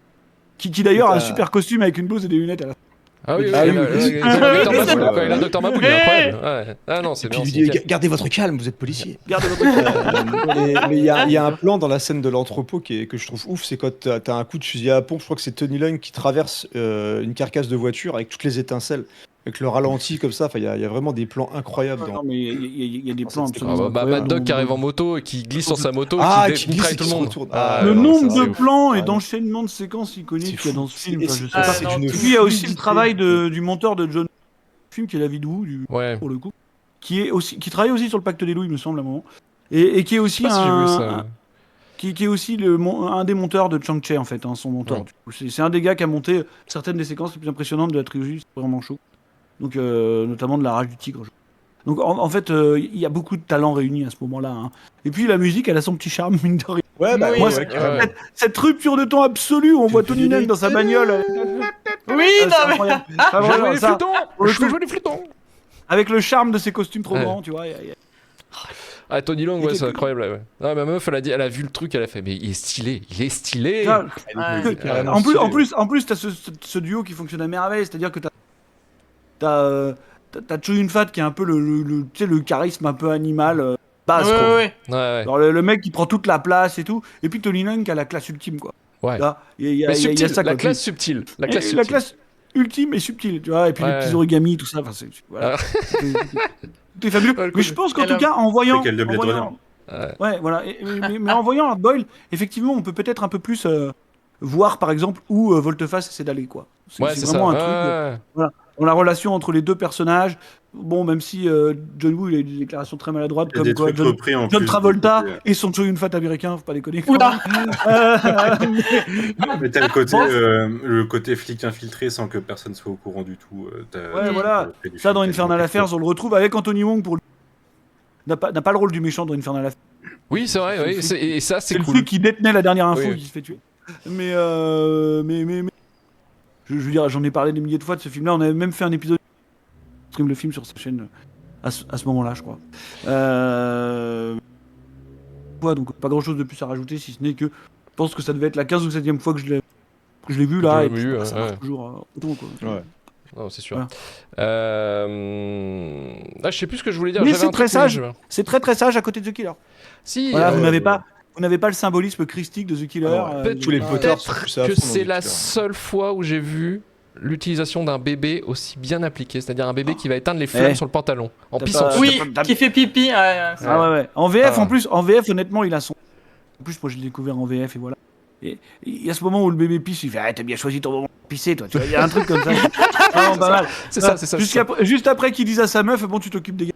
Qui d'ailleurs a un T'as- super costume avec une blouse et des lunettes à la fin. Ah oui, oui, Ah il a- oui, oui. il a le Dr. Oui, Maboul, c'est- quoi. Il a le Dr. Maboul, il est incroyable. Ouais. Ah non, c'est Et puis bien. il c'est lui dit nickel. gardez votre calme, vous êtes policier. Gardez votre Mais il y a un plan dans la scène de l'entrepôt que je trouve ouf, c'est quand t'as un coup de fusil à pompe, je crois que c'est Tony Leung qui traverse une carcasse de voiture avec toutes les étincelles, avec le ralenti comme ça, enfin il y a vraiment des plans incroyables dans... Non, mais il y a des plans c'était Ah, absolument bah, incroyables. Mad Dog qui arrive en moto et qui glisse sur sa moto Ah, et qui qui glisse mitraille et tout qui le se monde. retourne. Ah, Le ouais, nombre ça, de c'est ouf. plans et Ah, d'enchaînements de séquences iconiques qu'il y a dans ce film, enfin, je sais Ah, pas. c'est non, d'une tout- Et puis il y a aussi le fluidité. travail du monteur de John film qui est David Wu, Ouais. pour le coup, qui travaille aussi sur le Pacte des loups, il me semble à un moment, et qui est aussi Je sais pas si j'ai vu ça. qui est aussi un des monteurs de Chang-Chi en fait, hein, son monteur. Ouais. Du coup. C'est un des gars qui a monté certaines des séquences les plus impressionnantes de la trilogie, c'est vraiment chaud. Donc notamment de La Rage du Tigre. Donc en fait, il y a beaucoup de talents réunis à ce moment-là. Hein. Et puis la musique, elle a son petit charme, mine de rien. Ouais, bah Oui, moi, ouais. carrément. Ouais. Cette rupture de ton absolue où on voit Tony Leung dans sa bagnole. Oui, C'est non mais. incroyable. Ah, Je vais vraiment, jouer les ça, flûtons. pour le Je vais coup, jouer les flûtons. avec le charme de ses costumes trop Ouais. grands, tu vois. Ah, Tony Long, ouais, Et c'est incroyable. Ouais. Ah, ma meuf, elle a vu le truc, elle a fait, mais il est stylé, il est stylé. Ça, Ouais. Carrément en stylé, plus, t'as ce duo qui fonctionne à merveille, c'est-à-dire que t'as Choi Yun-fat qui est un peu tu sais, le charisme un peu animal base. Ouais, quoi. ouais. Ouais, ouais. Alors, le mec qui prend toute la place et tout, et puis Tony Leung qui a la classe ultime quoi. Ouais. Là, il y a Mais ça, subtil, quoi. la classe subtile. La classe Et subtile. la classe ultime et subtile, tu vois, et puis Ouais. les petits origamis, tout ça. Enfin, voilà. Tout est fabuleux. Ouais, le Mais je pense qu'en Quel tout cas, en voyant, C'est quel de Blade en voyant- Runner. Ouais. ouais, voilà. Mais en voyant Hard Boiled, effectivement, on peut peut-être un peu plus voir, par exemple, où Volteface essaie d'aller, quoi. Ouais, C'est c'est vraiment ça. un truc. Ouais. Dans la relation entre les deux personnages. Bon, même si John Woo, il a eu des déclarations très maladroites, Il y a des comme quoi trucs repris en John plus. Travolta donc, et son Choi Yun-fat américain, faut pas déconner. Oula. Mais t'as Bon. le côté flic infiltré sans que personne soit au courant du tout. Ouais, voilà. Ça, dans Infernal Affairs, on le retrouve avec Anthony Wong pour n'a pas le rôle du méchant dans Infernal Affairs. Oui, c'est vrai, oui. Et ça, c'est C'est le cool. flic qui détenait la dernière info Oui. qui se fait tuer. Mais je veux dire, j'en ai parlé des milliers de fois de ce film-là. On avait même fait un épisode stream le film sur sa chaîne à ce moment-là, je crois. Ouais, donc pas grand-chose de plus à rajouter, si ce n'est que je pense que ça devait être la 15 ou 7e fois que je l'ai vu là. Que Et tu l'as puis, vu, ça ouais. marche toujours autant, quoi. Ouais. Non, c'est sûr. Voilà. Ah, je sais plus ce que je voulais dire. Mais J'avais c'est un très truc, mais sage. je- C'est très très sage à côté de The Killer. Si. Voilà, vous n'avez pas le symbolisme christique de The Killer. Alors, peut-être tous les voilà. potards sont Peut-être poussés à que fond dans c'est The la Killer. seule fois où j'ai vu l'utilisation d'un bébé aussi bien appliqué, c'est-à-dire un bébé qui va éteindre les flammes Eh. sur le pantalon en T'as pissant. pas- dessus. Oui, t'as- qui fait pipi. Ah ouais. En VF, Ah. en plus, en VF, honnêtement, il a son. En plus, moi, je l'ai découvert en VF et voilà. Et il y a ce moment où le bébé pisse, il fait ah, t'as bien choisi ton moment pour pisser, toi. Tu vois, il y a un truc comme ça. Vraiment pas mal. C'est ça, c'est ça. c'est ça. Juste après qu'il dise à sa meuf, bon, tu t'occupes des gars.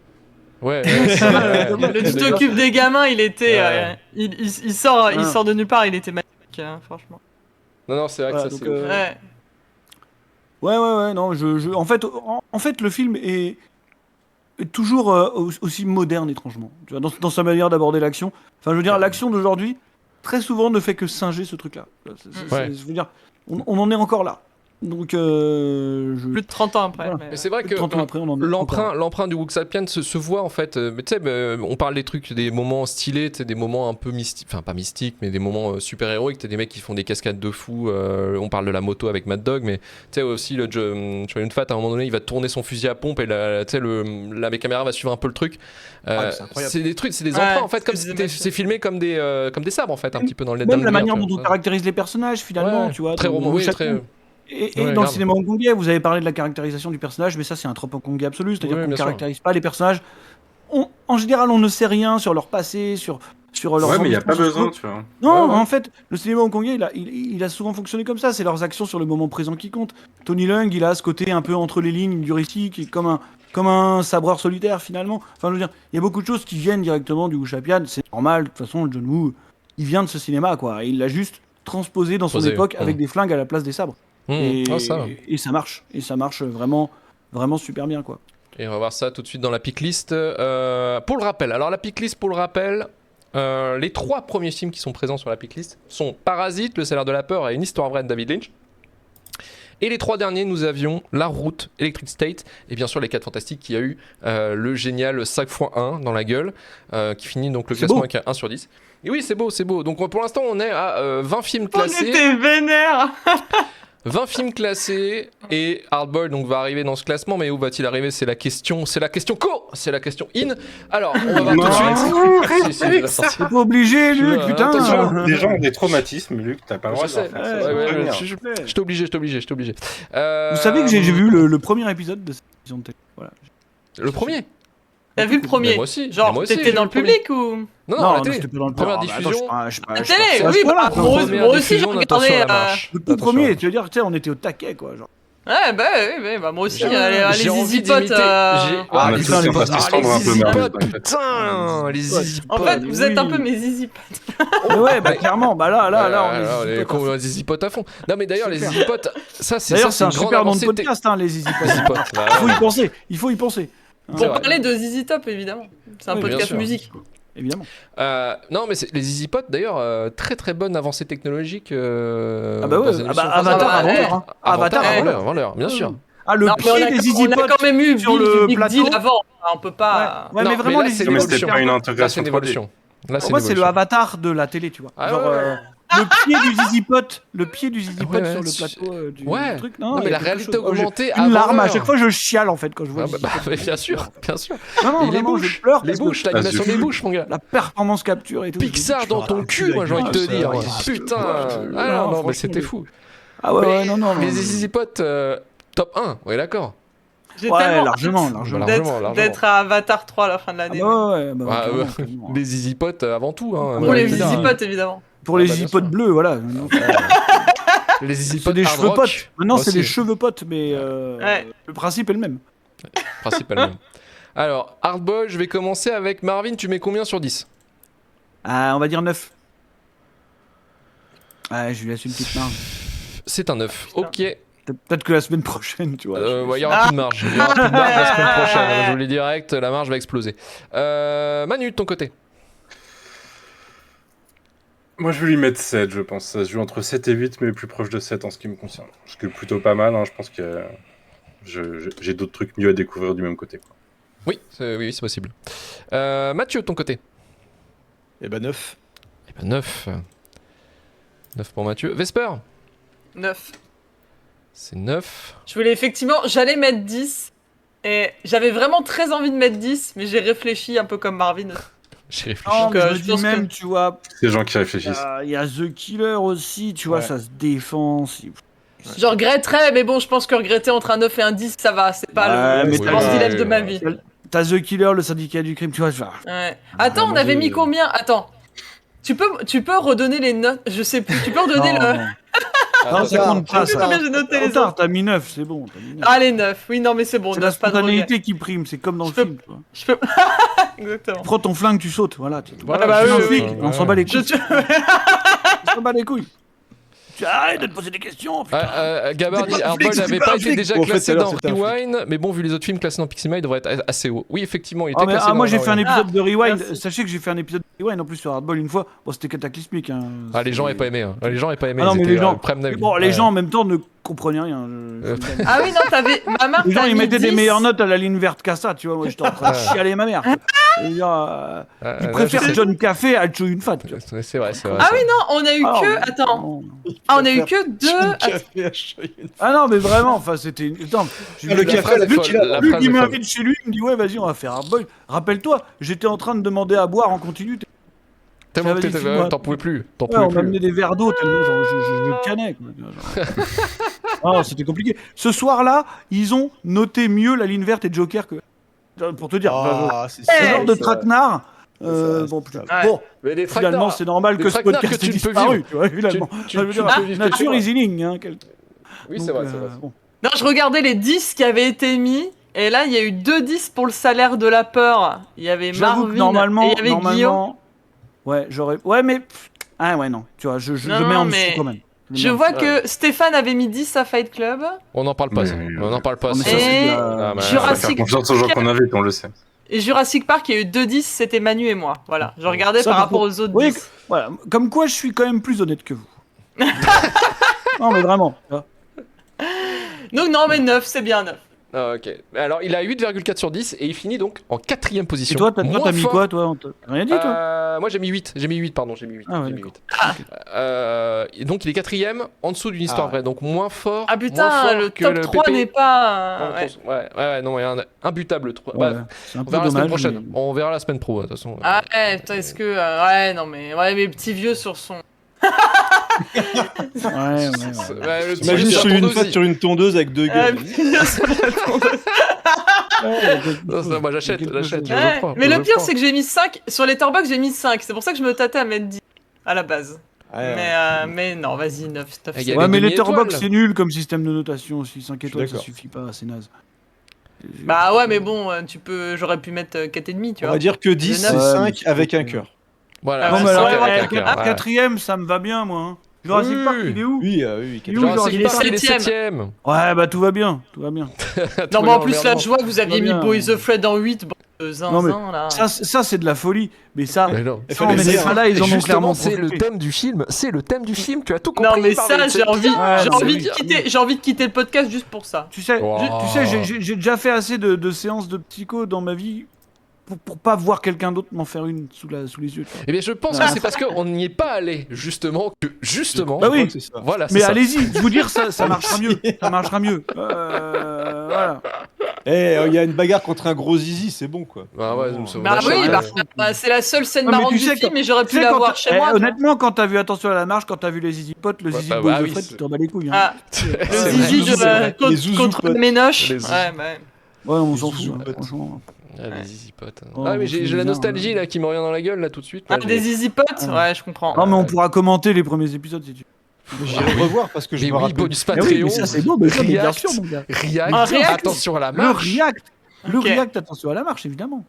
Ouais, ouais, c'est vrai, ouais. Le tu t'occupes des gamins, il était. Ouais. Il sort Ouais. de nulle part, il était magnifique, hein, franchement. Non, non, c'est vrai Voilà, que ça, donc, c'est. Ouais. Ouais, non, en fait, le film est toujours aussi moderne, étrangement. Tu vois, dans sa manière d'aborder l'action. Enfin, je veux dire, l'action d'aujourd'hui, très souvent, ne fait que singer ce truc-là. Ouais. Je veux dire, on en est encore là. Donc, Plus de 30 ans après. Voilà. mais- Mais c'est vrai que 30 ans après, on en est encore là. l'emprunt du Wook Sapien se voit en fait. Mais tu sais, on parle des trucs, des moments stylés, tu sais, des moments un peu mystiques, enfin pas mystiques, mais des moments super héroïques. T'as des mecs qui font des cascades de fous. On parle de la moto avec Mad Dog, mais tu sais aussi le Choi Yun-fat à un moment donné, il va tourner son fusil à pompe et tu sais la caméra va suivre un peu le truc. mais c'est incroyable. C'est des trucs, c'est des Ouais, emprunts en fait, c'est comme des si images. c'est filmé comme des sabres en fait, un petit peu dans Même la l'univers, manière tu dont vois. on caractérise les personnages, finalement, Ouais, tu vois. très dans roman, oui, chaque très. coup. Et Ouais, dans grave. le cinéma hongkongais, vous avez parlé de la caractérisation du personnage, mais ça c'est un trope hongkongais absolu, c'est-à-dire Oui, qu'on bien ne sûr. caractérise pas les personnages. En général, on ne sait rien sur leur passé, sur leurs Ouais, mais il n'y a embûtements pas besoin, sociaux. tu vois. Non, Ouais, ouais. en fait, le cinéma hongkongais, il a souvent fonctionné comme ça. C'est leurs actions sur le moment présent qui comptent. Tony Leung, il a ce côté un peu entre les lignes du récit, qui est comme un sabreur solitaire finalement. Enfin, je veux dire, il y a beaucoup de choses qui viennent directement du wuxia-pian. C'est normal. De toute façon, John Woo, il vient de ce cinéma, quoi. Et il l'a juste transposé dans son Posé, époque avec mmh. des flingues à la place des sabres. Ah, ça. Et ça marche. Et ça marche vraiment, vraiment super bien, quoi. Et on va voir ça tout de suite dans la pick list. Pour le rappel, alors la pick list, pour le rappel, les 3 premiers films qui sont présents sur la pick list sont Parasite, Le Salaire de la Peur et Une Histoire Vraie de David Lynch. Et les 3 derniers, nous avions La Route, Electric State et bien sûr Les 4 Fantastiques qui a eu le génial 5x1 dans la gueule, qui finit donc le C'est classement beau. avec un 1 sur 10. Et oui, c'est beau, c'est beau. Donc pour l'instant, on est à 20 films On classés. était vénère. 20 films classés et Hardboiled donc va arriver dans ce classement, mais où va-t-il arriver? C'est la question co, c'est la question in. Alors on va voir tout de suite. Si, je vais la sortir. T'es pas obligé, Je suis Luc, là, putain. attention. Les gens ont des traumatismes, Luc, t'as pas le droit Je de leur sais. faire ça. Ouais, ça Ouais, va ouais, pas ouais, venir. j'étais obligé. Vous savez que j'ai vu le premier épisode de cette émission de télé. Voilà. le premier. T'as vu le Mais premier? moi aussi. Genre, mais moi aussi, t'étais j'ai dans vu le public ou? Non, la télé. c'était pas dans le Première Ah, bah, attends, diffusion. je suis pas- La je suis pas- télé, c'est à oui, ce point-là, bah, quoi. moi Première aussi, diffusion j'ai d'Attention regardé, à la marche. Le tout Attention à la premier, marche. tu veux dire, tu sais, on était au taquet, quoi. Genre. Ouais, bah moi aussi, J'ai les envie Easy d'imiter. Pot. Ah, on a les tous Easy un Pot. peu se Ah, tendre un les peu, Easy Marius, Pot, t'inquiète. putain, les Easy En Pot. fait, vous êtes un oui. peu mes Easy Pot. Mais ouais, bah clairement, bah là, on est on Easy est Pot. les Easy Pot à fond. Non, mais d'ailleurs, les Super. Easy Pot, ça, c'est D'ailleurs, c'est un une grande super nom de avancée. podcast, hein, les Easy Pot. Easy Pot. Il faut y penser. Hein, C'est Pour vrai. parler de ZZ Top, évidemment. C'est un Oui, bien podcast sûr. musique. évidemment. Non, mais les Easy Pot, d'ailleurs, très bonne avancée technologique. Ah bah ouais, dans une émission Avatar Ah, avant ouais. l'heure. Hein. Avatar ouais. avant l'heure, bien sûr. Ah, le Non, mais pied des Easy on a Pot. quand même eu sur Big, le Big plateau. Deal avant. On peut pas. Ouais, Non, mais vraiment, là, les c'est Easy Mais Pot, c'était l'évolution. pas une Là, c'est intégration une 3D. évolution. Là, c'est Pour moi, c'est le l'évolution. avatar de la télé, tu vois. Ah, Genre, ouais. le pied du Zizi Pot, le pied du Zizi Pot Ouais, sur le ouais, plateau du ouais. truc. Non, mais il y a la quelque réalité chose. augmentée J'ai une avant larme à l'heure. chaque fois, je chiale en fait quand je vois. Ah, le bah, Zizi Pot. mais bien sûr, bien sûr. Non, Et les vraiment, bouches, je pleure les parce que bouches, l'animation Ah, des zut. bouches, mon gars. la performance capture et tout. Pixar dans ton cul, moi j'ai envie de te Ah, dire. ça, Putain. ouais. Ah Non, non, mais franchement, c'était fou. Ah ouais, Mais ouais, non. Les Easy Pot, top 1, ouais, d'accord. J'ai Ouais, tellement largement, hâte largement. Largement. d'être à Avatar 3 à la fin de Ah l'année. bah ouais, bah, Ouais, clairement, ouais. clairement. Les Easy Pot avant tout. Hein, Pour Ouais, les etc. Easy Pot, évidemment. Pour Ah, les bah, Easy bien Pot sûr. bleus, voilà. Les Easy C'est Pot des hard cheveux rock, potes. Maintenant, c'est aussi. des cheveux potes, mais Ouais. le principe est le même. Principalement. Alors, Hardboy, je vais commencer avec Marvin. Tu mets combien sur 10? Ah, on va dire 9. Ouais, je lui laisse une petite marge. C'est un 9. Putain. Ok. Peut-être que la semaine prochaine, tu vois. Ouais, il y aura plus de marge. Il y aura plus de marge la semaine prochaine. Je vous le dis direct, la marge va exploser. Manu, de ton côté. Moi, je vais lui mettre 7, je pense. Ça se joue entre 7 et 8, mais plus proche de 7 en ce qui me concerne. Ce qui est plutôt pas mal, hein. Je pense que j'ai d'autres trucs mieux à découvrir du même côté, quoi. Oui, c'est possible. Mathieu, de ton côté. Eh ben 9. Eh ben 9. 9 pour Mathieu. Vesper, 9. c'est 9. J'allais mettre 10. Et j'avais vraiment très envie de mettre 10, mais j'ai réfléchi un peu comme Marvin. J'ai réfléchi. Non, Donc, mais je me je dis pense même, que- tu vois, C'est les gens qui réfléchissent. il y a The Killer aussi, tu vois, Ouais. ça se défend. Je regretterais, mais bon, je pense que regretter entre un 9 et un 10, ça va. C'est pas Ouais, le mais c'est t'as- pas le dilemme de ma vie. T'as The Killer, le syndicat du crime, tu vois. Genre, Ouais. Attends, on moi, avait j'ai- mis combien? Attends. Tu peux redonner les notes? Je sais plus. Tu peux redonner non, le. non. Non, ça compte pas, ça. Combien j'ai noté les Retard, autres? t'as mis 9, c'est bon. T'as mis 9. Allez, 9. Oui, non, mais c'est bon. C'est la 9, pas de regret. spontanéité qui prime, c'est comme dans le Je peux- film. Tu vois. Je peux. Exactement. Prends ton flingue, tu sautes, voilà. Voilà, bah tu es oui, un oui, flic, oui. on s'en bat les Je couilles. On s'en bat les couilles. Tu arrêtes de te poser des questions, putain. Gabar dit C'est pas un Hardboy flic, n'avait c'est pas pas un été flic. déjà Bon, en fait, classé tout à l'heure, dans c'était un flic. Rewind, mais bon, vu les autres films classés dans Pixelmate, il devrait être assez haut. Oui, effectivement, il Ah, était mais, classé dans moi j'ai fait un Rewind. épisode de Rewind. merci. Sachez que j'ai fait un épisode de Rewind en plus sur Hardball une fois. Bon, c'était cataclysmique. Hein. Ah, les gens n'avaient pas aimé. Hein. Les gens n'avaient pas aimé. Ah non, ils mais étaient, les gens. prêts à me- Bon, les Ouais. gens en même temps ne comprenaient rien. Ah oui, non, t'avais. Ma marque. Les gens t'as ils mis mettaient des 10. meilleures notes à la ligne verte qu'à ça, tu vois. Moi j'étais en train de Ouais. chialer ma mère. Quoi. Et dire, Ah, ils là, je préfèrent sais. John Café à Chou une fat. Tu vois. C'est vrai, c'est vrai. Ah c'est oui, vrai. non, on a eu Ah, que. mais- Attends. non. Ah, on a eu que 2. Ah non, mais vraiment, enfin c'était. Attends, j'ai Ah, vu le la café, phrase- la Luc, folle, il a- la Luc, phrase il est folle. m'invite chez lui, il me dit ouais vas-y on va faire Hardball. Rappelle-toi, j'étais en train de demander à boire en continu. Tellement J'avais que dit, t'étais- filme-moi. t'en pouvais plus. T'en Ouais, on pouvais m'a amené plus. des verres d'eau tellement genre, je le cannais. Quoi. Genre. Non, c'était compliqué. Ce soir-là, ils ont noté mieux la ligne verte et Joker que. Pour te dire, Ah, c'est ce genre de ça. traquenard. Ça, Bon, ça. putain. Ouais. Bon, Mais des finalement, traquenards, c'est normal des que ce traquenards podcast que tu ait ne peux disparu. vivre. Tu vois, finalement. Tu Ça veut dire, peux vivre que nature toi. is healing. Hein, Oui, donc, c'est vrai, c'est vrai. bon. Non, je regardais les 10 qui avaient été mis. Et là, il y a eu 2 10 pour le salaire de la peur. Il y avait J'avoue Marvin que normalement, et il y avait Guillaume. ouais, j'aurais. Ouais, mais. Ah ouais, non. Tu vois, je Non, le mets en non, dessous mais quand même. le Je mets en vois Ouais. que Stéphane avait mis 10 à Fight Club. On n'en parle pas, ça. Mais- On n'en parle pas. dessous. ça. Non, mais ça, c'est de Et la- Ah, bah, Faut Jurassic faire confiance aux gens qu'on invite, on le sait. Et Jurassic Park, il y a eu 2 10, c'était Manu et moi. Voilà, je regardais Ça, par par rapport contre- aux autres Oui, 10. voilà. Comme quoi, je suis quand même plus honnête que vous. Non, mais vraiment. tu vois. Donc non, mais 9, c'est bien 9. Ah, ok. Alors, il a 8,4 sur 10 et il finit donc en 4ème position. Et toi, t'as Moins mis fort. quoi, toi T'as rien dit, toi Moi j'ai mis 8, j'ai mis 8, pardon, j'ai mis 8. Ah ouais, j'ai mis d'accord. 8. Et donc il est 4ème, en dessous d'une histoire Ah. vraie, donc moins fort. Ah moins putain, fort le que top le 3 PP. n'est pas... Ouais, non, il y a un imbutable 3. Ouais, Bah, c'est un on peu verra la semaine dommage. prochaine. mais- On verra la semaine pro, de toute façon. Ah ouais, putain, est-ce que... ouais, non mais... Ouais, mes petits vieux sur son... Ouais, ouais. Ouais, le petit Imagine jeu sur sur une tondeuse, fois sur une tondeuse avec deux Ah, gueules. Non, ça, moi j'achète, j'achète. Je ouais. crois, Mais je le pire, crois. c'est que j'ai mis 5. Sur les Torbox, j'ai mis 5. C'est pour ça que je me tâtais à mettre 10 à la base. Ouais, Mais non, vas-y, 9. Il y a Ouais, les mais demi-étoiles. Letterboxd, c'est nul comme système de notation aussi. 5 étoiles, ça d'accord. suffit pas, c'est naze. Bah ouais, mais bon, tu peux... J'aurais pu mettre 4,5, tu On vois. va dire que 10, Le c'est neuf. 5 Ouais, avec mais un cœur. Voilà, Ah, Non, ouais, mais c'est alors, vrai, avec un ouais, cœur, ouais. quatrième, ça me va bien, moi. hein. Jurassic Oui. Park, il est où Oui, oui. Il est où, Jurassic il est Park, il est septième. 7ème. Ouais, bah tout va bien, tout va bien. Non, mais en plus, là, je vois que vous aviez mis bien. Boys of Fred en 8. Bon, Non, mais zinzin, là. Ça c'est de la folie. Mais ça, Mais non. Il ça, on fallait met le des dire. là, ils en ont Justement, clairement c'est le profité. thème du film. C'est le thème du film. Tu as tout Non, compris. mais ça, Marvel, j'ai c'est envie, bien. j'ai non, envie mais de oui. quitter, j'ai envie de quitter le podcast juste pour ça. Tu sais, Wow. j'ai déjà fait assez de séances de psycho dans ma vie pour pas voir quelqu'un d'autre m'en faire une sous les yeux. tu vois. Eh bien, je pense que c'est parce qu'on n'y est pas allé, justement, que justement. Bah oui. C'est ça. Voilà, c'est Mais ça. allez-y, je vous dire, ça marchera mieux. Ça marchera mieux. Voilà. Eh, il y a une bagarre contre un gros zizi, c'est bon quoi. Ah ouais, donc ça Bah vaut la oui, peine. bah, c'est la seule scène Ouais, mais marrante tu du sais, film et j'aurais Tu pu sais, quand l'avoir t'as- chez moi. tu vois. honnêtement, quand t'as vu Attention à la marche, quand t'as vu les Zizi Potes, le Ouais, Zizi bah, de Boys bah of oui, Fred, c'est- tu t'en bats les couilles. Hein. Ah, C'est le vrai. zizi Les zouzous contre potes. mes noches. Les Ouais, zouzous. ouais. Ouais, on Les s'en zouzous fout, potes. franchement. Ah, les easy potes. Oh, Ah, mais c'est j'ai la bizarre, nostalgie hein. là qui me revient dans la gueule là tout de suite. Ah, là, des j'ai- easy potes. Ouais. Ouais, je comprends. Non, mais on Ouais. pourra commenter les premiers épisodes si tu veux. J'irai revoir parce que je Mais me oui, rappelle. bonus Mais oui, Patreon. mais ça c'est bon, mais ça, mais bien React. sûr, mon gars. React. Un react. Attention à la Le marche. React, le Ok. React, attention à la marche, évidemment.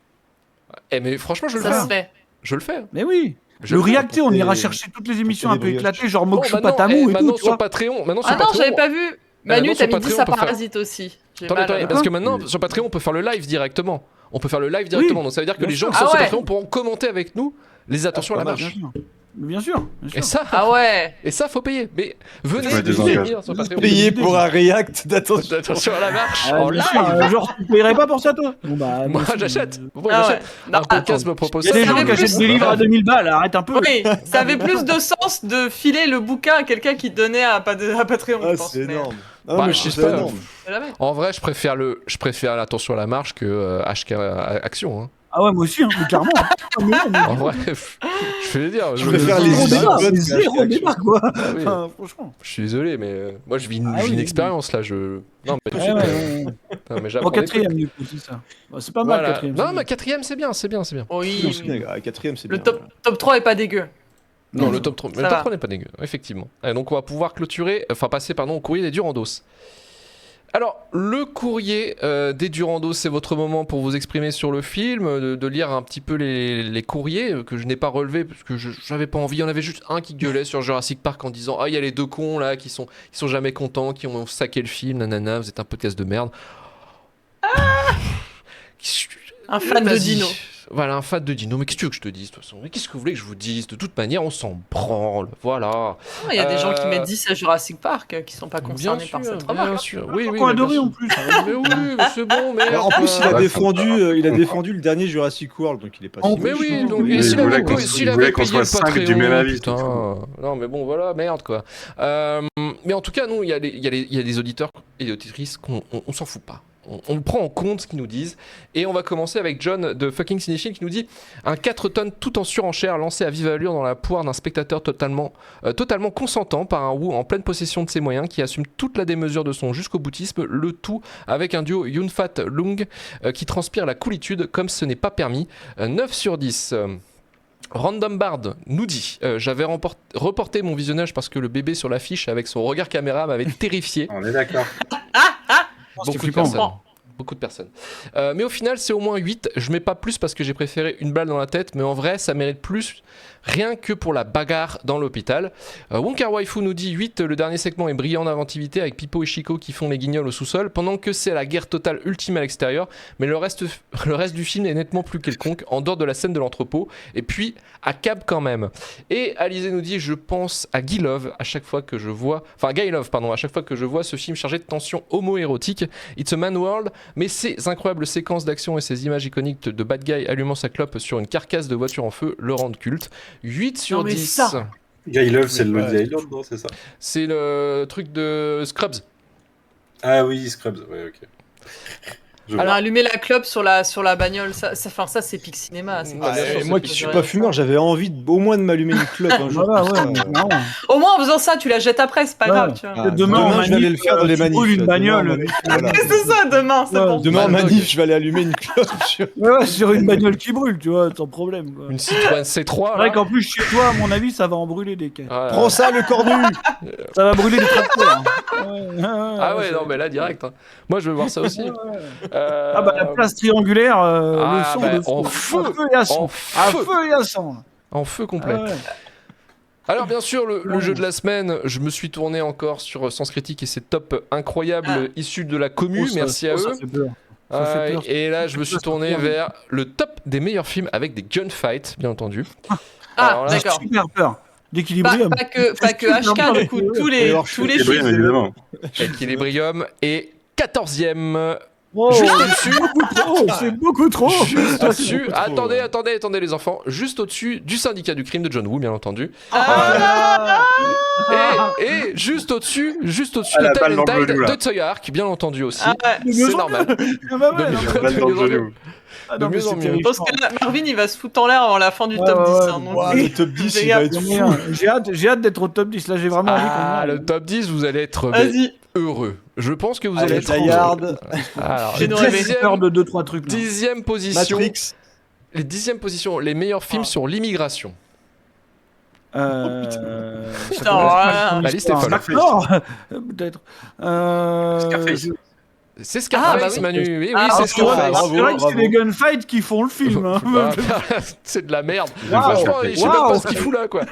Eh, mais franchement, je le Ça se fais. fait. Je le fais. Mais oui. Je Le le fais. React, tu sais, on Et- ira chercher toutes les émissions et un peu des brioches. éclatées, genre Bon, Mokshu maintenant, Patamou et maintenant tout, tu sur vois. Patreon, maintenant sur Ah non, Patreon. j'avais pas vu. Manu, non, t'as sur mis 10 Patreon, à on peut faire- Parasite aussi. J'ai Attendez, mal, attendez, euh, parce que maintenant sur Patreon on peut faire le live directement. On peut faire le live directement. Donc ça veut dire que bien les gens sûr. qui sont Ah sur ouais. Patreon pourront commenter avec nous les attentions à la pas mal, marche. Bien sûr. Mais bien sûr, bien sûr. Et ça, Ah ouais. et ça faut payer. Mais venez Ouais, des nous engagements. soutenir sur Patreon. Payer pour un react d'attention. Attention à la marche Ah, en bien live. sûr, genre, tu payerais pas pour ça, toi Bon, bah, Moi si, j'achète. Moi Ah ouais. j'achète. Non, Un podcast me attends. propose Il y a ça. des gens avait qui achètent plus- des livres à 2000 balles, arrête un peu. Oui, ça avait plus de sens de filer le bouquin à quelqu'un qui donnait à Patreon, Ah, je pense. c'est mais- énorme. Ah, Bah, mais je sais c'est pas. énorme. Jamais. En vrai, je préfère l'attention à la marche que HK Action. Hein. Ah ouais, moi aussi, hein, mais clairement. En vrai, je vais le dire. Je préfère les Zéro easy débat, potes c'est que zéro Action. débat, quoi. Ah oui. Enfin, franchement. Je suis désolé, mais moi je vis une, Ah je vis oui, une oui. expérience là. Non, mais, Ouais, ouais, ouais. non, mais En j'apprends des trucs. quatrième, du coup, c'est ça. Bah, c'est pas mal, Voilà. quatrième. Non, c'est mais quatrième, c'est bien, c'est bien, c'est bien. Non, Oui. c'est bien, la quatrième, c'est bien. Le top 3 est pas dégueu. Non, Non, le top 3, mais ça le top va. 3 n'est pas dégueu, effectivement. Allez, donc on va pouvoir clôturer, enfin passer pardon, au courrier des Durandos. Alors, le courrier des Durandos, c'est votre moment pour vous exprimer sur le film, de lire un petit peu les courriers que je n'ai pas relevés parce que j'avais pas envie. Il y en avait juste un qui gueulait sur Jurassic Park en disant ah il y a les deux cons là qui sont jamais contents, qui ont saqué le film, nanana, vous êtes un podcast de merde. Un fan de Vas-y. dino. Voilà, un fan de dino. Mais qu'est-ce que tu veux que je te dise de toute façon? Mais qu'est-ce que vous voulez que je vous dise? De toute manière, on s'en branle. Voilà. Il y a des gens qui Euh, mettent 10 à Jurassic Park qui sont pas concernés par cette bien remarque. sûr. Oui, oui. Qu'on mais adoré bien en sûr. plus. Mais oui, mais c'est bon, mais. Alors, en plus, il a Ouais, défendu le dernier Jurassic World, donc il est pas En si Mais moche. oui, donc Il s'il voulait avait, qu'on- s'il il avait voulait qu'on payé le soit 5 Patreon, du même avis, putain. Non, mais bon, voilà, merde quoi. Mais en tout cas, nous, il y a des auditeurs et des auditrices qu'on on s'en fout pas. on prend en compte ce qu'ils nous disent. Et on va commencer avec John de Fucking Cinéphile qui nous dit un 4 tonnes tout en surenchère lancé à vive allure dans la poire d'un spectateur totalement consentant par un Wu en pleine possession de ses moyens qui assume toute la démesure de son jusqu'au boutisme, le tout avec un duo Yun-Fat Lung qui transpire la coolitude comme ce n'est pas permis. 9 sur 10. Random Bard nous dit j'avais reporté mon visionnage parce que le bébé sur l'affiche avec son regard caméra m'avait terrifié. On est d'accord. Beaucoup de personnes. Mais au final, c'est au moins 8. Je mets pas plus parce que j'ai préféré une balle dans la tête, mais en vrai, ça mérite plus rien que pour la bagarre dans l'hôpital. Wonka Waifu nous dit 8. Le dernier segment est brillant d'inventivité avec Pipo et Chico qui font les guignols au sous-sol, pendant que c'est la guerre totale ultime à l'extérieur. Mais le reste du film est nettement plus quelconque, en dehors de la scène de l'entrepôt. Et puis, à Cab quand même. Et Alizé nous dit je pense à Guy Love à chaque fois que je vois. Enfin, Guy Love, pardon, à chaque fois que je vois ce film chargé de tensions homo-érotiques. It's a Man World. Mais ces incroyables séquences d'action et ces images iconiques de Bad Guy allumant sa clope sur une carcasse de voiture en feu le rendent culte. 8 sur 10. Ça. Guy Love, c'est le Lonely Island, non? C'est ça? C'est le truc de Scrubs. Ah oui, Scrubs, ouais, ok. Alors, allumer la clope sur la bagnole, ça c'est Pic Cinéma. C'est pas sûr, moi c'est qui pas suis vrai. pas fumeur, j'avais envie au moins de m'allumer une clope un jour. Voilà, comme ça, ouais, marrant. Au moins en faisant ça, tu la jettes après, c'est pas Ouais. grave. Tu vois. Ah, Demain, je vais aller le faire dans les tu manifs. brûles une là. Demain, bagnole. en manif, voilà. C'est ça, demain, c'est Ouais. bon. Demain en Mad Dog. manif, je vais aller allumer une clope. Ouais, sur une bagnole qui brûle, tu vois, sans problème. Quoi. Une Citroën C3. C'est là. vrai qu'en plus, chez toi, à mon avis, ça va en brûler des caisses. Voilà. Prends ça, le cornu. Ça va brûler des tracteurs. Ah ouais, non, mais là, direct. Hein. Moi, je veux voir ça aussi. Ah bah la place triangulaire, le son, bah, le son. en feu. À feu et à sang. En À feu. feu et à sang. En feu complet. Ah ouais. Alors bien sûr, le jeu de la semaine, je me suis tourné encore sur Sens Critique et ses tops incroyables issus de la commu, Oh, ça- merci à oh, ça eux. fait peur. Ça fait peur. Et là, je me suis Ça fait tourné peur. vers le top des meilleurs films avec des gunfights, bien entendu. Ah, Alors là, d'accord. Super peur. D'équilibrium. Pas que HK, du coup, tous les Alors, tous les C'est brillant, films. évidemment. Equilibrium est 14e. Oh, Juste c'est beaucoup trop. C'est beaucoup trop. Juste Ah, au-dessus, c'est beaucoup trop, attendez les enfants, juste au-dessus du syndicat du crime de John Woo, bien entendu. Ah, Et juste au-dessus Ah, la de balle dans le Talentide genou, là. de Toya Ark, bien entendu aussi. ah ouais. C'est normal. Ah bah ouais, De non, mieux- mais- Balle dans le de mieux en genou. ah de non, mais mieux en c'est mieux. Je pense terrifiant. que Marvin il va se foutre en l'air avant la fin du Ouais, top ouais, 10. ouais. Hein, donc, Ouah, le top 10, il va être fou. J'ai hâte d'être au top 10. Là, j'ai vraiment envie Ah, qu'on y aille. le top 10, vous allez être Vas-y. heureux. Je pense que vous Allez, allez être Die heureux. Hard, Alors, J'ai nous Très rêvé. peur de 2-3 trucs. là. 10e position. Matrix. Les 10e positions, les meilleurs films sur l'immigration. Putain, voilà. La liste est folle. D'accord, peut-être. Scarface. C'est Scarface, bah oui. Manu. Oui, Ah, c'est ok. Scarface. Bravo, C'est vrai que c'est bravo. les gunfights qui font le film. hein. C'est de la merde. Wow. Franchement, je sais même pas Wow. ce qu'il fout là, quoi.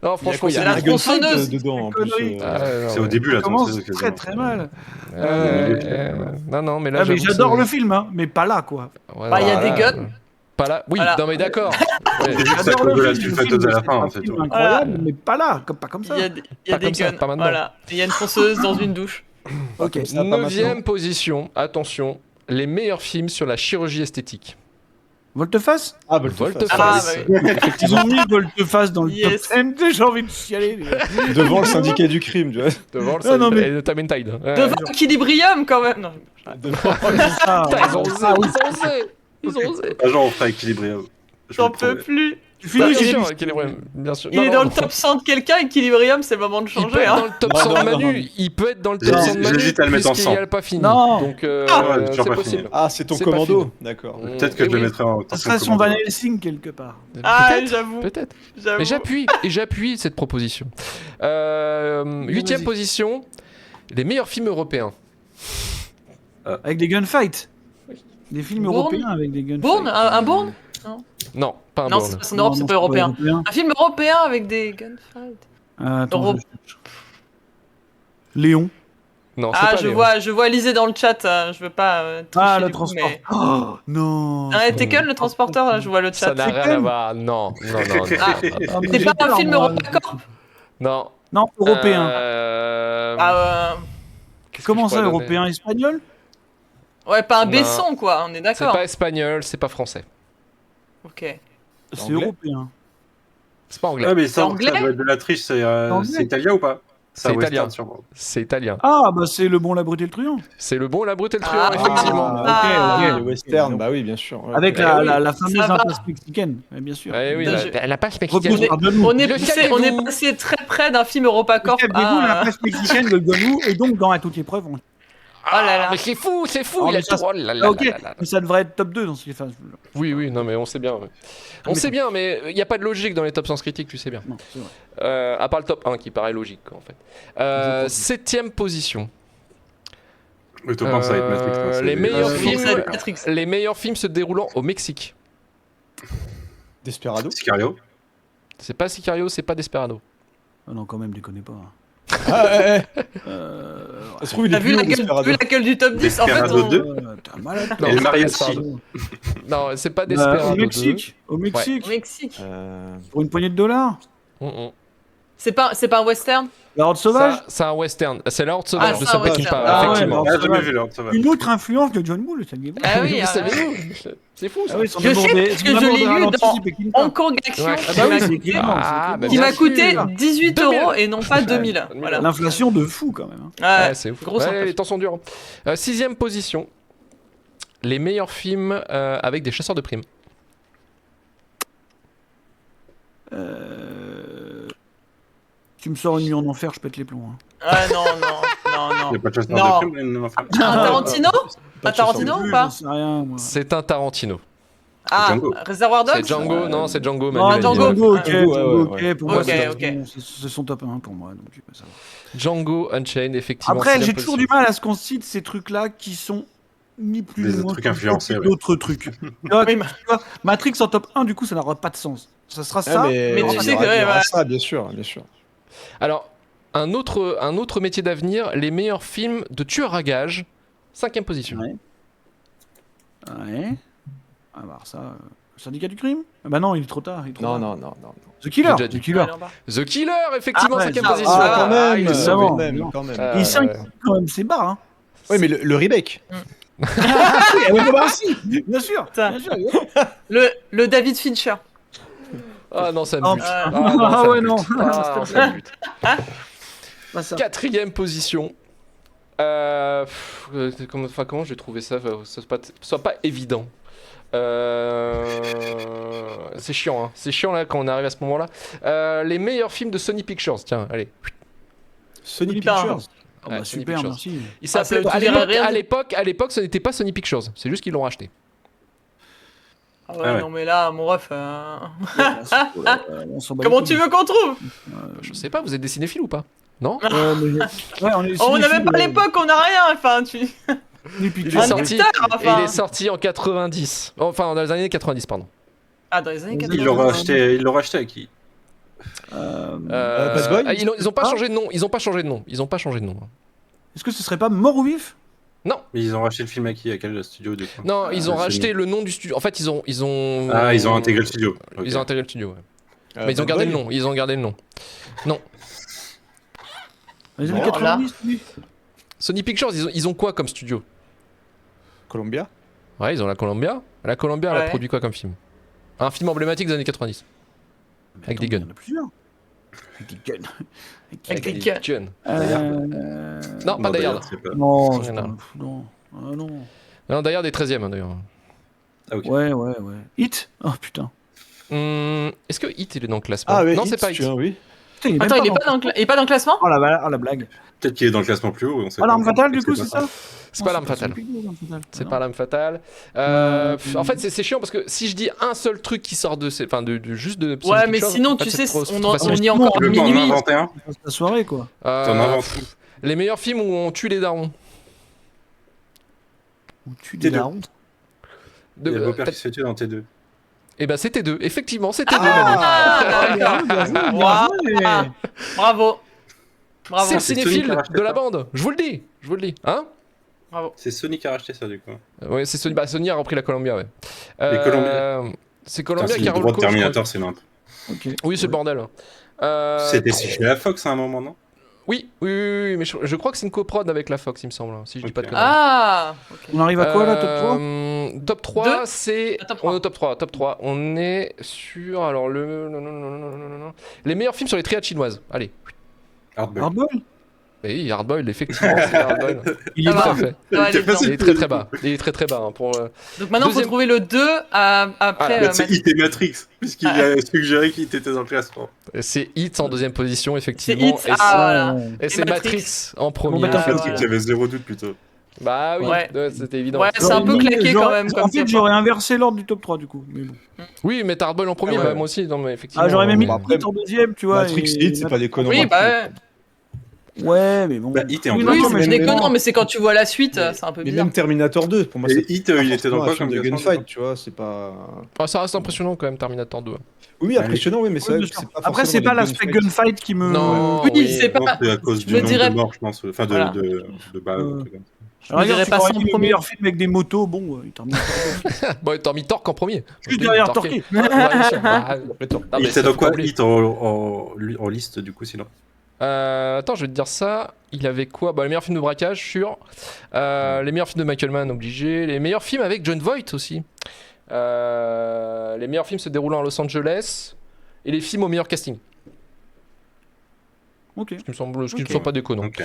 Non, franchement, Il y a la un gunfight tronçonneuse. dedans en Connerie. plus. Ah, non, C'est au ouais. début, là. Ça commence ton- très très mal. Non, mais là, Ah, mais j'avoue, j'adore ça- le film, hein, mais pas là, quoi. Ouais, Bah, il y a voilà. des guns. Pas là. Oui, Voilà. non, mais d'accord. Ouais. C'est juste à J'adore cause de le la film, sulfateuse à la c'est fin, un en fait. film ouais. incroyable, mais pas là, pas comme ça. Il y a des Pas comme ça, guns. pas maintenant. Voilà. Et il y a une tronçonneuse dans une douche. Ok. Ça, pas maintenant. 9e position, attention, les meilleurs films sur la chirurgie esthétique. Volte-face Ah, Volte-Face. Volte-Face. Ah, bah Ils ont mis Volte-face dans le Yes. top 10, j'ai envie de chialer. Devant le syndicat du crime, tu vois. Devant le Ah, non, mais- et le Time and Tide. Ouais. Devant Equilibrium quand même. Non. Devant- Ah, Putain, ils ont osé, ah, oui. ils ont osé. Ils ont osé. Un jour, on fera Equilibrium. Je J'en vous le peux promets. plus. Tu Bah, finis, bien j'ai sûr, dit. Equilibrium, bien sûr. Il Non, est non, dans non. le top 100 de quelqu'un, Equilibrium, c'est le moment de Il peut changer. être Hein. dans le top Non, 100 de non, non, Manu, non. il peut être dans le top 100 de Manu, J'hésite à le mettre en puisqu'il 100. n'a pas fini. Non. Donc, ouais, c'est toujours pas possible. fini. Ah, c'est ton C'est pas commando. fini. D'accord. Peut-être que Eh je le oui. mettrai en Ça quatrième serait son Van commande. Helsing quelque part. Ah, Peut-être, j'avoue. peut-être. J'avoue. Mais j'appuie cette proposition. 8e Vas-y. position, les meilleurs films européens. Avec des gunfights. Des films Bourne européens avec des gunfights. Bourne Un Bourne Non, pas un Non, Bourne. c'est en Europe, c'est pas européen. Un film européen avec des gunfights. Attends, Europe. je cherche. Léon. Non, c'est Ah, pas je Léon. je vois Lisée dans le chat. Je veux pas tricher Ah, le du coup, transport. mais- Oh, non. Ah, Taken, le transporteur, là, je vois le Ça chat. n'a rien à voir. Non, non, non, non. Ah. Ah, mais C'est j'ai pas un peur, film moi. européen. Non. Non, européen. Ah, Qu'est-ce que Comment je ça, pourrais donner européen, espagnol ouais, pas un Non. Besson, quoi, on est C'est d'accord. pas espagnol, c'est pas français. Ok. C'est Anglais européen. C'est pas anglais. Ah, mais ça, anglais ça doit être de la triche. Anglais. C'est italien ou pas? C'est italien. western, sûrement. C'est italien. Ah, bah c'est Le Bon, la Brute et le Truand. C'est Le Bon, la Brute et le Truand, Ah. effectivement. ok. Le western, bah oui, bien sûr. ouais. Avec Eh la, oui. la fameuse Ça va. impasse mexicaine, bien sûr. Ouais, oui, Je- la passe Repose mexicaine. par John Woo. On est, Le on est saviez-vous passé très près d'un film EuropaCorp. Saviez-vous, la passe mexicaine de John Woo est donc dans À toutes les preuves. Oh là là. Mais c'est fou, Oh, il a mais ça, tout. Oh là là Ok, là là là. mais ça devrait être top 2 dans ce cas. Oui, oui, non, mais on sait bien. Ouais. On sait bien, mais il n'y a pas de logique dans les top sens critiques, tu sais bien. Non, c'est vrai. À part le top 1 qui paraît logique, quoi, en fait. Septième position. Le top 1, ça va être Matrix. hein, c'est les meilleurs Donc, films. ça va être Matrix. Les meilleurs films se déroulant au Mexique. Desperado. Sicario. C'est pas Sicario, c'est pas Desperado. Ah non, quand même, déconnez pas. Ah, ouais. Euh... Ça se trouve, il T'as est vu plus la haut, gueule, Desperado. vu la gueule du top 10 en fait Desperado on... 2. T'es malade. Non, Et c'est le pas mariachi. Desperado. Non, c'est pas Desperado. Au Mexique. Au Mexique. Au Mexique. Pour une poignée de dollars. 2. C'est pas un western. La Horde sauvage. Ça, c'est un western. C'est la Horde sauvage Ah, de c'est un Breaking western. Bad, Ah ouais, effectivement. non. Ah, jamais vu là, ça va. Une autre influence de John Woo, le saviez-vous? Ah oui, Vous savez-vous C'est fou ça. Ah oui, Je sais parce que je l'ai lu dans Hong Kong Action Ouais. Ah bah oui, c'est évidemment. Ah, bah qui bien m'a sûr. coûté 18 2000. € et non pas 2000. Voilà. L'inflation de fou quand même. Ouais, Ouais, c'est ouf. grosse Ouais, inflation. les temps sont durs. Sixième position. Les meilleurs films avec des chasseurs de primes. Tu me sors une nuit en enfer, je pète les plombs. Ah non, non, Il non, n'y a non. pas de chasseur Non. de crime, enfin. Un Tarantino Un Tarantino J'en ou pas sais rien, moi. C'est un Tarantino. Ah, Django. Réservoir Dogs C'est Django, non, c'est Django. Non, Manuel Django. Django. Django, ok, Django, Django, ouais, ok, pour moi, Ok, c'est ok. bon, c'est son top 1 pour moi. Donc, ça va. Django Unchained, effectivement. Après, j'ai sixième toujours position. du mal à ce qu'on cite ces trucs-là qui sont ni plus Des ni moins trucs que influencés, ouais. d'autres trucs. Tu vois, Oui, mais- tu vois, Matrix en top 1, du coup, ça n'aura pas de sens. Ça sera ça. Mais tu il y sais aura- que, il y aura ouais. ça, bien sûr, bien sûr. Alors, un autre métier d'avenir, les meilleurs films de tueurs à gages. Cinquième position. Ouais. Ouais. Ah bah ça, Syndicat du crime. Ah bah non, il est trop tard. Il est trop Non, tard. non, non, non. The Killer. J'ai déjà dit. The Killer. Allez, en bas. The Killer, effectivement, Ah ouais, cinquième ça va. position. Ah, quand même, il est ça sauvé. va. quand même, quand même. Il 5 quand même, c'est barre. Hein. Oui, mais le remake. Ah oui, bah si, bien sûr. Putain. Bien sûr. Le David Fincher. Ah non, ça me Ah, bute. ah, non, ça me ouais, bute. non. Ah, non, ça me bute. Pas ça. Quatrième position. Comment je vais trouver ça, ça soit pas évident. C'est chiant, hein. C'est chiant là quand on arrive à ce moment-là. Les meilleurs films de Sony Pictures, tiens, allez. Sony Putain. Pictures. Ah bah Ouais, Sony super, Pictures. merci. Il s'appelait ça, tu dirais rien à l'époque, ce n'était pas Sony Pictures, c'est juste qu'ils l'ont racheté. Ah ouais, Ah ouais. non mais là, mon ref. On s'en bat Comment les tu couilles. veux qu'on trouve Je sais pas, vous êtes des cinéphiles ou pas? Non? Ouais, on est On n'a cinéphiles, même pas l'époque, on n'a rien. Enfin, tu. les Pictures. Il est Un sorti, hectare, enfin. il est sorti en 90. Enfin, dans les années 90, pardon. Ah, dans les années Ils 80. Ils l'auraient acheté à qui? Pass Boy Ils ont pas Ah. changé de nom. Ils ont pas changé de nom. Ils ont pas changé de nom. Est-ce que ce serait pas Mort ou Vif? Non, Mais ils ont racheté le film à qui? À quel studio du coup? non, ils ont Sony. racheté le nom du studio. En fait, ils ont. Ah, ils ont intégré le studio. Ok. Ils ont intégré le studio. Ouais. Mais ils ont gardé le nom. Ils ont gardé le nom. Non. Dans les années Bon, 90, oui. Sony Pictures, ils ont quoi comme studio? Columbia. Ouais, ils ont la Columbia. La Columbia, elle a Ouais. produit quoi comme film? Un film emblématique des années 90. Avec des guns. Il y en a plusieurs. Avec des guns. Avec des guns. guns. Non, Non, pas Die Hard. c'est pas. non, Rien à voir. non. Ah non. Non, Die Hard est 13ème hein, d'ailleurs. Ah, ok. Ouais. Hit. Oh putain. Est-ce que Hit il est dans le classement? Ah, oui. Non, c'est pas Hit. Oui. Putain, Attends, il est pas dans le classement? Oh la blague. Peut-être qu'il est dans le classement plus haut. On sait Oh pas. l'arme fatale du coup, c'est ça? C'est pas l'arme fatale. C'est pas l'arme fatale. En fait, c'est chiant parce que si je dis un seul truc qui sort de juste de Sony Ouais, mais Pictures, sinon, en fait, tu c'est sais, trop- c'est on trop facile. y est encore Tu veux pas en minuit. inventer un? C'est la soirée quoi. T'en inventes un. Les meilleurs films où on tue les darons. Ou tu T'es dis la deux. honte. Il y a le beau-père qui se fait tuer dans T2. Et ben c'était deux. Effectivement, c'était deux. Ah, d'accord. Waouh. Bravo. Bravo. C'est le c'est Sony cinéphile qui a racheté de la ça. bande. Je vous le dis. Hein? Bravo. C'est Sony qui a racheté ça du coup. Ouais, c'est Sony. Bah, Sony a repris la Columbia, ouais. Columbia. C'est Putain, Columbia c'est qui le a droit de repris. Terminator, c'est n'importe. Ok. Oui, c'est le bordel. C'était chez la Fox à un moment, non? Oui, mais je crois que c'est une coprod avec la Fox, il me semble, hein, si je dis Ok. pas de conneries. Ah. Ok. On arrive à quoi là, top 3? Top 3, Deux c'est. Ah, top On est 3. au top 3. On est sur. Alors, les meilleurs films sur les triades chinoises. Allez. Hardboiled. Hardboiled. Oui, Hardboiled, effectivement, c'est Hardboiled. Il Ça est va. Tout bas. à fait. Ça va aller C'est dedans. facile. Il est très très bas. Il est très très bas. Hein, pour, Donc maintenant, il faut Deuxième- trouver le 2 après Bah, c'est Matrix. Hit et Matrix, puisqu'il a suggéré qu'il était dans le classement. c'est Hit en deuxième position, C'est effectivement. Hit. Et Ah, voilà. et c'est Matrix. Matrix en premier. Bon, bah, tant pis. Matrix, voilà. il y avait zéro doute plutôt. Bah oui, Ouais. c'était évident. Ouais, c'est un peu claqué quand même. En Comme fait, top. j'aurais inversé l'ordre du top 3 du coup. Mais bon. Oui, mais Hardboiled en premier, Ah ouais. bah, moi aussi. Non, mais effectivement. Ah, j'aurais même mis Bon, après, Hit en deuxième, tu vois. Matrix et- Hit, c'est pas déconnant. Oui, non bah plus. Ouais, mais bon. Bah, Hit est en Oui, deux. non, oui, mais c'est je déconnant, mais c'est quand tu vois la suite, Mais- c'est un peu Mais bizarre. même Terminator 2, pour moi, Et c'est Hit, pas il était dans forcément quoi un film comme de classement, gunfight, tu vois, c'est pas... Ah, ça reste impressionnant quand même, Terminator 2. Oui, impressionnant, oui, mais c'est Ouais, vrai bien que c'est sûr. pas Après, c'est forcément pas des l'aspect gunfights. gunfight qui me. Non, Oui, c'est Non, pas. c'est à cause Je du me nombre dirais- de morts, je pense. Enfin, Voilà. de balles. Euh, un truc comme ça. Alors, dirais regarde, pas tu ça m'aurais en dit le premier. meilleur film avec des motos, bon, il termine Bon, t'as mis Torque en premier. juste derrière Torquay. Ouais, bien sûr. Bah, non, mais Il était ça dans faut quoi pas oublier. Hit en liste, du coup, sinon Attends, je vais te dire ça. Il avait quoi? Bah, les meilleurs films de braquage, sûr. Les meilleurs films de Michael Mann, obligé. Les meilleurs films avec John Voight aussi. Les meilleurs films se déroulant à Los Angeles. Et les films au meilleur casting. Ok. Ce qui me semble, Ok. pas déconnant. Ok.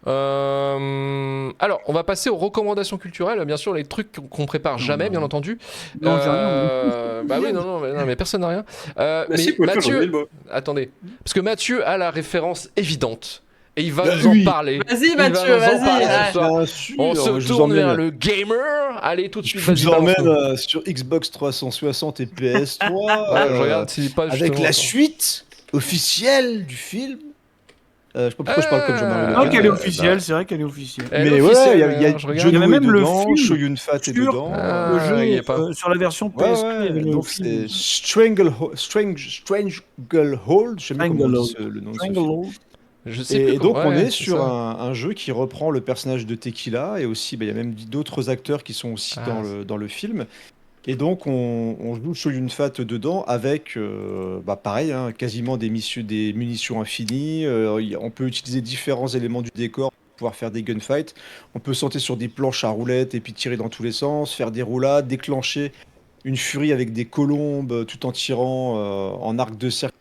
Alors, on va passer aux recommandations culturelles. Bien sûr, les trucs qu'on prépare jamais, bien entendu. Non, j'ai rien. Bah oui, non, mais personne n'a rien. Bah Mais si, vous pouvez faire Mathieu, Bilbo. attendez, parce que Mathieu a la référence évidente et il va Bah nous en oui. parler. Vas-y, Il va Mathieu, nous en vas-y. parler ouais. ce soir. Bien sûr, On se je vous tourne vers emmène, le gamer. Allez, tout de suite, je vas-y, vous emmène balance-nous. sur Xbox 360 et PS3 Ouais, je regarde si pas avec justement, la attends. suite officielle du film. Je sais pas pourquoi je parle comme Jean-Marie Le Non, Pen. qu'elle est officielle, c'est vrai qu'elle est officielle. Elle est Mais officielle, ouais, il y a je regarde. Il y avait Jono est même le dedans, film Shoyun Fat est sur dedans. Ah, Le jeu il y est pas. sur la version Ouais, PSP, il y ouais, avait le donc film. c'est Stranglehold, je sais même comment on dit le nom de ce film. Stranglehold. Je sais Et plus donc comment- on ouais, est c'est sur ça. un jeu qui reprend le personnage de Tequila et aussi bah, il y a même d'autres acteurs qui sont aussi Ah. dans le film. Et donc on joue Shoyun Fat dedans avec bah, pareil hein, quasiment des munitions infinies. On peut utiliser différents éléments du décor pour pouvoir faire des gunfights. On peut sauter sur des planches à roulettes et puis tirer dans tous les sens, faire des roulades, déclencher une furie avec des colombes tout en tirant en arc de cercle.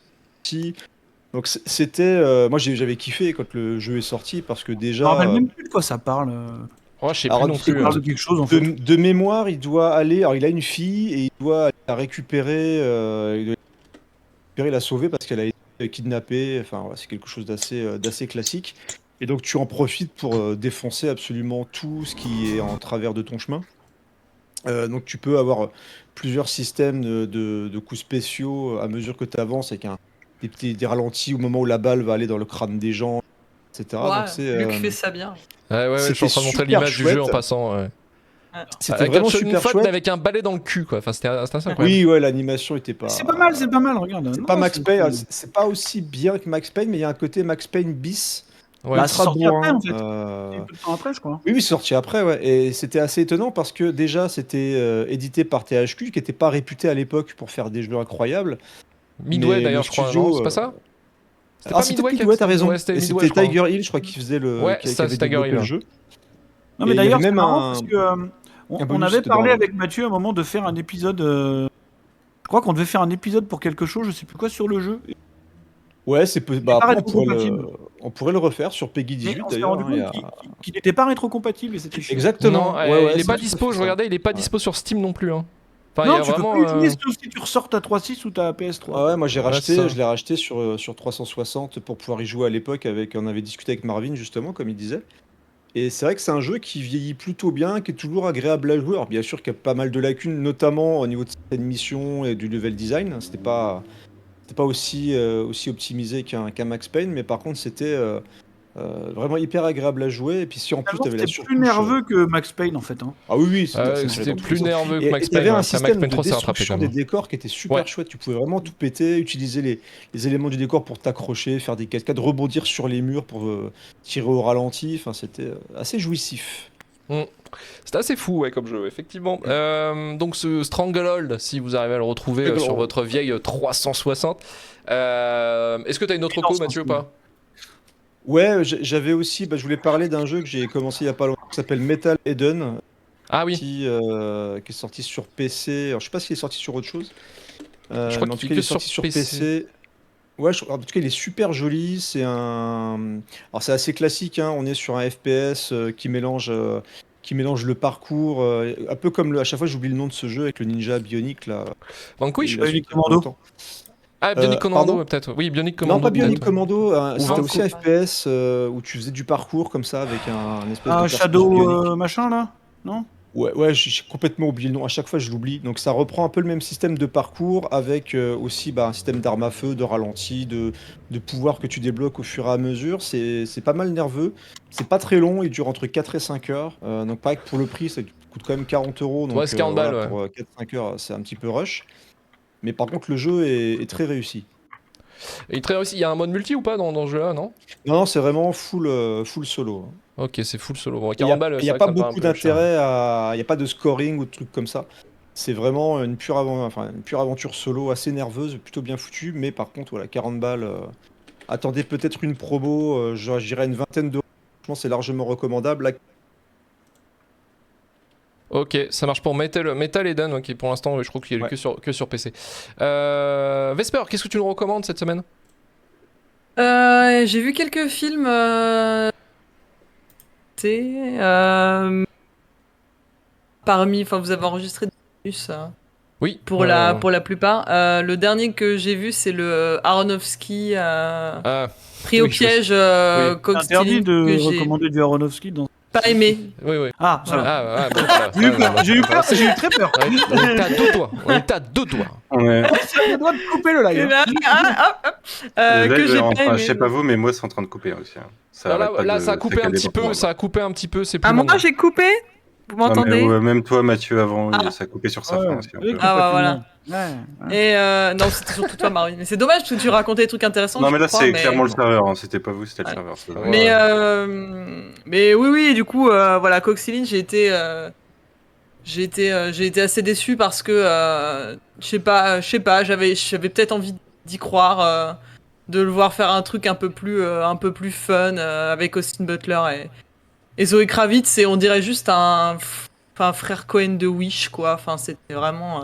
Donc c'était moi j'avais kiffé quand le jeu est sorti parce que Je me déjà rappelle même plus de quoi ça parle. Oh, je sais Alors, plus non c'est plus. quoi, hein. de quelque chose en de, fait. de mémoire il doit aller alors il a une fille et il doit la récupérer la sauver parce qu'elle a été kidnappée, enfin voilà, c'est quelque chose d'assez classique et donc tu en profites pour défoncer absolument tout ce qui est en travers de ton chemin. Donc tu peux avoir plusieurs systèmes de coups spéciaux à mesure que tu avances avec des ralentis au moment où la balle va aller dans le crâne des gens, etc. Ouais, Donc c'est Luc fait ça bien. Ouais, je suis en train de montrer c'était l'image du super jeu en chouette. passant. Ouais. c'était Avec vraiment un super Fat, mais chouette. avec un balai dans le cul, quoi. Enfin, c'était assez incroyable. Oui, ouais, l'animation était pas. C'est pas mal, c'est pas mal, regarde. C'est Non, pas Max c'est- Payne, c'est pas aussi bien que Max Payne, mais il y a un côté Max Payne bis. Ouais. Bah, c'est ultra sorti après, bourrin, en fait. Un peu de temps après, je crois. Oui, c'est sorti après, ouais. Et c'était assez étonnant parce que déjà, c'était édité par THQ, qui n'était pas réputé à l'époque pour faire des jeux incroyables. Midway mais d'ailleurs, le je crois. studio, Non, c'est pas ça? Ah, c'était Midway qui Midway, t'as raison. Ouais, c'était Et Midway, c'était je crois. Tiger Hill, je crois, qui faisait Ouais, qui ça, avait c'est Tiger développé Hill, le hein. jeu. Non, Et mais il y d'ailleurs, avait c'est même marrant un- parce que un on bonus avait de parlé bordel. avec Mathieu à un moment de faire un épisode. Je crois qu'on devait faire un épisode pour quelque chose, je sais plus quoi, sur le jeu. Ouais, bah, pas après, rétrocompatible. on pourrait le refaire sur Peggy Mais 18 on s'est d'ailleurs. rendu hein, il y compte a- qu'il n'était pas rétrocompatible et c'était chiant. Exactement. Non, Ouais, ouais, il est c'est pas tout à dispo, fait je ça. regardais, il est pas Ouais. dispo sur Steam non plus. Hein. Enfin, il y Non, a tu peux vraiment. pas l'utiliser sauf si tu ressors ta 3.6 ou ta PS3. Ah ouais, moi j'ai Ouais, racheté, c'est ça. je l'ai racheté sur 360 pour pouvoir y jouer à l'époque on avait discuté avec Marvin justement, comme il disait. Et c'est vrai que c'est un jeu qui vieillit plutôt bien, qui est toujours agréable à jouer. Alors bien sûr qu'il y a pas mal de lacunes, notamment au niveau de certaines missions et du level design. C'était pas aussi optimisé qu'un Max Payne, mais par contre c'était vraiment hyper agréable à jouer. Et puis si en plus Finalement, t'avais la c'était surcouche. plus nerveux que Max Payne en fait. Hein. Ah oui, oui, Ah ouais, ça c'était allait dans tous plus les sens. nerveux que Et Max il y avait Payne. un Ouais. Ça, Max système Payne de 3 s'est rattrapé destruction quand des même. décors qui était super Ouais. chouette. Tu pouvais vraiment tout péter, utiliser les éléments du décor pour t'accrocher, faire des cascades, rebondir sur les murs pour tirer au ralenti. Enfin, c'était assez jouissif. C'était assez fou, ouais, comme jeu, effectivement. Donc, ce Stranglehold, si vous arrivez à le retrouver sur Stranglehold. votre vieille 360. Est-ce que t'as une autre reco, Mathieu, ou pas? Ouais, j'avais aussi, je voulais parler d'un jeu que j'ai commencé il y a pas longtemps qui s'appelle Metal Eden, Ah oui, qui est sorti sur PC. Alors, je sais pas s'il est sorti sur autre chose. Je crois mais en qu'il tout cas, est il est que sorti sur sur PC. PC. Ouais, en tout cas, il est super joli. Alors, c'est assez classique, hein. On est sur un FPS qui mélange le parcours, un peu comme à chaque fois, j'oublie le nom de ce jeu avec le ninja bionique là. Vanquish? Il a Bionic sorti il y a pas Commando. longtemps. Ah, Bionic Commando, Pardon? ouais, peut-être. Oui, Bionic Non, Commando, pas Bionic peut-être. Commando. Ou C'était aussi un Vanco. FPS où tu faisais du parcours comme ça avec un espèce de Ah, personnage Shadow bionique. machin là? Non? Ouais, j'ai complètement oublié le nom. À chaque fois, je l'oublie. Donc, ça reprend un peu le même système de parcours avec aussi un système d'armes à feu, de ralenti, de pouvoirs que tu débloques au fur et à mesure. C'est pas mal nerveux. C'est pas très long. Il dure entre 4 et 5 heures. Donc, pareil que pour le prix, ça coûte quand même 40 €. Ouais, Donc, c'est 40 voilà, balles, ouais. pour 4-5 heures, c'est un petit peu rush. Mais par contre, le jeu est très réussi. Et très réussi. Il y a un mode multi ou pas dans ce jeu-là, non? Non, c'est vraiment full solo, hein. Ok, c'est full solo. Bon, Il n'y a, 40 balles, il c'est y a vrai que pas ça me paraît un beaucoup peu cher. d'intérêt à. Il n'y a pas de scoring ou de trucs comme ça. C'est vraiment une pure aventure solo assez nerveuse, plutôt bien foutue. Mais par contre, voilà, 40 balles. Attendez peut-être une promo, je dirais une vingtaine d'euros. Franchement, c'est largement recommandable. Là, Ok, ça marche pour Metal Eden, ok, pour l'instant, je crois qu'il est Ouais. que sur PC. Vesper, qu'est-ce que tu nous recommandes cette semaine? J'ai vu quelques films. Enfin, vous avez enregistré des bonus Oui. pour la plupart. Le dernier que j'ai vu, c'est le Aronofsky Ah, pris au oui, piège oui. Cox C'est interdit Stealing, de que j'ai recommander du Aronofsky dans. pas aimé. oui, oui. Ah, ça Voilà. va. Bon, voilà. J'ai eu peur, j'ai eu peur, j'ai eu très peur. On était à deux doigts. On était à deux doigts. On est... J'ai le droit de couper le Et live. là, Le que live j'ai est en pas train, je sais aimé. pas vous, mais moi c'est en train de couper aussi, hein. Ça Non, arrête pas là, de ça a coupé un saccader petit partout, peu. moi. Ça a coupé un petit peu. C'est plus Ah, moi maintenant. j'ai coupé. Vous Non, mais, m'entendez? même toi, Mathieu, avant, Ah. ça a coupé sur sa Ouais, fin aussi. Un oui, peu. Ah, bah, voilà. Ouais. Et non, c'était surtout toi, Marvin. Mais c'est dommage parce que tu racontais des trucs intéressants. Non, je mais là, crois, c'est mais clairement le bon. serveur, hein. C'était pas vous, c'était le Ouais. serveur. Ça doit Ouais. être- Mais oui, du coup, voilà, Coxilin, j'ai été assez déçu parce que, je sais pas, j'avais peut-être envie d'y croire, de le voir faire un truc un peu plus fun, avec Austin Butler et Zoe Kravitz, et on dirait juste un frère Cohen de Wish, quoi. Enfin, c'était vraiment,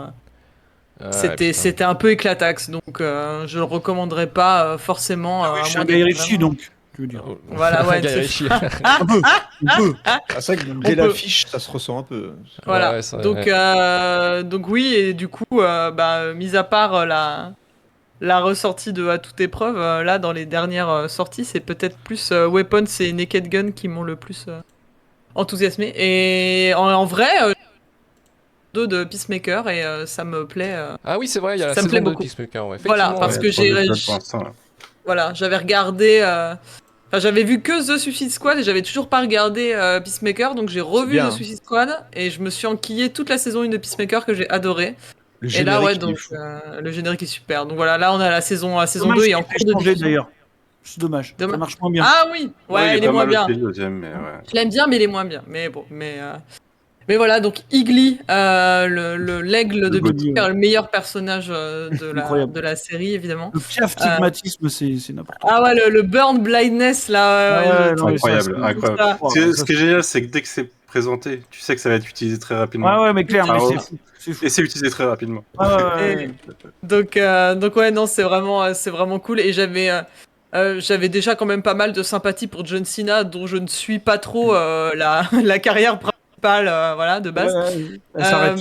Ouais, putain. c'était un peu éclataxe, donc je le recommanderais pas forcément, à C'est moins un Guy d'être Ritchie, vraiment- donc, tu veux dire. Voilà, ouais, Guy c'est Ritchie. Un peu. Ah, c'est vrai que dès peut- l'affiche, ça se ressent un peu. Voilà. Ouais, ça- Donc oui, et du coup, mis à part la ressortie de À toute épreuve, là, dans les dernières sorties, c'est peut-être plus Weapons et Naked Gun qui m'ont le plus enthousiasmé. Et en vrai, deux de Peacemaker, et ça me plaît. Ah oui, c'est vrai, il y a la Ça me saison plaît 2 de beaucoup. Peacemaker. Ouais. Voilà, Effectivement, parce ouais. que trois épisodes pour l'instant, là. voilà, j'avais regardé. Enfin, j'avais vu que The Suicide Squad et j'avais toujours pas regardé Peacemaker, donc j'ai revu bien, The hein. Suicide Squad et je me suis enquillé toute la saison 1 de Peacemaker que j'ai adoré. Le Et là, ouais, générique, il est donc fou. le générique est super. Donc voilà, là on a la saison 2 Dommage et en qu'il ait cours de changé, diffusion. d'ailleurs. C'est dommage. Ça Dommage. marche moins bien. Ah oui, ouais, il est pas moins mal bien. aussi, le deuxième, mais ouais. Je l'aime bien, mais il est moins bien. Mais bon, mais voilà, donc Igly, l'aigle de goat. Peacemaker, le meilleur personnage Incroyable. de la série, évidemment. Le piaf stigmatisme, c'est n'importe quoi. Ah ouais, le burn blindness là. Ouais, non, mais Incroyable, ça, incroyable. ça. Ce qui est génial, c'est que dès que c'est présenté, tu sais que ça va être utilisé très rapidement. Ouais, mais clair, Ah, mais ouais. c'est fou. C'est fou. Et c'est utilisé très rapidement. Ouais. Donc ouais, non, c'est vraiment cool. Et j'avais déjà quand même pas mal de sympathie pour John Cena, dont je ne suis pas trop la carrière principale, voilà, de base. Elle s'arrête.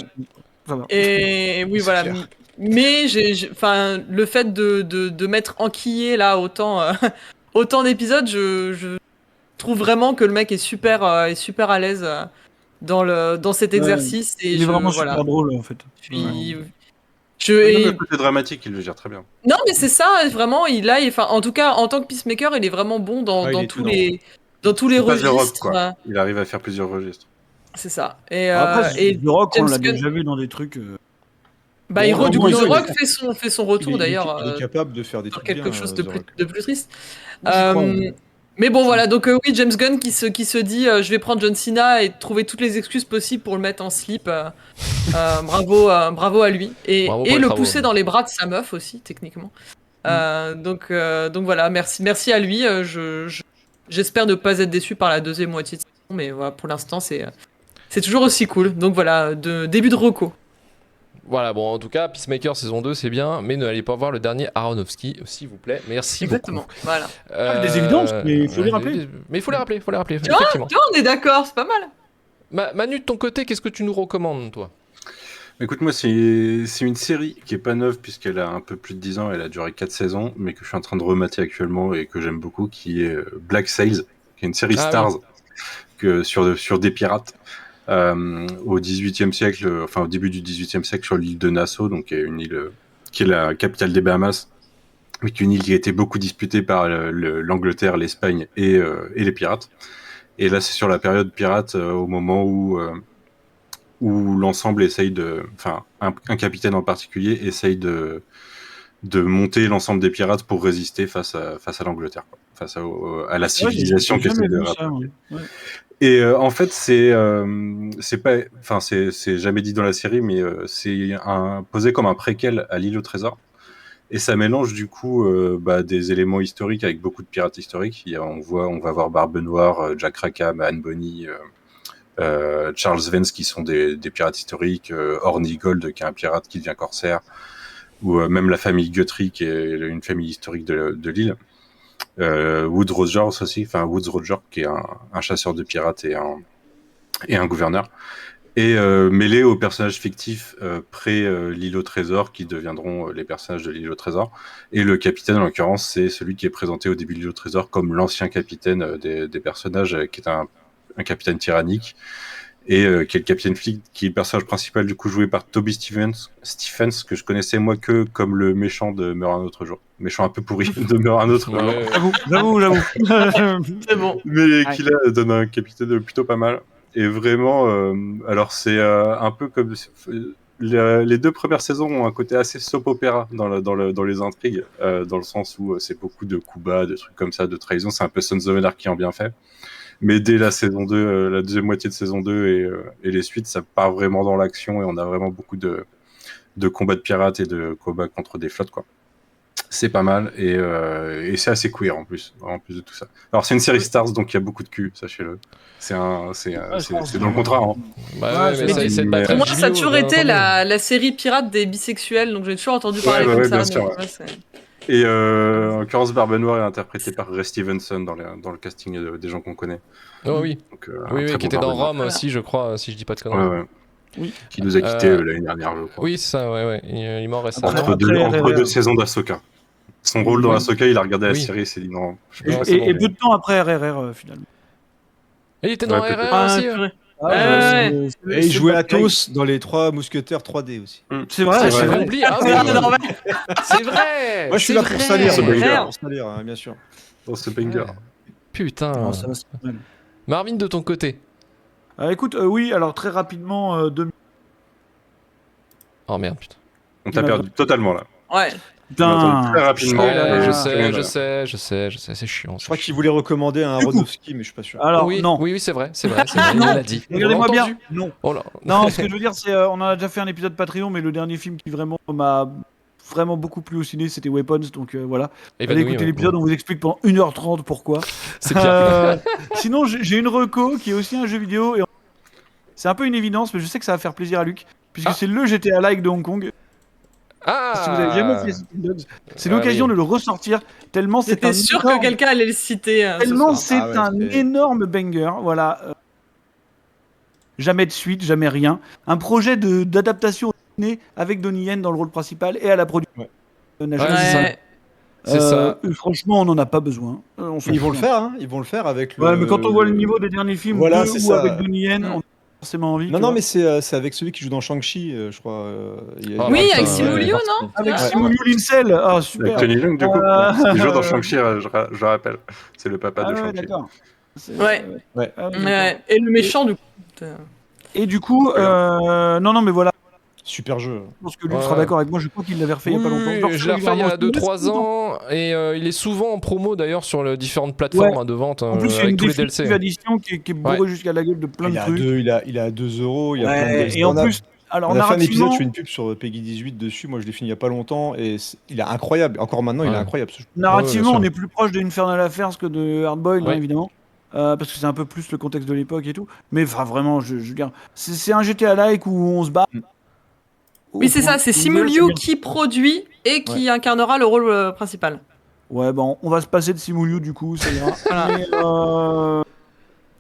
Ça va. Et oui, C'est voilà. clair. Mais enfin, le fait de m'être enquillé là autant d'épisodes, je trouve vraiment que le mec est super à l'aise dans cet Ouais. exercice. Et Il est vraiment voilà. super drôle, en fait. Puis, Ouais. Le côté dramatique, il le gère très bien. Non, mais c'est ça, vraiment, enfin, en tout cas, en tant que Peacemaker, il est vraiment bon dans Ouais, il est tous étonnant. dans tous les C'est pas The Rock, registres. quoi. Il arrive à faire plusieurs registres. C'est ça. Et, Après, et The Rock, on James l'a Gunn- déjà vu dans des trucs. bah, Bon, du au coup, moins, The il Rock est- fait son retour d'ailleurs il est capable de faire des sur trucs quelque bien, chose The Rock. de plus triste. Je crois, Mais bon, voilà, donc oui, James Gunn qui se dit je vais prendre John Cena et trouver toutes les excuses possibles pour le mettre en slip. Bravo à lui. Bravo pour Et les le travaux, pousser ouais. dans les bras de sa meuf aussi, techniquement. Donc voilà, merci à lui. J'espère ne pas être déçu par la deuxième moitié de saison, mais voilà, pour l'instant, c'est toujours aussi cool. Donc voilà, début de reco. Voilà, bon, en tout cas, Peacemaker saison 2, c'est bien, mais n'allez pas voir le dernier Aronofsky, s'il vous plaît. Merci Exactement. beaucoup. Voilà. Des évidences, mais il faut les rappeler. Mais il faut les rappeler, Tu vois, effectivement. on est d'accord, c'est pas mal. Manu, de ton côté, qu'est-ce que tu nous recommandes, toi? Écoute, moi, c'est une série qui est pas neuve puisqu'elle a un peu plus de 10 ans, elle a duré 4 saisons, mais que je suis en train de remater actuellement et que j'aime beaucoup, qui est Black Sails, qui est une série Stars sur des pirates au XVIIIe siècle, enfin au début du XVIIIe siècle sur l'île de Nassau, donc qui est une île qui est la capitale des Bahamas, mais qui est une île qui a été beaucoup disputée par l'Angleterre, l'Espagne et les pirates. Et là, c'est sur la période pirate au moment où l'ensemble essaye enfin, un capitaine en particulier essaye de monter l'ensemble des pirates pour résister face à l'Angleterre, quoi. Face à la civilisation qui essaie de rattraper. Et en fait, c'est pas, enfin, c'est jamais dit dans la série, mais c'est posé comme un préquel à l'île au trésor. Et ça mélange du coup des éléments historiques avec beaucoup de pirates historiques. On va voir Barbe Noire, Jack Rackham, Anne Bonny, Charles Vance qui sont des pirates historiques, Horny Gold qui est un pirate qui devient corsaire, ou même la famille Guthrie qui est une famille historique de l'île. Woodes Rogers aussi, enfin Woodes Rogers qui est un chasseur de pirates et un gouverneur. Et mêlé aux personnages fictifs près l'île au trésor qui deviendront les personnages de l'île au trésor. Et le capitaine, en l'occurrence, c'est celui qui est présenté au début de l'île au trésor comme l'ancien capitaine des personnages, qui est un capitaine tyrannique. Et qui est le capitaine flic, qui est le personnage principal du coup joué par Toby Stephens, que je connaissais moi que comme le méchant de Meurt un autre jour. Méchant un peu pourri de Meurt un autre jour. J'avoue. C'est bon. Mais qui là donne un capitaine plutôt pas mal. Et vraiment, alors c'est un peu comme les 2 premières saisons ont un côté assez soap opéra dans les intrigues, dans le sens où c'est beaucoup de coups bas, de trucs comme ça, de trahison. C'est un peu Sons of Anarchy en bien fait. Mais dès la saison 2, la deuxième moitié de saison 2 et les suites, ça part vraiment dans l'action et on a vraiment beaucoup de combats de pirates et de combats contre des flottes, quoi. C'est pas mal et c'est assez queer en plus de tout ça. Alors c'est une série Stars, donc il y a beaucoup de cul, sachez-le. C'est dans le contrat. Hein. Bah ouais, mais c'est pas très Pour moi, ça a vidéo, toujours bien été entendu. la série pirate des bisexuels, donc j'ai toujours entendu parler Ouais, comme bien ça. sûr, donc, ouais. c'est- Et en l'occurrence, Barbe Noire est interprétée par Ray Stevenson dans le casting des gens qu'on connaît. Oh oui, Donc, oui, un très qui bon était dans Barbe Noire. Rome aussi, je crois, si je dis pas de Ouais, conneries. ouais. Oui. Qui nous a quittés l'année dernière, je crois. Oui, c'est ça, ouais. Il est mort récemment. Après, Entre deux saisons d'Ahsoka. Son rôle dans Oui. Ahsoka, il a regardé la Oui. série et s'est dit non. Non, c'est bon, Et mais- peu de temps après RRR, finalement. Et il était dans Ouais, RR peut-être. aussi. purée. Ouais, Et il jouait Athos dans les 3 mousquetaires 3D aussi. C'est vrai, Ah, C'est j'avais vrai. oublié. Ah oui, C'est normal. c'est vrai. Moi je suis c'est là pour vrai. salir, C'est moi, je suis là banger. pour salir, hein, bien sûr. Dans ce banger. Putain. Non, ça va, c'est pas mal. Marvin, de ton côté. Écoute, oui, alors très rapidement, Oh merde, putain. On t'a perdu totalement là. Ouais. On a entendu très putain. rapidement. Je Voilà. sais, c'est chiant. Je crois qu'il voulait recommander un Aronofsky, mais je suis pas sûr. Alors, oui, non. oui, c'est vrai, il l'a dit. Regardez-moi On l'a bien. entendu. Non. Oh là. Non, ce que je veux dire, c'est, on en a déjà fait un épisode Patreon, mais le dernier film qui vraiment m'a vraiment beaucoup plu au ciné, c'était Weapons, donc voilà. Allez Évanoui, écouter ouais. l'épisode, on vous explique pendant 1h30 pourquoi. C'est bien. Sinon, j'ai une reco qui est aussi un jeu vidéo, et c'est un peu une évidence, mais je sais que ça va faire plaisir à Luc, puisque Ah. c'est le GTA Like de Hong Kong. Ah. Si vous avez jamais fait Sleeping Dogs, c'est l'occasion de le ressortir, tellement c'est J'étais un sûr énorme- que quelqu'un allait le citer. Ce Tellement soir. c'est Ah ouais, un c'est- énorme banger, voilà. Jamais de suite, jamais rien. Un projet d'adaptation au ciné avec Donnie Yen dans le rôle principal et à la production. Ouais. N'a Ouais, jamais c'est ça. Ouais. C'est ça. Franchement, on n'en a pas besoin. On s'en Ils vont fout. le faire, hein. Ils vont le faire avec le. Ouais, mais quand on voit le niveau des derniers films, Voilà, de c'est ou ça. avec Donnie Yen, Mm. on a forcément envie. Non, tu non, vois. mais c'est avec celui qui joue dans Shang-Chi, je crois. Ah, Oui, putain, avec ouais. Simu Liu, non Avec Ouais. Simu Liu Linsel. Ah, Avec super. Tony Leung, du coup. Il joue dans Shang-Chi, je rappelle. C'est le papa Ah de ouais, Shang-Chi. d'accord. C'est- Ouais. Ouais. Ah ouais, d'accord. Ouais. Et le méchant, du coup. Putain. Et du coup, non, mais voilà. Super jeu. Je pense que lui Ouais. sera d'accord avec moi. Je crois qu'il l'avait refait il y a pas longtemps. Oui, je l'ai refait il y a vraiment 2-3 longtemps. ans et il est souvent en promo d'ailleurs sur les différentes plateformes Ouais. de vente En plus, il y a avec une tous les définitive DLC. édition qui est bourrée jusqu'à la gueule de plein Il de a trucs. il a 2 €, il y a plein de Ouais, et en plus, alors on a fait un épisode, narrativement, je fais une pub sur Peggy 18 dessus, moi je l'ai fini il y a pas longtemps et il est incroyable. Encore maintenant, il est Ouais. incroyable. ce jeu. narrativement, Ouais, on bien est plus proche de Infernal Affairs que de Hardboiled, Ouais. évidemment. Parce que c'est un peu plus le contexte de l'époque et tout. Mais enfin, vraiment, je veux dire, c'est un GTA-like où on se bat. Mm. Oui, c'est ça, c'est Simu Liu Liu qui produit et qui incarnera le rôle principal. Ouais, bon, on va se passer de Simu Liu du coup, ça ira. Voilà. Mais,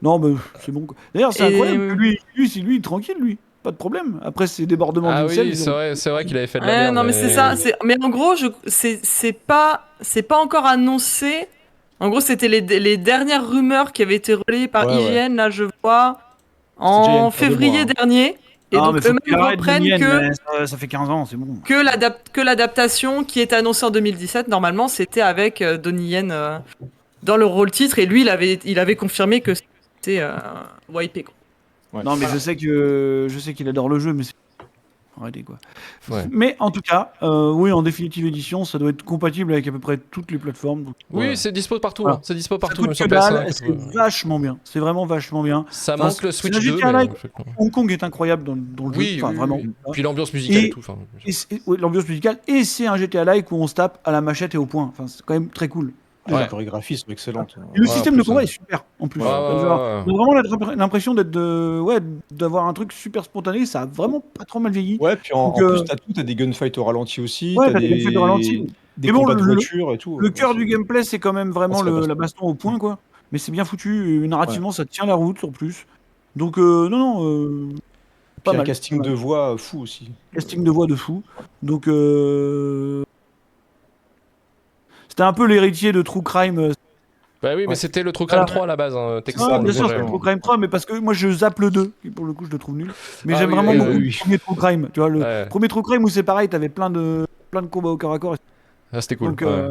non, mais c'est bon. Quoi. D'ailleurs, c'est Et- incroyable que lui, tranquille, lui. Pas de problème. Après ces débordements Ah d'incel, oui, c'est vrai qu'il avait fait de la Ouais, merde. non, mais c'est ça. Mais en gros, c'est pas encore annoncé. En gros, c'était les dernières rumeurs qui avaient été relayées par Ouais, ouais. IGN, là, je vois, C'était déjà il y a en une paire de février mois, dernier. Et non, donc, mais faut qu'il eux-mêmes arrête reprennent Donnie Yen, que, mais ça fait 15 ans, c'est bon. que l'adaptation qui était annoncée en 2017, normalement, c'était avec Donnie Yen dans le rôle titre. Et lui, il avait confirmé que c'était YP. Quoi. Ouais. Non, mais je sais qu'il adore le jeu, mais c'est... Arrêtez, quoi. Ouais. Mais en tout cas, oui, en définitive édition, ça doit être compatible avec à peu près toutes les plateformes. Donc, Oui, Ouais. c'est dispo partout. Voilà. Hein. C'est dispo ça partout, coûte même sur que dalle, PS5. c'est vachement bien. C'est vraiment vachement bien. Ça Enfin, manque le c'est Switch un 2. GTA Mais... like. Hong Kong est incroyable dans le Oui, jeu, enfin oui, vraiment. oui. Puis l'ambiance musicale et tout. Enfin, Oui, l'ambiance musicale, et c'est un GTA like où on se tape à la machette et au point. Enfin, c'est quand même très cool. La Ouais. chorégraphie sont excellentes. Et le Ouais, système en de plus, combat ouais. est super en plus. Ouais, ouais, Genre, ouais. on a vraiment l'impression d'avoir un truc super spontané. Ça a vraiment pas trop mal vieilli. Ouais, puis en Donc, plus, t'as des gunfights au ralenti aussi, ouais, t'as t'as des gameplays de ralenti. des Mais bon, combats de voiture et tout. le Ouais, cœur c'est- du gameplay, c'est quand même vraiment c'est la baston. la baston au point, quoi. Mais c'est bien foutu. Narrativement, ça tient la route en plus. Donc, non, pas Puis un mal. casting pas mal. de voix fou aussi. Casting de voix de fou. Donc, c'était un peu l'héritier de True Crime. Bah oui, mais Ouais. c'était le True Crime Voilà. 3 à la base, hein, Ouais, textuellement, bien le sûr, projet. c'est exactement. True Crime 3, mais parce que moi je zappe le 2, qui pour le coup je le trouve nul. Mais Ah j'aime oui, vraiment oui, beaucoup oui. le premier True Crime. Tu vois, le Ouais. premier True Crime où c'est pareil, t'avais plein de combats au corps à corps. Ah, c'était cool. Donc, ouais.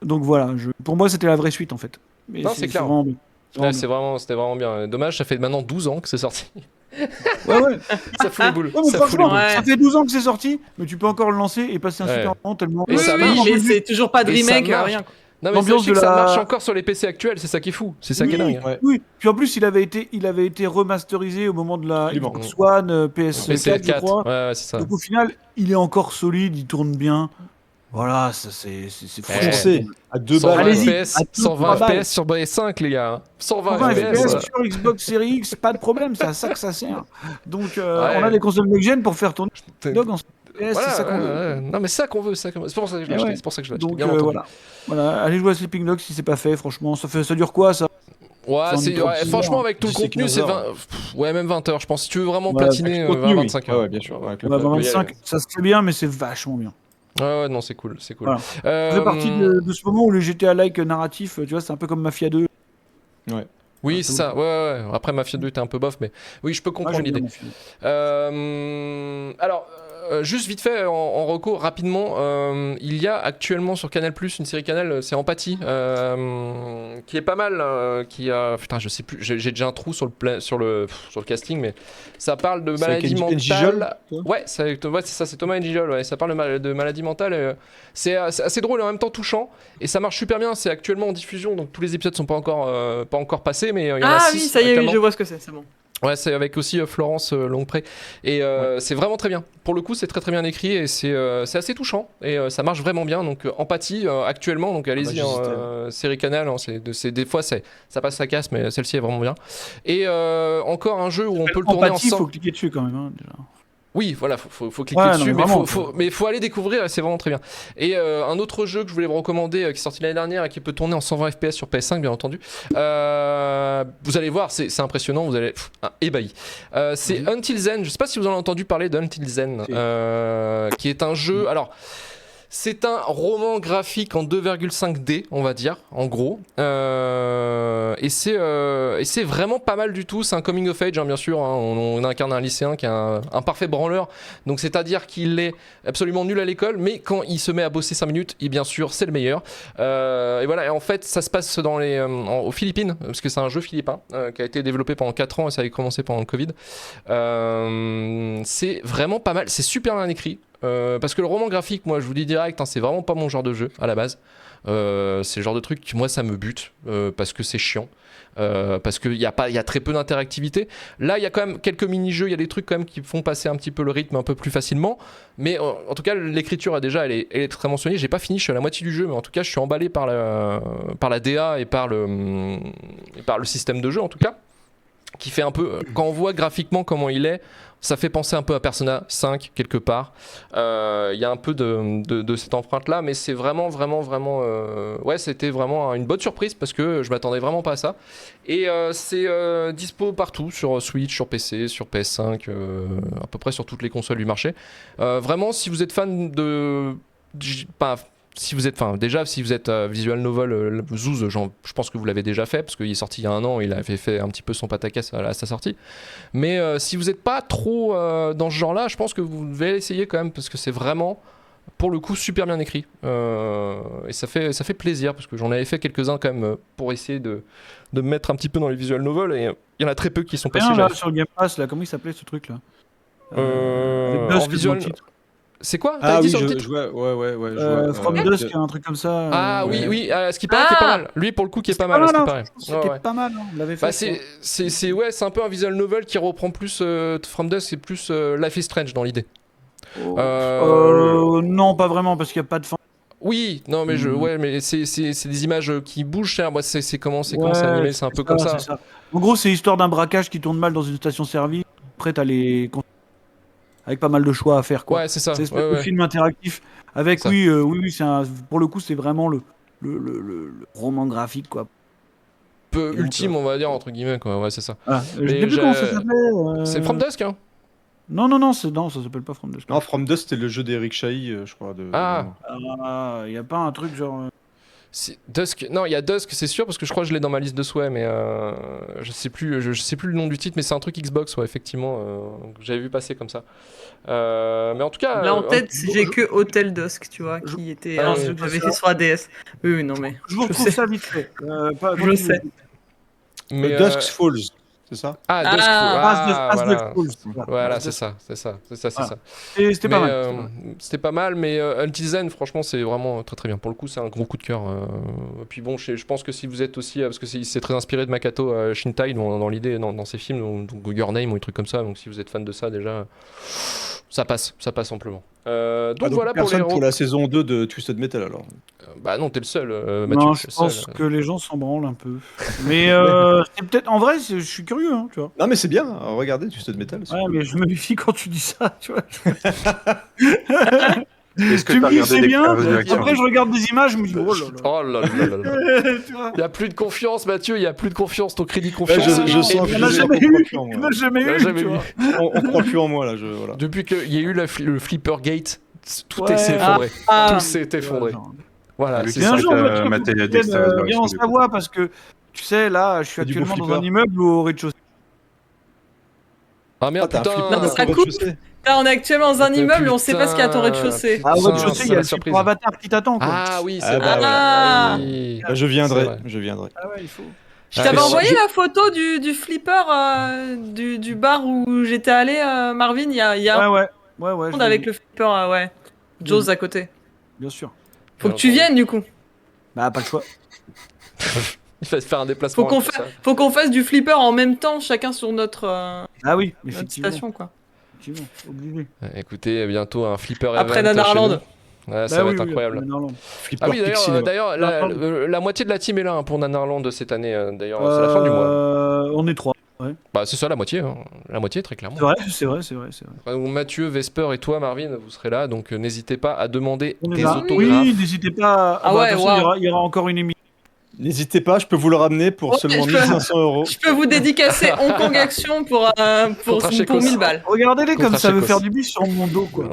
donc voilà, pour moi c'était la vraie suite en fait. Mais Non, c'est clair. vraiment bien. C'est Ouais, vraiment c'était vraiment bien. Dommage, ça fait maintenant 12 ans que c'est sorti. bien. Ouais, ouais. Ça fout les boules. Ouais, mais Ça fout les franchement, boules. Ouais. ça fait 12 ans que c'est sorti, mais tu peux encore le lancer et passer un Ouais. super moment tellement. Et Oui, ça oui, marche. mais c'est toujours pas de Et ça remake, marche. rien. Quoi. Non, mais L'ambiance sachez que de ça la- marche encore sur les PC actuels, c'est ça qui est fou. C'est ça qui est dingue. Ouais. Oui, puis en plus il avait été remasterisé au moment de la Absolument. Xbox One, PS4, PC je crois. ouais, c'est ça. Donc au final, il est encore solide, il tourne bien. Voilà, ça c'est franchement- Foncez à 2 120 balles. Allez-y, FPS, à deux, 120 trois balles. FPS sur PS5, les gars. 120 120 FPS. FPS sur Xbox Series X, pas de problème, c'est à ça que ça sert. Donc Ouais. on a des consoles next-gen pour faire tourner T'es- Dog en FPS, Voilà, c'est ça qu'on veut. ouais. Non, mais c'est ça qu'on veut. C'est pour ça que je l'ai Eh acheté. ouais. C'est pour ça que je l'ai acheté. Donc Bien entendu. voilà, allez jouer à Sleeping Dogs si c'est pas fait, franchement, ça dure quoi ça? Ouais, Enfin, c'est, une ouais, trente franchement, heures. avec tout le 10 et contenu, 15 c'est heures. 20. Ouais, même 20 heures. Je pense. Si tu veux vraiment Ouais, platiner, avec le contenu, 20-25 oui. heures. Ouais, bien sûr. Avec le Ouais, contenu. 25, ça se fait bien, mais c'est vachement bien. Ouais, non, c'est cool. C'est cool. Voilà. Ça fait partie de ce moment où le GTA-like narratif, tu vois, c'est un peu comme Mafia 2. Oui, c'est ça. Ouais. Après, Mafia 2 était un peu bof, mais oui, je peux Moi, comprendre j'aime bien l'idée. Mafia 2. Alors, juste vite fait, en recours, rapidement, il y a actuellement sur Canal+, une série Canal, c'est Empathie, qui est pas mal, qui a... Putain, je sais plus, j'ai déjà un trou sur le casting, mais ça parle de C'est avec maladie Angie Jol, mentale. toi Ouais, c'est ça, c'est Thomas Njijol, ouais, ça parle de maladie mentale. C'est assez drôle et en même temps touchant, et ça marche super bien, c'est actuellement en diffusion, donc tous les épisodes sont pas encore passés, mais il y en a Ah 6 oui, ça y est, oui, actuellement. je vois ce que c'est bon. Ouais, c'est avec aussi Florence Longpré. Et c'est vraiment très bien. Pour le coup, c'est très très bien écrit et c'est assez touchant. Et ça marche vraiment bien. Donc, Empathie actuellement. Donc, allez-y, série Canal. Hein, des fois, ça passe sa casse, mais celle-ci est vraiment bien. Et encore un jeu où on peut le tourner Empathie, ensemble. faut cliquer dessus quand même. Hein, déjà. Oui, voilà, faut cliquer Ouais, non, dessus, mais mais vraiment, mais faut aller découvrir et c'est vraiment très bien. Et un autre jeu que je voulais vous recommander qui est sorti l'année dernière et qui peut tourner en 120 FPS sur PS5, bien entendu. Vous allez voir, c'est impressionnant, vous allez ébahi. C'est Until Zen, je sais pas si vous en avez entendu parler d'Until Zen, qui est un jeu. Alors. C'est un roman graphique en 2,5D, on va dire, en gros. Et c'est vraiment pas mal du tout. C'est un coming of age, hein, bien sûr. Hein. On incarne un lycéen qui est un parfait branleur. Donc, c'est-à-dire qu'il est absolument nul à l'école, mais quand il se met à bosser 5 minutes, et bien sûr, c'est le meilleur. Et voilà, et en fait, ça se passe aux Philippines, parce que c'est un jeu philippin qui a été développé pendant 4 ans et ça avait commencé pendant le Covid. C'est vraiment pas mal. C'est super bien écrit. Parce que le roman graphique, moi je vous dis direct, hein, c'est vraiment pas mon genre de jeu à la base. C'est le genre de truc qui moi ça me bute parce que c'est chiant. Parce qu'il y a très peu d'interactivité. Là, il y a quand même quelques mini-jeux, il y a des trucs quand même qui font passer un petit peu le rythme un peu plus facilement. Mais en tout cas, l'écriture elle est très mentionnée. J'ai pas fini, je suis à la moitié du jeu, mais en tout cas, je suis emballé par la DA et par le système de jeu en tout cas. qui fait un peu, quand on voit graphiquement comment il est, ça fait penser un peu à Persona 5 quelque part. Il y a un peu de cette empreinte là, mais c'est vraiment ouais, c'était vraiment une bonne surprise parce que je m'attendais vraiment pas à ça. Et c'est dispo partout, sur Switch, sur PC, sur PS5, à peu près sur toutes les consoles du marché. Vraiment, si vous êtes fan si vous êtes visual novel, Zouz, je pense que vous l'avez déjà fait parce qu'il est sorti il y a 1 an, il avait fait un petit peu son pataquès à sa sortie. Mais si vous n'êtes pas trop dans ce genre-là, je pense que vous devez l'essayer quand même parce que c'est vraiment, pour le coup, super bien écrit. Et ça fait plaisir parce que j'en avais fait quelques-uns quand même pour essayer de me mettre un petit peu dans les visual novels et il y en a très peu qui sont passés. Là, sur le Game Pass, là, comment il s'appelait ce truc là en visual. C'est quoi? Ah oui, sur le je titre vois, ouais. From Dusk, un truc comme ça. Ah oui, ce qui paraît qui est pas mal. Lui, pour le coup, qui est pas mal. C'était pas mal, on l'avait fait. C'est un peu un visual novel qui reprend plus From Dusk, c'est plus Life is Strange dans l'idée. Non, pas vraiment, parce qu'il n'y a pas de fin. Oui, non, mais mais c'est des images qui bougent. Moi, c'est comment c'est animé, c'est un peu ça, comme ça. En gros, c'est l'histoire d'un braquage qui tourne mal dans une station-service. Après, t'as avec pas mal de choix à faire, quoi. Ouais, c'est ça. C'est un film interactif. Avec, ça. oui, pour le coup, c'est vraiment le roman graphique, quoi. Peu ultime, on va dire, entre guillemets, quoi. Ouais, c'est ça. Voilà. Je sais plus comment ça s'appelait. C'est From Dusk, hein? Non, ça s'appelle pas From Dusk. Non, From Dust, c'était le jeu d'Eric Chahi, je crois. Il y a pas un truc genre. Dusk, non, il y a Dusk, c'est sûr, parce que je crois que je l'ai dans ma liste de souhaits, mais je sais plus le nom du titre, mais c'est un truc Xbox, ouais, effectivement, que j'avais vu passer comme ça. Mais en tout cas. Là en tête, j'ai que Hotel Dusk, tu vois, qui était un jeu que j'avais fait sur ADS. Oui, non, mais. Je vous retrouve ça vite fait. Je le sais. Mais Dusk Falls, c'est ça? Dusk Falls. Voilà, c'est ça. C'était pas mal. C'était pas mal, mais Until Then, franchement, c'est vraiment très très bien. Pour le coup, c'est un gros coup de cœur. Puis bon, je pense que si vous êtes aussi, parce que c'est très inspiré de Makoto Shinkai dans l'idée, dans ses films, donc Your Name ou des trucs comme ça. Donc si vous êtes fan de ça, déjà, ça passe amplement. Donc voilà pour la saison 2 de Twisted Metal alors. Bah non, t'es le seul, Mathieu. Non, je pense que les gens s'en branlent un peu. Mais c'est peut-être. En vrai, je suis curieux, hein, tu vois. Non, mais c'est bien, regardez Twisted Metal. Ouais, cool. Mais je me méfie quand tu dis ça, tu vois. Est-ce que tu t'as me dis regardé c'est les bien, réactions après je regarde des images, je me dis oh là là. Tu vois. Il n'y a plus de confiance, Mathieu, il n'y a plus de confiance, ton crédit de confiance. Je sens on n'a jamais eu, tu vois. On croit plus en moi là. Voilà. Depuis qu'il y a eu le Flipper Gate, tout s'est effondré. Tout s'est effondré. Voilà, c'est ça. Viens en Savoie parce que tu sais, là, je suis actuellement dans un immeuble au rez-de-chaussée. Ah merde, putain, ça coupe. Là, on est actuellement dans un immeuble et on sait pas ce qu'il y a à ton rez-de-chaussée. Ah, au rez-de-chaussée, il y a le support Avatar qui t'attend, quoi. Ah oui, c'est vrai. Je viendrai. Ah ouais, il faut. Je t'avais envoyé la photo du flipper du bar où j'étais allé, Marvin. Il y a un monde avec le flipper, ouais. Jaws à côté. Bien sûr. Faut que tu viennes du coup. Bah, pas le choix. Il va se faire un déplacement. Faut qu'on fasse du flipper en même temps, chacun sur notre, ah oui, notre station, quoi. Écoutez, bientôt un flipper après event Nanarland. Ouais, ça va être incroyable. Ah oui, d'ailleurs, la moitié de la team est là hein, pour Nanarland cette année. D'ailleurs, c'est la fin du mois. On est 3. Ouais. Bah, c'est ça la moitié. Hein. La moitié, très clairement. C'est vrai. Donc, Mathieu, Vesper et toi, Marvin, vous serez là. Donc, n'hésitez pas à demander des autographes. Oui, n'hésitez pas. Il y aura encore une émission. N'hésitez pas, je peux vous le ramener pour seulement 1500 €. Je peux vous dédicacer Hong Kong Action pour 1000 balles. Regardez-les comme ça veut faire du bis sur mon dos, quoi.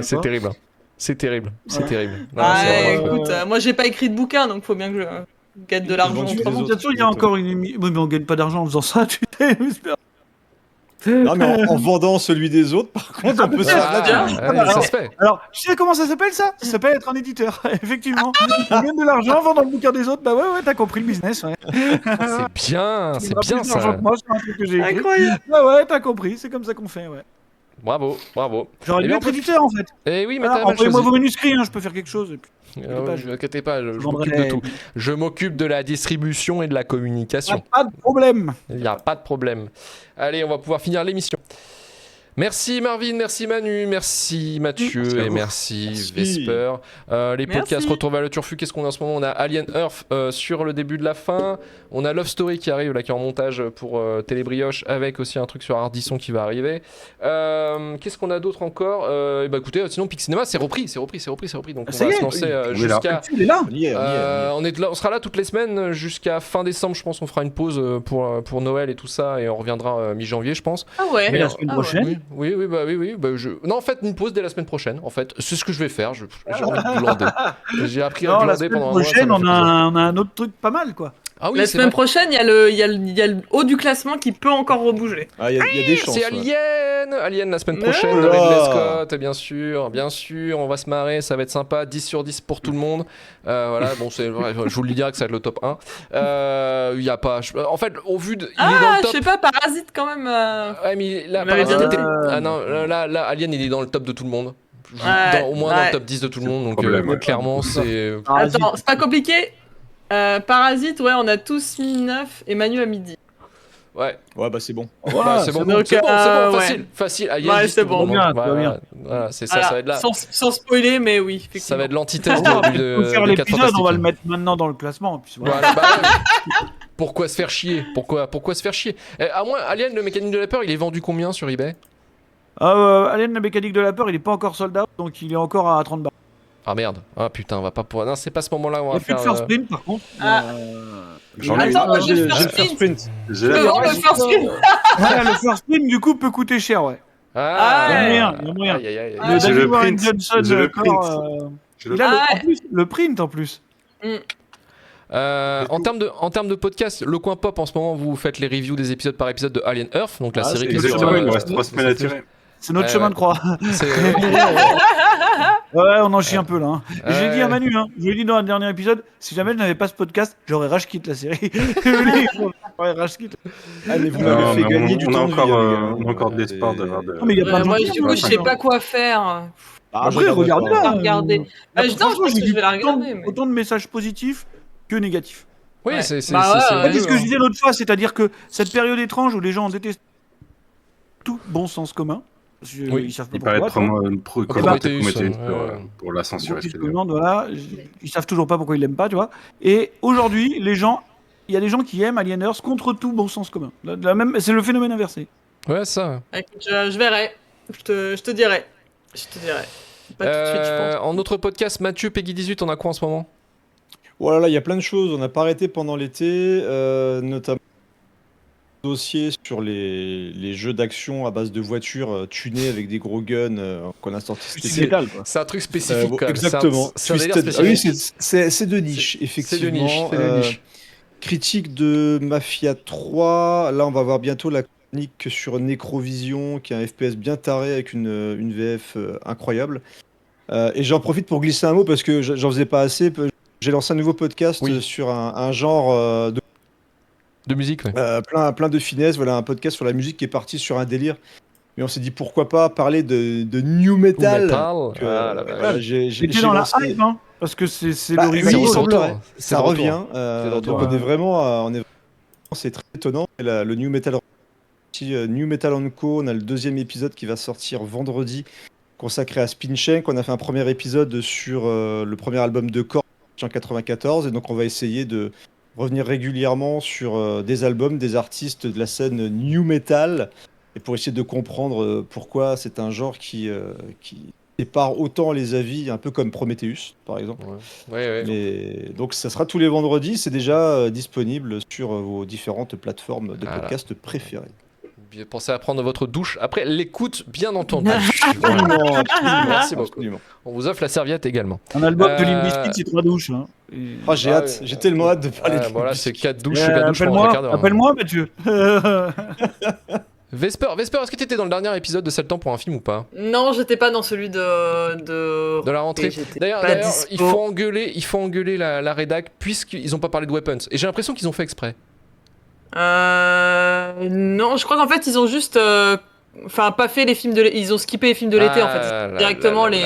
C'est terrible. C'est terrible. Écoute, moi j'ai pas écrit de bouquin, donc faut bien que je gagne de l'argent. Bien sûr, il y a encore une émission. Oui, mais on gagne pas d'argent en faisant ça, tu sais. Non, mais en vendant celui des autres, par contre, on peut se faire ça se fait. Alors, tu sais comment ça s'appelle ça? Ça s'appelle être un éditeur, effectivement. On gagne de l'argent en vendant le bouquin des autres. Bah ouais, t'as compris le business, ouais. C'est bien ça. Moi, c'est un truc que j'ai écrit. Incroyable. Bah ouais, t'as compris, c'est comme ça qu'on fait, ouais. Bravo. J'aurais dû être éditeur en fait. Eh oui, mais envoyez-moi vos manuscrits, je peux faire quelque chose. Et puis... Ne inquiétez pas, je m'occupe de tout. Je m'occupe de la distribution et de la communication. Pas de problème. Il n'y a pas de problème. Allez, on va pouvoir finir l'émission. Merci Marvin, merci Manu, merci Mathieu Merci à et vous. merci Merci. Vesper. Les Merci. podcasts Retour vers le Turfu, qu'est-ce qu'on a en ce moment? On a Alien Earth sur le début de la fin. On a Love Story qui arrive là, qui est en montage pour Télébrioche, avec aussi un truc sur Ardisson qui va arriver. Qu'est-ce qu'on a d'autre encore? Bah écoutez, sinon Pix Cinéma c'est repris. Donc on Ça va y est, se lancer on est là. jusqu'à. Il est là. On y est, on y est, on y est. On sera là toutes les semaines jusqu'à fin décembre, je pense. On fera une pause pour Noël et tout ça, et on reviendra mi-janvier, je pense. Ah ouais. Mais la semaine Ah ouais. prochaine. Oui. Non, en fait, une pause dès la semaine prochaine. En fait, c'est ce que je vais faire. J'ai appris à glander. J'ai appris à Non, la glander semaine pendant un mois. prochaine, ça me on fait a, plaisir. on a un autre truc pas mal, quoi. Ah oui, La c'est semaine vrai. prochaine, il y a le haut du classement qui peut encore rebouger. Ah, il y a des chances. C'est ouais. Alien la semaine Mais prochaine oh avec là. Scott, bien sûr, on va se marrer, ça va être sympa, 10 sur 10 pour tout le monde. Voilà, bon, c'est vrai, je vous le dis direct, ça va être le top 1. Il y a pas. En fait, au vu de. Il est dans Ah, le je top. sais pas, Parasite quand même. Ouais, mais là, On m'avait Parasite bien était- noté. Ah non, là, Alien, il est dans le top de tout le monde. Ouais, Au moins dans ouais. le top 10 de tout le C'est monde, le donc problème, ouais. clairement, c'est. Attends, c'est pas compliqué. Parasite, ouais, on a tous mis 9 et Manu a mis 10. Ouais, Ouais, bah c'est bon. bah, c'est bon, donc, c'est bon, ouais. facile. Alien, Ouais, 10, c'est tout le bon. monde. Bien, tout va Voilà, voilà, c'est ça, Voilà, ça va être là. sans spoiler, mais oui, effectivement. Ça va être l'antithèse On va des faire 4 l'épisode, Fantastiques. on va le mettre maintenant dans le classement. Puis voilà. Voilà, bah ouais. Pourquoi se faire chier? Pourquoi se faire chier? À moins, Alien, le mécanique de la peur, il est vendu combien sur eBay? Alien, la mécanique de la peur, il est pas encore sold out, donc il est encore à 30 balles. Ah merde, ah putain, on va pas pouvoir. Non, c'est pas ce moment-là où on Il va n'y a plus faire. de first sprint, par contre. Ah. J'en ai Attends, une. moi, J'ai j'ai le le first first sprint. J'ai Je la- peux vendre le first sprint. Ouais, le first sprint, du coup, peut coûter cher, ouais. Ah, Il y a moyen, il y a moyen. Aïe, aïe, aïe. Ah, Le j'ai David le Warren print, Johnson, j'ai le corps, print. J'ai le il a Ah en plus, le print en plus. En termes de podcast, le coin pop en ce moment, vous faites les reviews des épisodes par épisode de Alien Earth, donc la Ah, série c'est qui est Exactement, sortie, il nous reste 3 semaines à tirer. C'est notre Ouais, chemin ouais. de croix. c'est- Ouais, on en chie un peu là. Hein. Et j'ai Ouais. dit à Manu, hein, je lui ai dit dans le dernier épisode, si jamais je n'avais pas ce podcast, j'aurais rage quitté la série. J'aurais rage quitté. Ah, mais vous Non, m'avez fait mais gagner du on a temps de vie, encore, hein, les gars. on a encore de l'espoir Et- d'avoir de. Non, mais il y a plein de Moi, gens du qui coup, aiment je ça. sais pas quoi faire. Moi, Après, j'adore regarde-la. pas regarder. Bah, non, je Franchement, pense que j'ai je vais la eu regarder, mais- autant de messages positifs que négatifs. Oui, Ouais. c'est Bah ouais, c'est ouais. C'est mieux, ce que je hein. disais l'autre fois, c'est-à-dire que cette période étrange où les gens détestent tout bon sens commun, Oui. ils savent pas Il paraît pourquoi. être tu vois. Prometheus, Prometheus ouais. pour la censure. Beaucoup extérieure. de monde, voilà, ils savent toujours pas pourquoi ils l'aiment pas, tu vois. Et aujourd'hui, les gens, il y a des gens qui aiment Alien Earth contre tout bon sens commun. C'est le phénomène inversé. Ouais, ça. Écoute, je verrai. Je te dirai. Pas tout de suite, je pense. En autre podcast, Mathieu, Peggy 18, on a quoi en ce moment? Voilà, il y a plein de choses. On n'a pas arrêté pendant l'été, notamment dossier sur les jeux d'action à base de voitures tunées avec des gros guns qu'on a sorti cet C'est été. métal, quoi. C'est un truc spécifique, Bon, quand même. exactement. C'est un délire Twisted- ah oui, spécifique. c'est de niche, effectivement. C'est de niche, c'est de niche. Critique de Mafia 3. Là, on va voir bientôt la chronique sur Necrovision, qui est un FPS bien taré avec une VF incroyable. Et j'en profite pour glisser un mot parce que j'en faisais pas assez. J'ai lancé un nouveau podcast Oui. sur un genre De musique, ouais. plein de finesse. Voilà, un podcast sur la musique qui est parti sur un délire. Mais on s'est dit pourquoi pas parler de new metal. Metal. Donc, Ah, la vache. voilà, j'ai J'étais dans la lancé- hype, hein, parce que c'est Bah, le oui, c'est il de semblerait. retour. C'est Ça de retour. revient. C'est de retour. Donc on est vraiment, c'est très étonnant. Et le New Metal, New Metal Co. On a le deuxième épisode qui va sortir vendredi, consacré à Spinshank. On a fait un premier épisode sur le premier album de Korn en 94, et donc on va essayer de revenir régulièrement sur des albums, des artistes de la scène New Metal, et pour essayer de comprendre pourquoi c'est un genre qui sépare autant les avis, un peu comme Prometheus, par exemple. Ouais. Mais, donc ça sera tous les vendredis, c'est déjà disponible sur vos différentes plateformes de Voilà. podcast préférées. Pensez à prendre votre douche après l'écoute, bien entendu. Absolument, absolument, Merci beaucoup. absolument. On vous offre la serviette également. Un album de Euh, Limp Bizkit, c'est 3 douches. Hein. Et- Ah, j'ai Ah hâte, oui. j'ai tellement hâte de parler de Voilà, Limp c'est Bizkit. 4 douches, 4 douches pendant un quart d'heure. Appelle-moi, Mathieu. Vesper, est-ce que tu étais dans le dernier épisode de 7 temps pour un film ou pas? Non, j'étais pas dans celui de De la rentrée. J'étais D'ailleurs, pas dispo. il faut engueuler la rédac puisqu'ils n'ont pas parlé de Weapons. Et j'ai l'impression qu'ils ont fait exprès. Non, je crois qu'en fait, ils ont juste enfin pas fait les films ils ont skippé les films de l'été en fait, directement les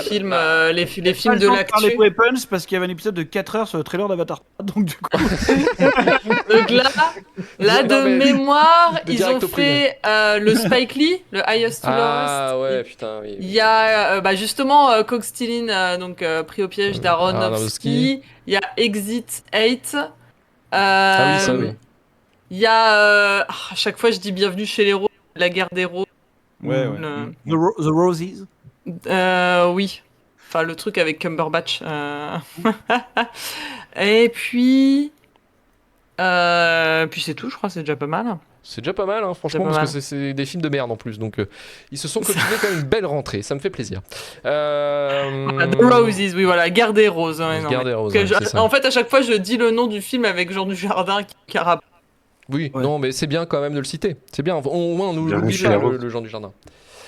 films les films de l'actu. Les Weapons parce qu'il y avait un épisode de 4 heures sur le trailer d'Avatar 3, donc du coup. Donc là de mémoire, ils ont fait le Spike Lee, le Highest to Lowest. Ah ouais, putain, oui. Il y a justement Cox Stillin, donc pris au piège d'Aronofsky. Il y a Exit 8. Ah oui, ça oui. Il y a à chaque fois je dis Bienvenue chez les Roses, la guerre des roses. Ouais. The Roses. Oui. Enfin le truc avec Cumberbatch. Et puis c'est tout, je crois, c'est déjà pas mal. C'est déjà pas mal, hein, franchement, parce que c'est des films de merde en plus. Donc, ils se sont combinés comme une belle rentrée. Ça me fait plaisir. The Roses, oui, voilà, Guerre des Roses. Ouais, Guerre des Roses, en fait, à chaque fois, je dis le nom du film avec Jean Dujardin qui a rapport. Oui, non, mais c'est bien quand même de le citer. C'est bien, au moins, on n'oublie pas le Jean Dujardin.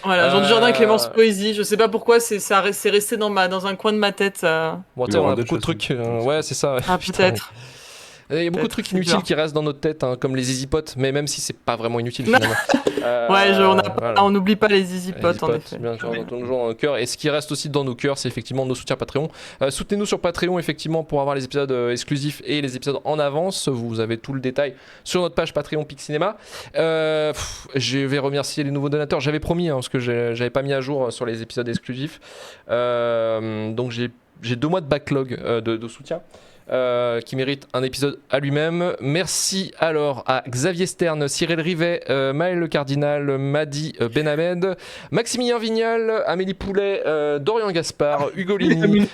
Voilà, Jean Dujardin, Clémence Poésie. Je sais pas pourquoi, c'est resté dans un coin de ma tête. Bon, on a beaucoup de trucs. Ouais, c'est ça. Ah, peut-être. Il y a beaucoup de trucs inutiles qui restent dans notre tête, hein, comme les Easy Pots, mais même si c'est pas vraiment inutile finalement. On n'oublie pas les Easy Pots en effet. Bien sûr, toujours dans nos cœurs. Et ce qui reste aussi dans nos cœurs, c'est effectivement nos soutiens Patreon. Soutenez-nous sur Patreon effectivement pour avoir les épisodes exclusifs et les épisodes en avance. Vous avez tout le détail sur notre page Patreon Pic Cinéma. Je vais remercier les nouveaux donateurs. J'avais promis parce que j'avais pas mis à jour sur les épisodes exclusifs. Donc j'ai 2 mois de backlog de soutien. Qui mérite un épisode à lui-même. Merci alors à Xavier Stern, Cyril Rivet, Maël Le Cardinal, Madi Benhamed, Maximilien Vignal, Amélie Poulet, Dorian Gaspard, Hugo Ligny.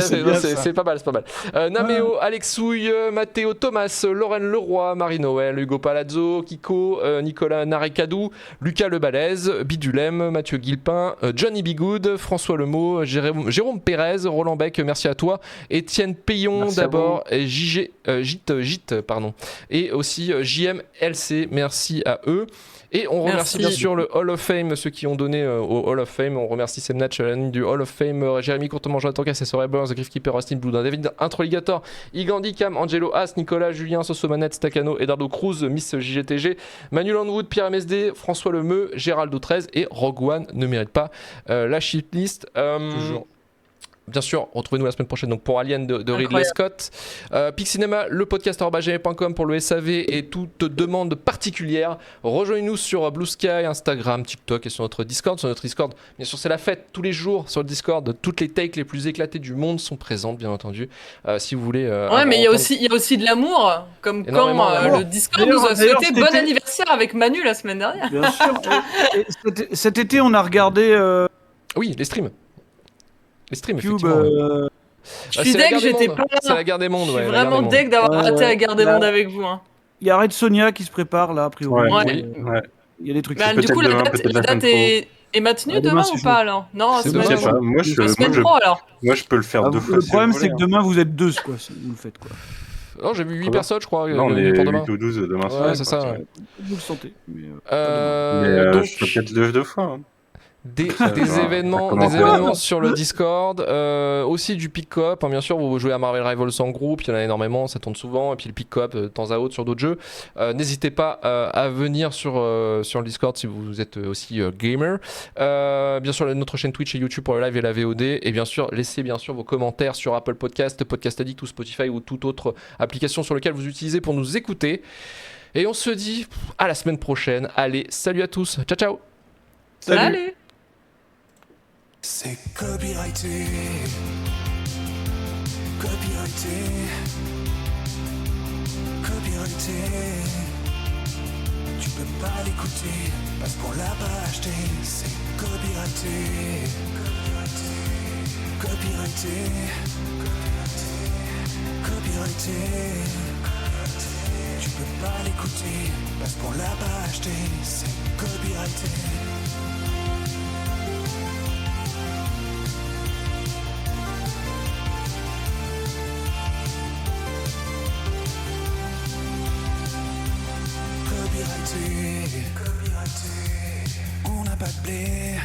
C'est pas mal, c'est pas mal. Naméo, Alexouille, Mathéo Thomas, Lorraine Leroy, Marie-Noël, Hugo Palazzo, Kiko, Nicolas Narekadou, Lucas Le Balèze, Bidulem, Mathieu Guilpin, Johnny Bigoud, François Lemot, Jérôme Pérez, Roland Beck, merci à toi, Étienne Payon merci d'abord, et Gite, pardon, et aussi JMLC, merci à eux. Et on remercie bien sûr le Hall of Fame, ceux qui ont donné au Hall of Fame. On remercie Semnatch, l'année du Hall of Fame, Jérémy Courtement, Jonathan Cass, Soraya Burns, Griffkeeper, Austin Blue, David Introligator, Igandi Cam, Angelo As, Nicolas, Julien, Sosomanet, Stacano, Eduardo Cruz, Miss JGTG, Manuel Landwood, Pierre MSD, François Lemeu, Géraldo 13 et Rogue One ne mérite pas la shitlist. Toujours. Bien sûr, retrouvez-nous la semaine prochaine donc pour Alien de Ridley Scott. Pixcinema, le podcast@gmail.com pour le SAV et toute demande particulière. Rejoignez-nous sur Blue Sky, Instagram, TikTok et sur notre Discord. Sur notre Discord, bien sûr, c'est la fête tous les jours sur le Discord. Toutes les takes les plus éclatées du monde sont présentes, bien entendu. Si vous voulez. Ouais, mais il y a aussi de l'amour, comme quand le Discord nous a souhaité bon anniversaire avec Manu la semaine dernière. Bien sûr. Cet été, on a regardé. Oui, les streams. Les streams, Cube, effectivement. Je suis deg, j'étais pas là. C'est la guerre des mondes, Je suis vraiment deg d'avoir raté la guerre des mondes avec vous. Hein. Il y a Red Sonia qui se prépare là, a priori. Ouais. Il y a des trucs. Bah, du coup, la date est maintenue demain ou pas alors? Non, c'est pas. Moi, je peux le faire 2 fois. Le problème, c'est que demain, vous êtes 2, quoi, si vous le faites, quoi. Non, j'ai vu 8 personnes, je crois. Non, on est 8 ou 12 demain soir. Ouais, c'est ça. Vous le sentez. Mais donc, je peux peut-être 2 fois. Hein. Des événements sur le Discord, aussi du pick-up, hein, bien sûr vous jouez à Marvel Rivals en groupe, il y en a énormément, ça tourne souvent, et puis le pick-up de temps à autre sur d'autres jeux. N'hésitez pas à venir sur le Discord si vous êtes aussi gamer. Bien sûr notre chaîne Twitch et YouTube pour le live et la VOD, et bien sûr laissez vos commentaires sur Apple Podcast, Podcast Addict ou Spotify ou toute autre application sur laquelle vous utilisez pour nous écouter. Et on se dit à la semaine prochaine. Allez, salut à tous, ciao ciao. Salut. C'est copyrighté, tu peux pas l'écouter parce qu'on l'a pas acheté, c'est copyrighté, tu peux pas l'écouter parce qu'on l'a pas acheté, c'est copyrighté. On n'a pas de blé,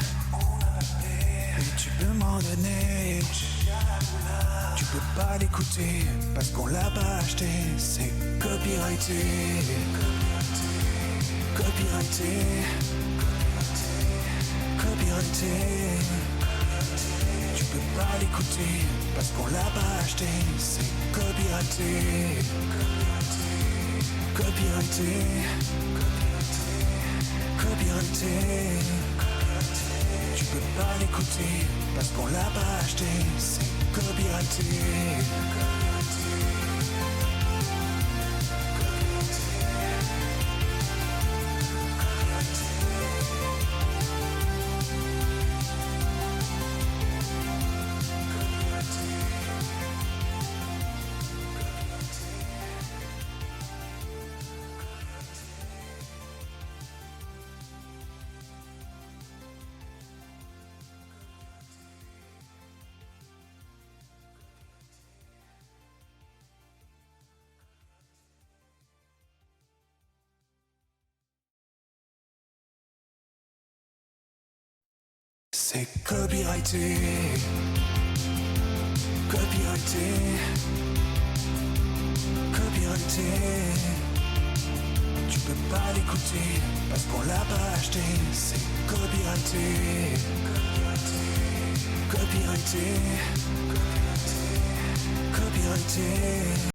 et tu peux m'en donner. Tu peux pas l'écouter parce qu'on l'a pas acheté, c'est copyrighté. Copyrighté, copyrighté. Tu peux pas l'écouter parce qu'on l'a pas acheté. C'est copyrighté, copyrighté, copyrighté. Tu peux pas l'écouter parce qu'on l'a pas acheté. C'est copyrighté. C'est copyrighté, copyrighté, copyrighté. Tu peux pas l'écouter parce qu'on l'a pas acheté. C'est copyrighté, copyrighté, copyrighté, copyrighté.